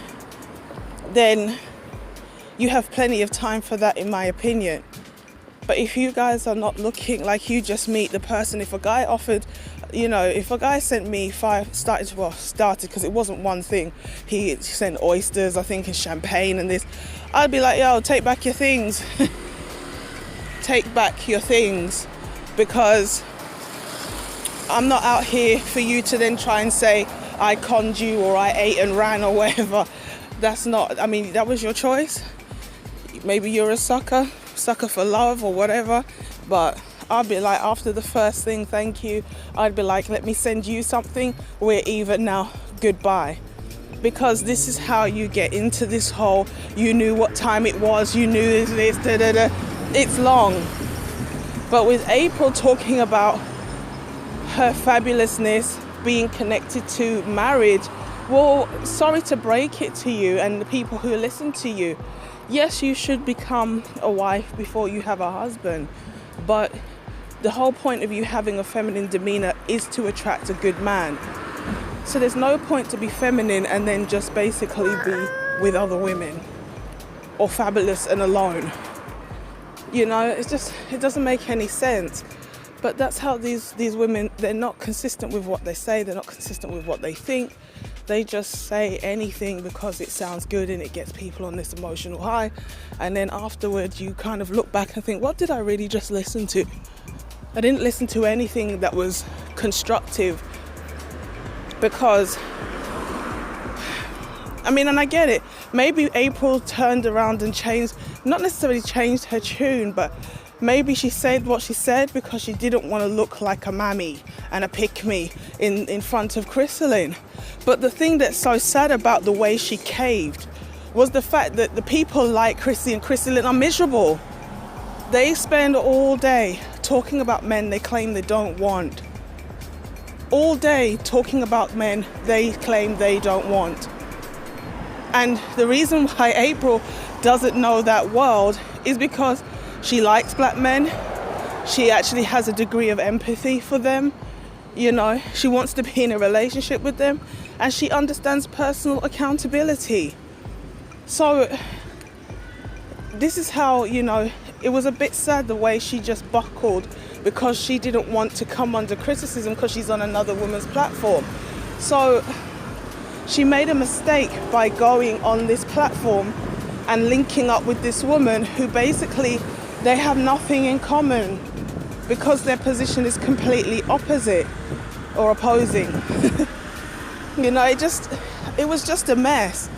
then you have plenty of time for that, in my opinion. But if you guys are not looking, like, you just meet the person. If a guy offered, you know, if a guy sent me started because it wasn't one thing. He sent oysters, I think, and champagne and this. I'd be like, yo, take back your things. Take back your things, because I'm not out here for you to then try and say I conned you or I ate and ran or whatever. That's not, I mean, that was your choice. Maybe you're a sucker for love or whatever, but I'd be like, after the first thing, thank you, I'd be like, let me send you something, we're even now, goodbye. Because this is how you get into this whole, you knew what time it was, you knew this, da da da. It's long. But with April talking about her fabulousness being connected to marriage, well, sorry to break it to you and the people who listen to you. Yes, you should become a wife before you have a husband, but the whole point of you having a feminine demeanour is to attract a good man. So there's no point to be feminine and then just basically be with other women or fabulous and alone. You know, it doesn't make any sense. But that's how these women, they're not consistent with what they say, they're not consistent with what they think. They just say anything because it sounds good and it gets people on this emotional high. And then afterwards you kind of look back and think, what did I really just listen to? I didn't listen to anything that was constructive, because, I mean, and I get it. Maybe April turned around and changed, not necessarily changed her tune, but maybe she said what she said because she didn't want to look like a mammy and a pick-me in front of Christelyn. But the thing that's so sad about the way she caved was the fact that the people like Chrissy and Christelyn are miserable. They spend all day talking about men they claim they don't want. All day talking about men they claim they don't want. And the reason why April doesn't know that world is because she likes black men. She actually has a degree of empathy for them. You know, she wants to be in a relationship with them, and she understands personal accountability. So this is how, you know, it was a bit sad the way she just buckled because she didn't want to come under criticism because she's on another woman's platform. So she made a mistake by going on this platform and linking up with this woman who basically they have nothing in common because their position is completely opposite or opposing. You know, it was just a mess.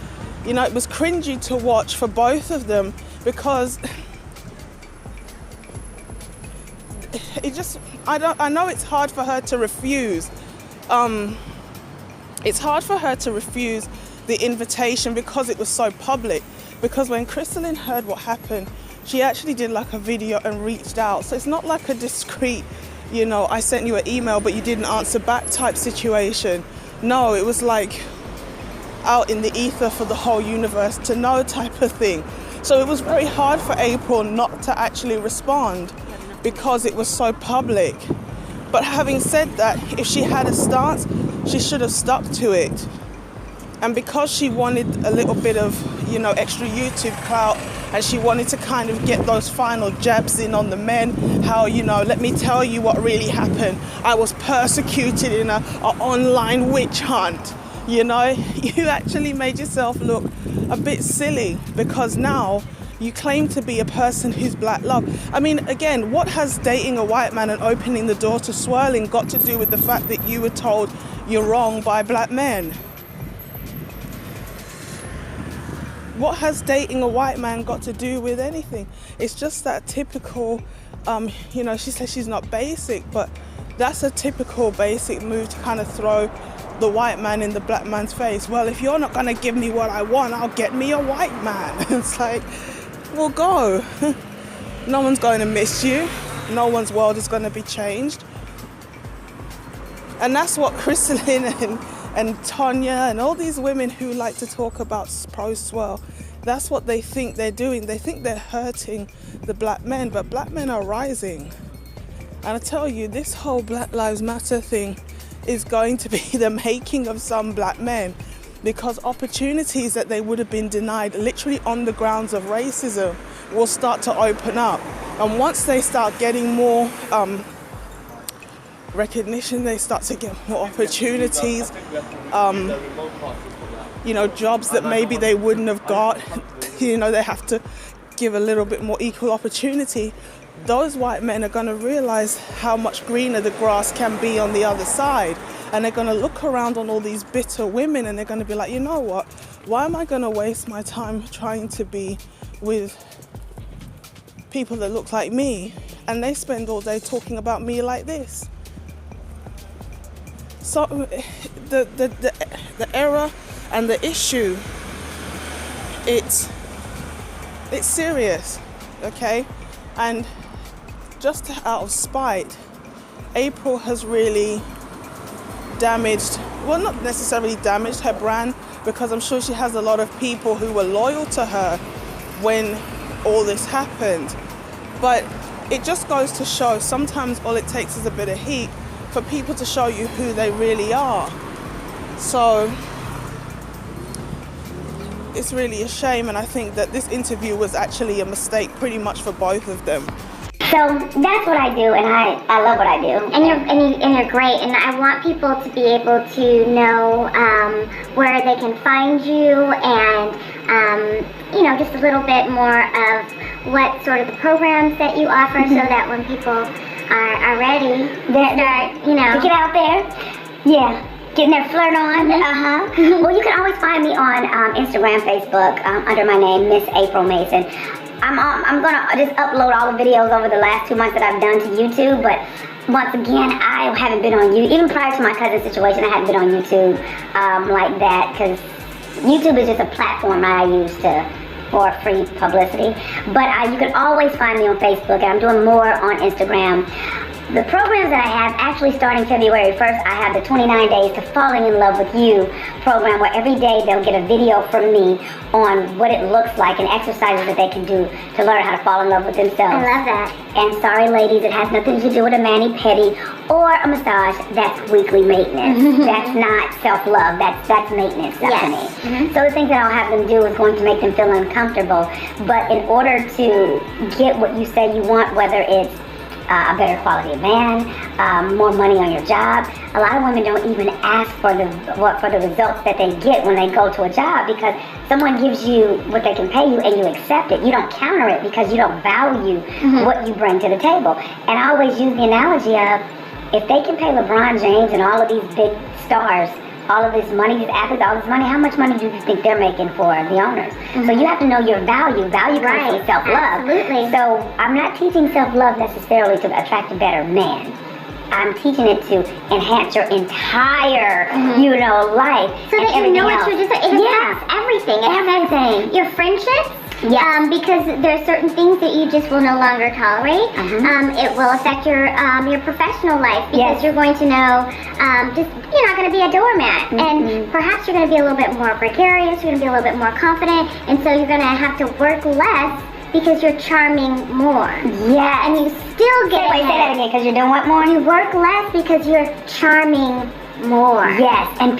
You know, it was cringy to watch for both of them because I know it's hard for her to refuse. It's hard for her to refuse the invitation because it was so public. Because when Christelyn heard what happened, she actually did like a video and reached out. So it's not like a discreet, you know, I sent you an email but you didn't answer back type situation. No, it was like out in the ether for the whole universe to know type of thing. So it was very hard for April not to actually respond because it was so public. But having said that, if she had a stance, she should have stuck to it. And because she wanted a little bit of, you know, extra YouTube clout, and she wanted to kind of get those final jabs in on the men, how, you know, let me tell you what really happened. I was persecuted in a online witch hunt. You know, you actually made yourself look a bit silly because now you claim to be a person who's black love. I mean, again, what has dating a white man and opening the door to swirling got to do with the fact that you were told you're wrong by black men? What has dating a white man got to do with anything? It's just that typical, you know, she says she's not basic, but that's a typical basic move to kind of throw the white man in the black man's face. Well, if you're not going to give me what I want, I'll get me a white man. It's like, well, go. No one's going to miss you. No one's world is going to be changed. And that's what Christelyn and Tonya and all these women who like to talk about pro-swirl, that's what they think they're doing. They think they're hurting the black men, but black men are rising. And I tell you, this whole Black Lives Matter thing is going to be the making of some black men, because opportunities that they would have been denied literally on the grounds of racism will start to open up. And once they start getting more recognition, they start to get more opportunities, you know, jobs that maybe they wouldn't have got, you know, they have to give a little bit more equal opportunity. Those white men are going to realize how much greener the grass can be on the other side. And they're going to look around on all these bitter women and they're going to be like, you know what, why am I going to waste my time trying to be with people that look like me? And they spend all day talking about me like this. So the error and the issue, it's serious, okay? And just out of spite, April has really damaged, well, not necessarily damaged her brand, because I'm sure she has a lot of people who were loyal to her when all this happened. But it just goes to show sometimes all it takes is a bit of heat for people to show you who they really are. So it's really a shame, and I think that this interview was actually a mistake pretty much for both of them. So that's what I do, and I love what I do. And you're great, and I want people to be able to know where they can find you, and you know, just a little bit more of what sort of the programs that you offer, so that when people are ready, they start, you know, to get out there. Yeah. Getting their flirt on. Well, you can always find me on Instagram, Facebook, under my name, Miss April Mason. I'm gonna just upload all the videos over the last 2 months that I've done to YouTube, but once again, I haven't been on YouTube. Even prior to my cousin's situation, I hadn't been on YouTube like that, because YouTube is just a platform I use for free publicity. But you can always find me on Facebook, and I'm doing more on Instagram. The programs that I have, actually starting February 1st, I have the 29 Days to Falling in Love with You program, where every day they'll get a video from me on what it looks like and exercises that they can do to learn how to fall in love with themselves. I love that. And sorry ladies, it has nothing to do with a mani-pedi or a massage. That's weekly maintenance. That's not self-love. That's maintenance stuff to me. So the things that I'll have them do is going to make them feel uncomfortable. But in order to get what you say you want, whether it's a better quality of man, more money on your job. A lot of women don't even ask for the results that they get when they go to a job, because someone gives you what they can pay you and you accept it. You don't counter it because you don't value what you bring to the table. And I always use the analogy of, if they can pay LeBron James and all of these big stars all of this money, these athletes, all this money, how much money do you think they're making for the owners? So you have to know your value. Value comes from self-love. Absolutely. So I'm not teaching self-love necessarily to attract a better man. I'm teaching it to enhance your entire, life. So that you know what you're just, it affects everything. It affects your friendships. Because there are certain things that you just will no longer tolerate. It will affect your professional life, because you're going to know you're not going to be a doormat, and perhaps you're going to be a little bit more gregarious. You're going to be a little bit more confident, and so you're going to have to work less because you're charming more. Yeah, and you still get say that again, because you're doing what more? You work less because you're charming more. Yes, and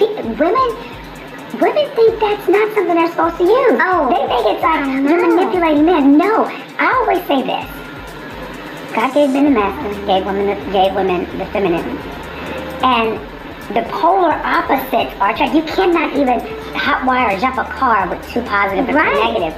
women think that's not something they're supposed to use. Oh. They think it's like you're manipulating men. No, I always say this. God gave men the masculine, gave women the feminine. And the polar opposites are attracted. You cannot even hotwire or jump a car with two positive and two negative.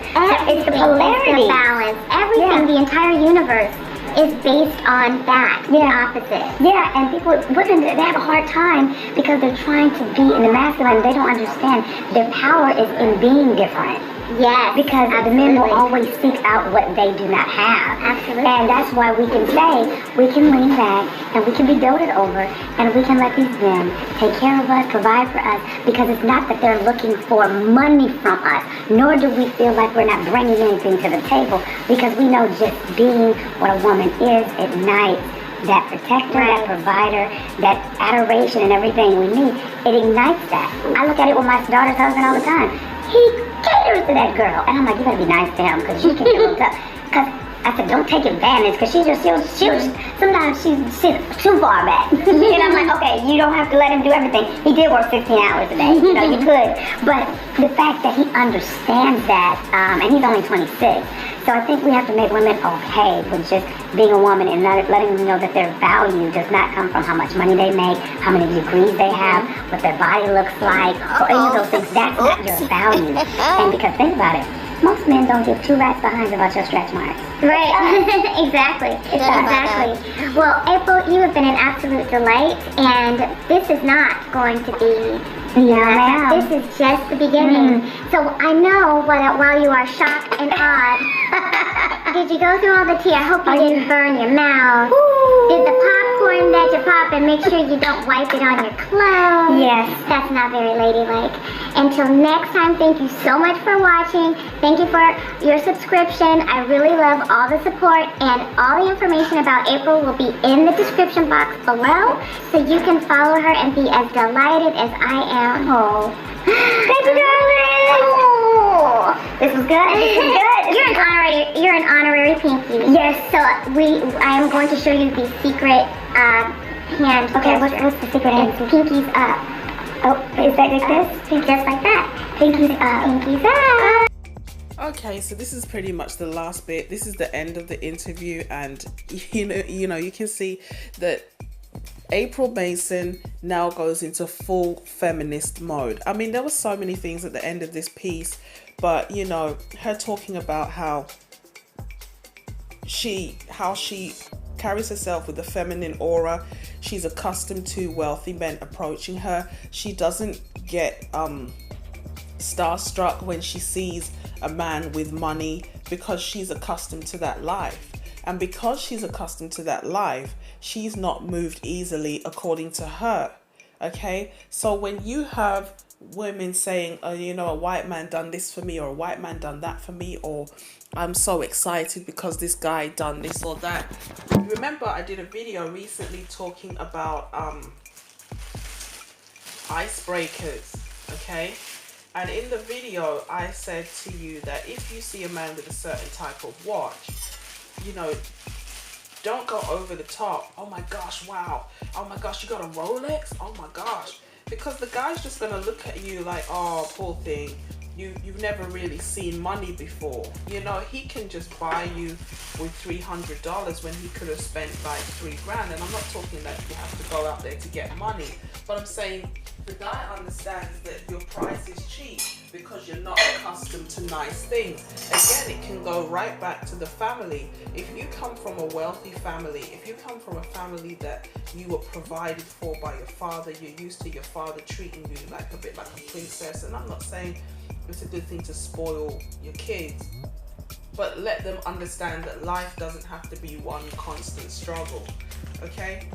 It's the polarity. It's the balance. Everything, the entire universe is based on that, the opposite. Yeah, and women, they have a hard time because they're trying to be in the masculine. They don't understand their power is in being different. Yes, because the men will always seek out what they do not have. Absolutely. And that's why we can say, we can lean back and we can be doted over, and we can let these men take care of us, provide for us, because it's not that they're looking for money from us, nor do we feel like we're not bringing anything to the table, because we know just being what a woman is ignites that protector, that provider, that adoration and everything we need. It ignites that. I look at it with my daughter's husband all the time. He caters to that girl. And I'm like, you better be nice to him, because you can get hooked up. Because I said, don't take advantage, because she'll sometimes she's too far back. And I'm like, okay, you don't have to let him do everything. He did work 16 hours a day. You could. But the fact that he understands that, and he's only 26. So I think we have to make women okay with just being a woman and letting them know that their value does not come from how much money they make, how many degrees they have, what their body looks like, or any of those things. That's not your value. And because think about it, most men don't give two rats behinds about your stretch marks. Right. Exactly. Well, April, you have been an absolute delight, and this is not going to be this is just the beginning. So I know while you are shocked and awed, did you go through all the tea? I hope you didn't burn your mouth. Did the popcorn that you pop, and make sure you don't wipe it on your clothes? Yes. That's not very ladylike. Until next time, thank you so much for watching. Thank you for your subscription. I really love all the support, and all the information about April will be in the description box below, so you can follow her and be as delighted as I am. Oh. Thank you, darling. Oh. This was good. You're an honorary pinky. Yes. So I am going to show you the secret hand. Okay, what's the secret hand? Pinky's up. Oh, is that like this? Just like that. Pinky's up. Pinky's up. Okay, so this is pretty much the last bit. This is the end of the interview, and you can see that April Mason now goes into full feminist mode. I mean, there were so many things at the end of this piece, but her talking about how she carries herself with a feminine aura. She's accustomed to wealthy men approaching her. She doesn't get starstruck when she sees a man with money because she's accustomed to that life. And because she's accustomed to that life, she's not moved easily according to her. Okay? So when you have women saying, oh, you know, a white man done this for me, or a white man done that for me, or I'm so excited because this guy done this or that. Remember, I did a video recently talking about icebreakers, okay? And in the video, I said to you that if you see a man with a certain type of watch, you know, don't go over the top. Oh my gosh, wow. Oh my gosh, you got a Rolex? Oh my gosh. Because the guy's just gonna look at you like, oh, poor thing. You've never really seen money before. You know, he can just buy you with $300 when he could have spent like $3,000. And I'm not talking that you have to go out there to get money, but I'm saying the guy understands that your price is cheap because you're not accustomed to nice things. Again, it can go right back to the family. If you come from a wealthy family, if you come from a family that you were provided for by your father, you're used to your father treating you like a bit like a princess. And I'm not saying it's a good thing to spoil your kids, but let them understand that life doesn't have to be one constant struggle, okay?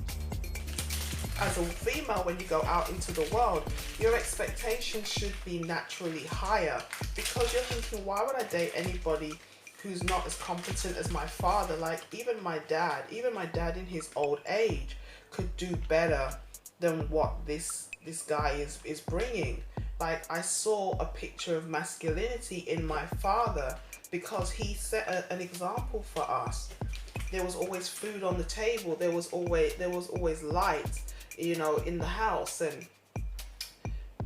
As a female, when you go out into the world, your expectations should be naturally higher, because you're thinking, why would I date anybody who's not as competent as my father? Like, even my dad in his old age could do better than what this guy is bringing. Like, I saw a picture of masculinity in my father because he set an example for us. There was always food on the table. There was always light, you know, in the house. And,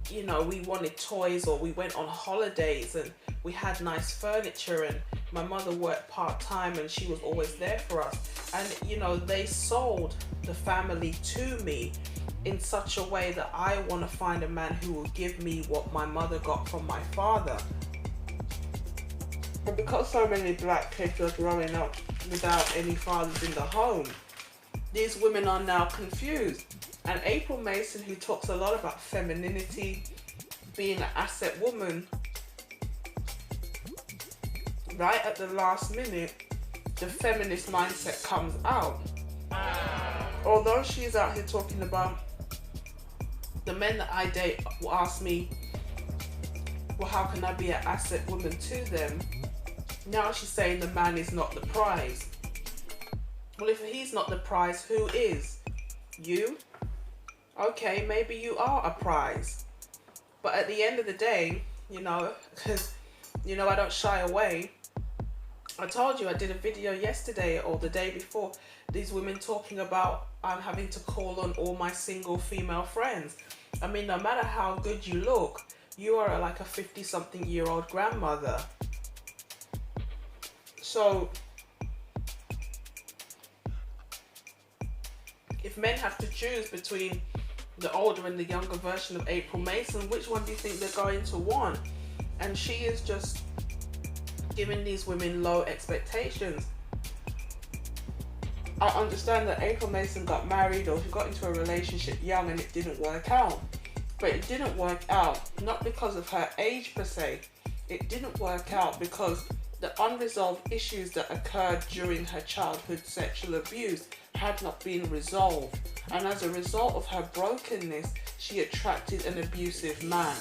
you know, we wanted toys, or we went on holidays and we had nice furniture, and my mother worked part-time and she was always there for us. And, you know, they sold the family to me in such a way that I want to find a man who will give me what my mother got from my father. But because so many black kids are growing up without any fathers in the home, these women are now confused. And April Mason, who talks a lot about femininity, being an asset woman, right at the last minute, the feminist mindset comes out. Although she's out here talking about the men that I date will ask me, well, how can I be an asset woman to them? Now she's saying the man is not the prize. Well, if he's not the prize, who is? You? Okay, maybe you are a prize. But at the end of the day, you know, because, you know, I don't shy away. I told you I did a video yesterday or the day before, these women talking about I'm having to call on all my single female friends. I mean, no matter how good you look, you are like a 50-something-year-old grandmother. So if men have to choose between the older and the younger version of April Mason, which one do you think they're going to want? And she is just giving these women low expectations. I understand that April Mason got married, or she got into a relationship young and it didn't work out. But it didn't work out not because of her age per se. It didn't work out because the unresolved issues that occurred during her childhood sexual abuse had not been resolved. And as a result of her brokenness, she attracted an abusive man.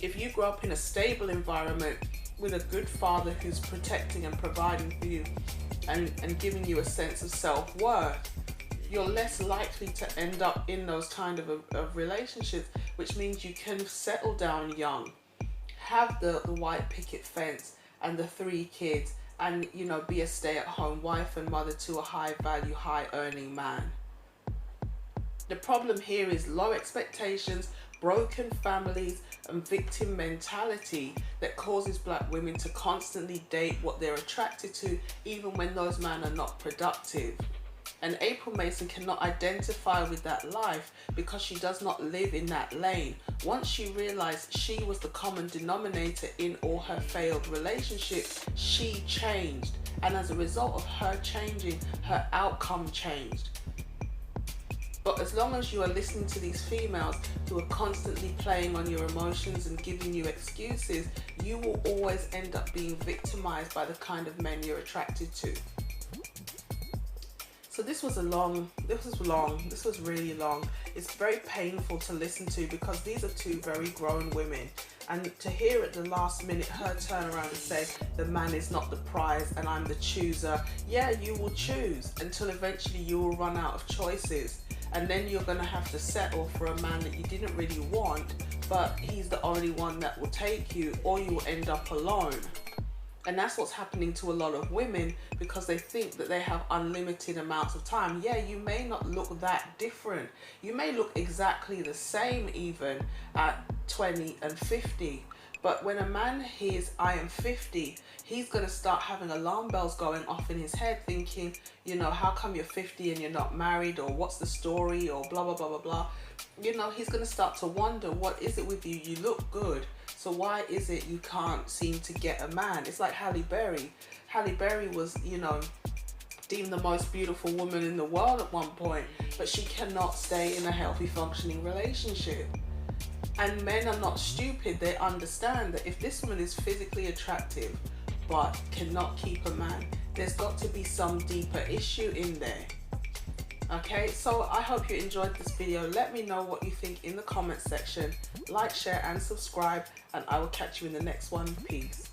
If you grow up in a stable environment with a good father who's protecting and providing for you and giving you a sense of self-worth, you're less likely to end up in those kind of relationships, which means you can settle down young, have the white picket fence and the 3 kids, and, you know, be a stay-at-home wife and mother to a high-value, high-earning man. The problem here is low expectations, broken families, and victim mentality that causes black women to constantly date what they're attracted to, even when those men are not productive. And April Mason cannot identify with that life because she does not live in that lane. Once she realized she was the common denominator in all her failed relationships, she changed. And as a result of her changing, her outcome changed. But as long as you are listening to these females who are constantly playing on your emotions and giving you excuses, you will always end up being victimized by the kind of men you're attracted to. So this was really long. It's very painful to listen to because these are two very grown women. And to hear at the last minute her turn around and say, the man is not the prize and I'm the chooser. Yeah, you will choose until eventually you will run out of choices. And then you're going to have to settle for a man that you didn't really want, but he's the only one that will take you, or you will end up alone. And that's what's happening to a lot of women because they think that they have unlimited amounts of time. Yeah, you may not look that different. You may look exactly the same even at 20 and 50. But when a man hears I am 50, he's going to start having alarm bells going off in his head thinking, you know, how come you're 50 and you're not married, or what's the story, or blah, blah, blah, blah, blah. You know, he's going to start to wonder, what is it with you? You look good. So why is it you can't seem to get a man? It's like Halle Berry. Halle Berry was, you know, deemed the most beautiful woman in the world at one point, but she cannot stay in a healthy, functioning relationship. And men are not stupid. They understand that if this woman is physically attractive but cannot keep a man, there's got to be some deeper issue in there. Okay, so I hope you enjoyed this video. Let me know what you think in the comment section. Like, share and subscribe, and I will catch you in the next one. Peace.